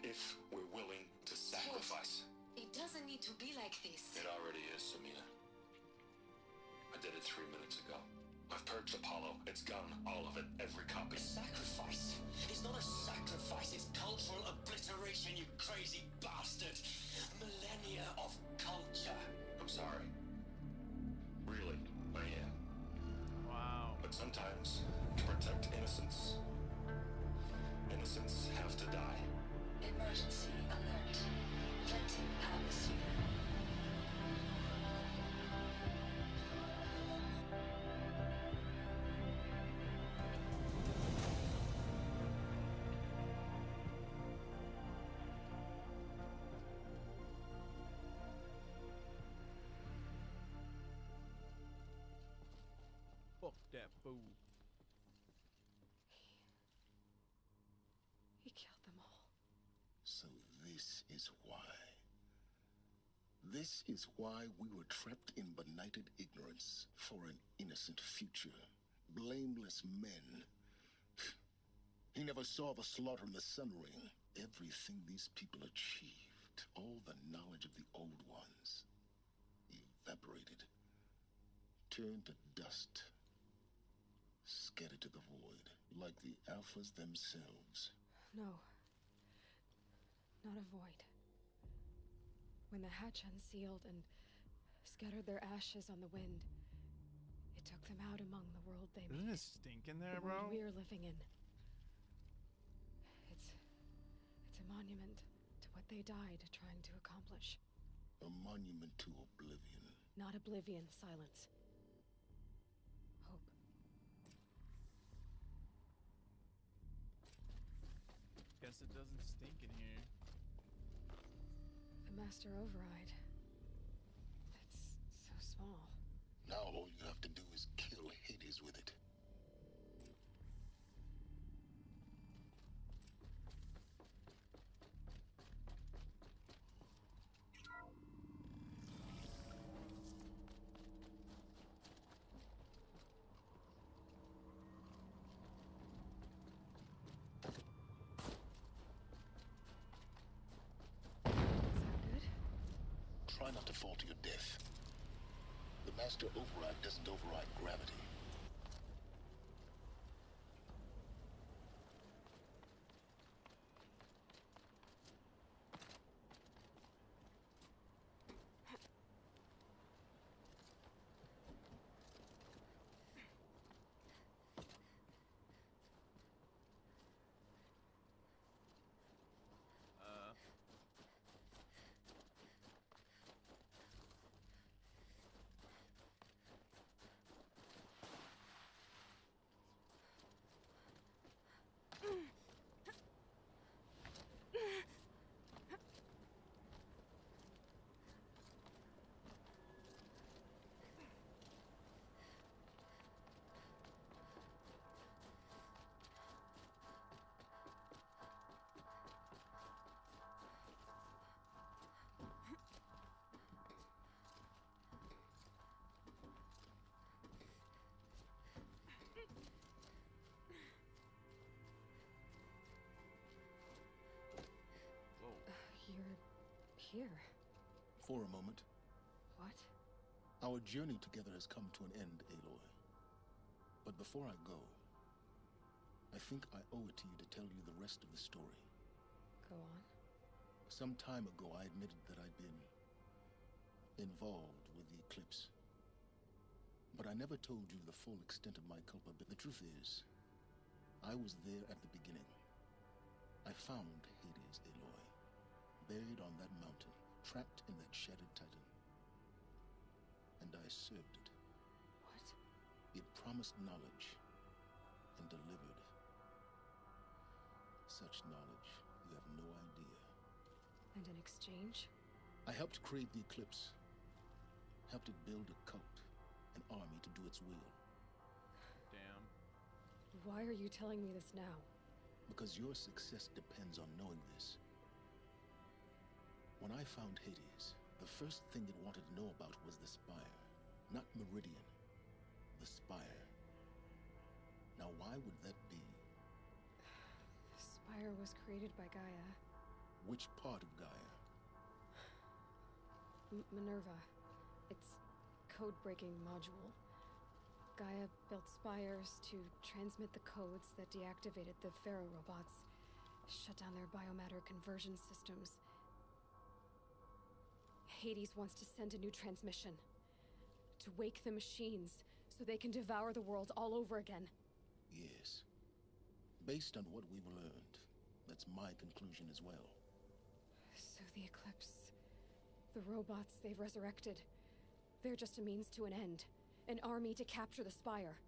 L: If we're willing to sacrifice.
O: It doesn't need to be like this.
L: It already is, Samina. I did it 3 minutes ago. I've purged Apollo. It's gone. All of it. Every copy.
J: A sacrifice? It's not a sacrifice. It's cultural obliteration, you crazy bastard. Millennia of culture.
L: I'm sorry. Really, I am.
A: Wow.
L: But sometimes, to protect innocence, innocents have to die.
O: Emergency alert. Venting atmosphere.
A: Fuck that fool.
C: He killed them all.
D: So this is why. This is why we were trapped in benighted ignorance for an innocent future. Blameless men. He never saw the slaughter in the Sun Ring. Everything these people achieved, all the knowledge of the old ones, evaporated, turned to dust, scattered to the void, like the Alphas themselves.
C: No. Not a void. When the hatch unsealed and scattered their ashes on the wind, it took them out among the world they made.
A: Isn't it stinking there,
C: The world
A: bro?
C: we're living in. It's a monument to what they died trying to accomplish.
D: A monument to oblivion.
C: Not oblivion, silence. Hope.
A: Guess it doesn't stink in here.
C: The master override. It's so small.
D: Now all you have to do is kill Hades with it. Try not to fall to your death. The master override doesn't override gravity.
C: You're here.
D: For a moment.
C: What?
D: Our journey together has come to an end, Aloy. But before I go, I think I owe it to you to tell you the rest of the story.
C: Go on.
D: Some time ago, I admitted that I'd been involved with the eclipse. But I never told you the full extent of my culpability. The truth is, I was there at the beginning. I found Hades, Aloy, buried on that mountain, trapped in that shattered titan. And I served it.
C: What?
D: It promised knowledge and delivered such knowledge you have no idea.
C: And in exchange?
D: I helped create the eclipse, helped it build a cult, an army to do its will.
C: Why are you telling me this now?
D: Because your success depends on knowing this. When I found Hades, the first thing it wanted to know about was the Spire. Not Meridian. The Spire. Now why would that be?
C: The Spire was created by Gaia.
D: Which part of Gaia?
C: Minerva. Its code-breaking module. Gaia built spires to transmit the codes that deactivated the Pharaoh robots, shut down their biomatter conversion systems. Hades wants to send a new transmission. To wake the machines, so they can devour the world all over again.
D: Yes. Based on what we've learned, that's my conclusion as well.
C: So the Eclipse... the robots they've resurrected... they're just a means to an end. An army to capture the Spire.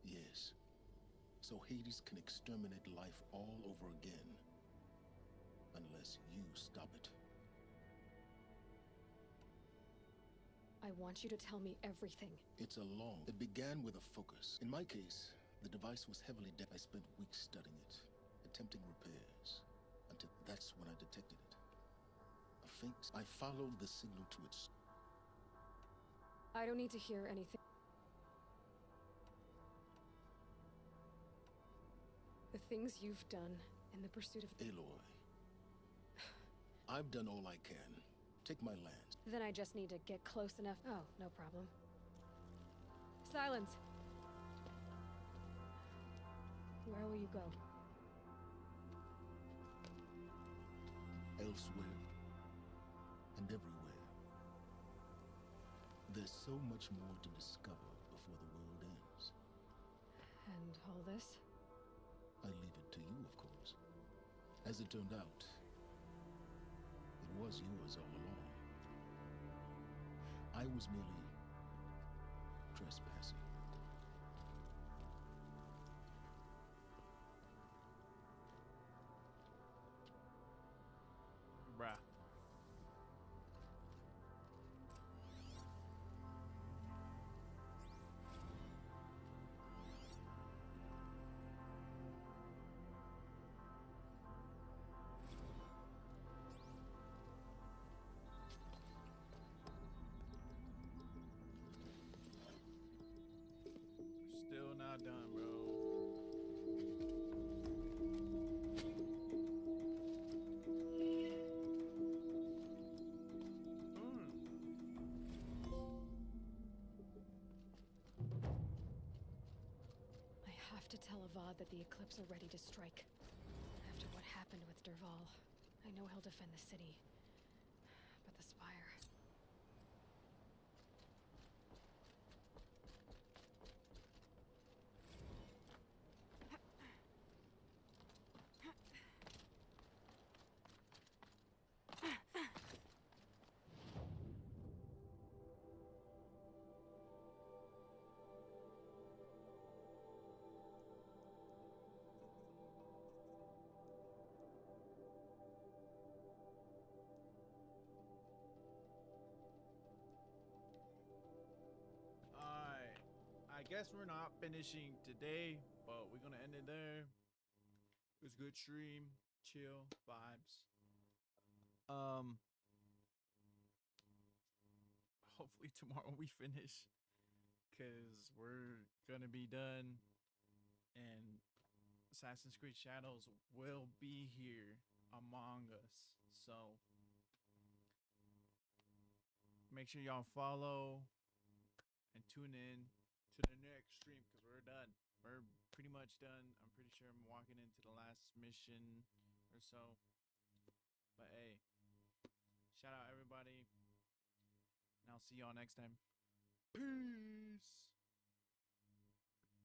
D: Yes. So Hades can exterminate life all over again. Unless you stop it.
C: I want you to tell me everything.
D: It began with a focus. In my case, the device was heavily I spent weeks studying it, attempting repairs, until that's when I detected it. I followed the signal to its...
C: I don't need to hear anything. The things you've done in the pursuit of...
D: Aloy. I've done all I can. Take my lands.
C: Then I just need to get close enough. Oh, no problem. Silence! Where will you go?
D: Elsewhere. And everywhere. There's so much more to discover before the world ends.
C: And all this?
D: I leave it to you, of course. As it turned out, it was yours all along. I was merely trespassing.
A: Bruh. Still not done, bro.
C: I have to tell Avad that the Eclipse are ready to strike. After what happened with Dervahl, I know he'll defend the city. But the Spire...
A: I guess we're not finishing today, but we're gonna end it there. It was a good stream, chill vibes. Hopefully tomorrow we finish, cause we're gonna be done, and Assassin's Creed Shadows will be here among us. So make sure y'all follow and tune in to the next stream, because we're done. We're pretty much done. I'm pretty sure I'm walking into the last mission or so. But hey, shout out everybody, and I'll see y'all next time. Peace.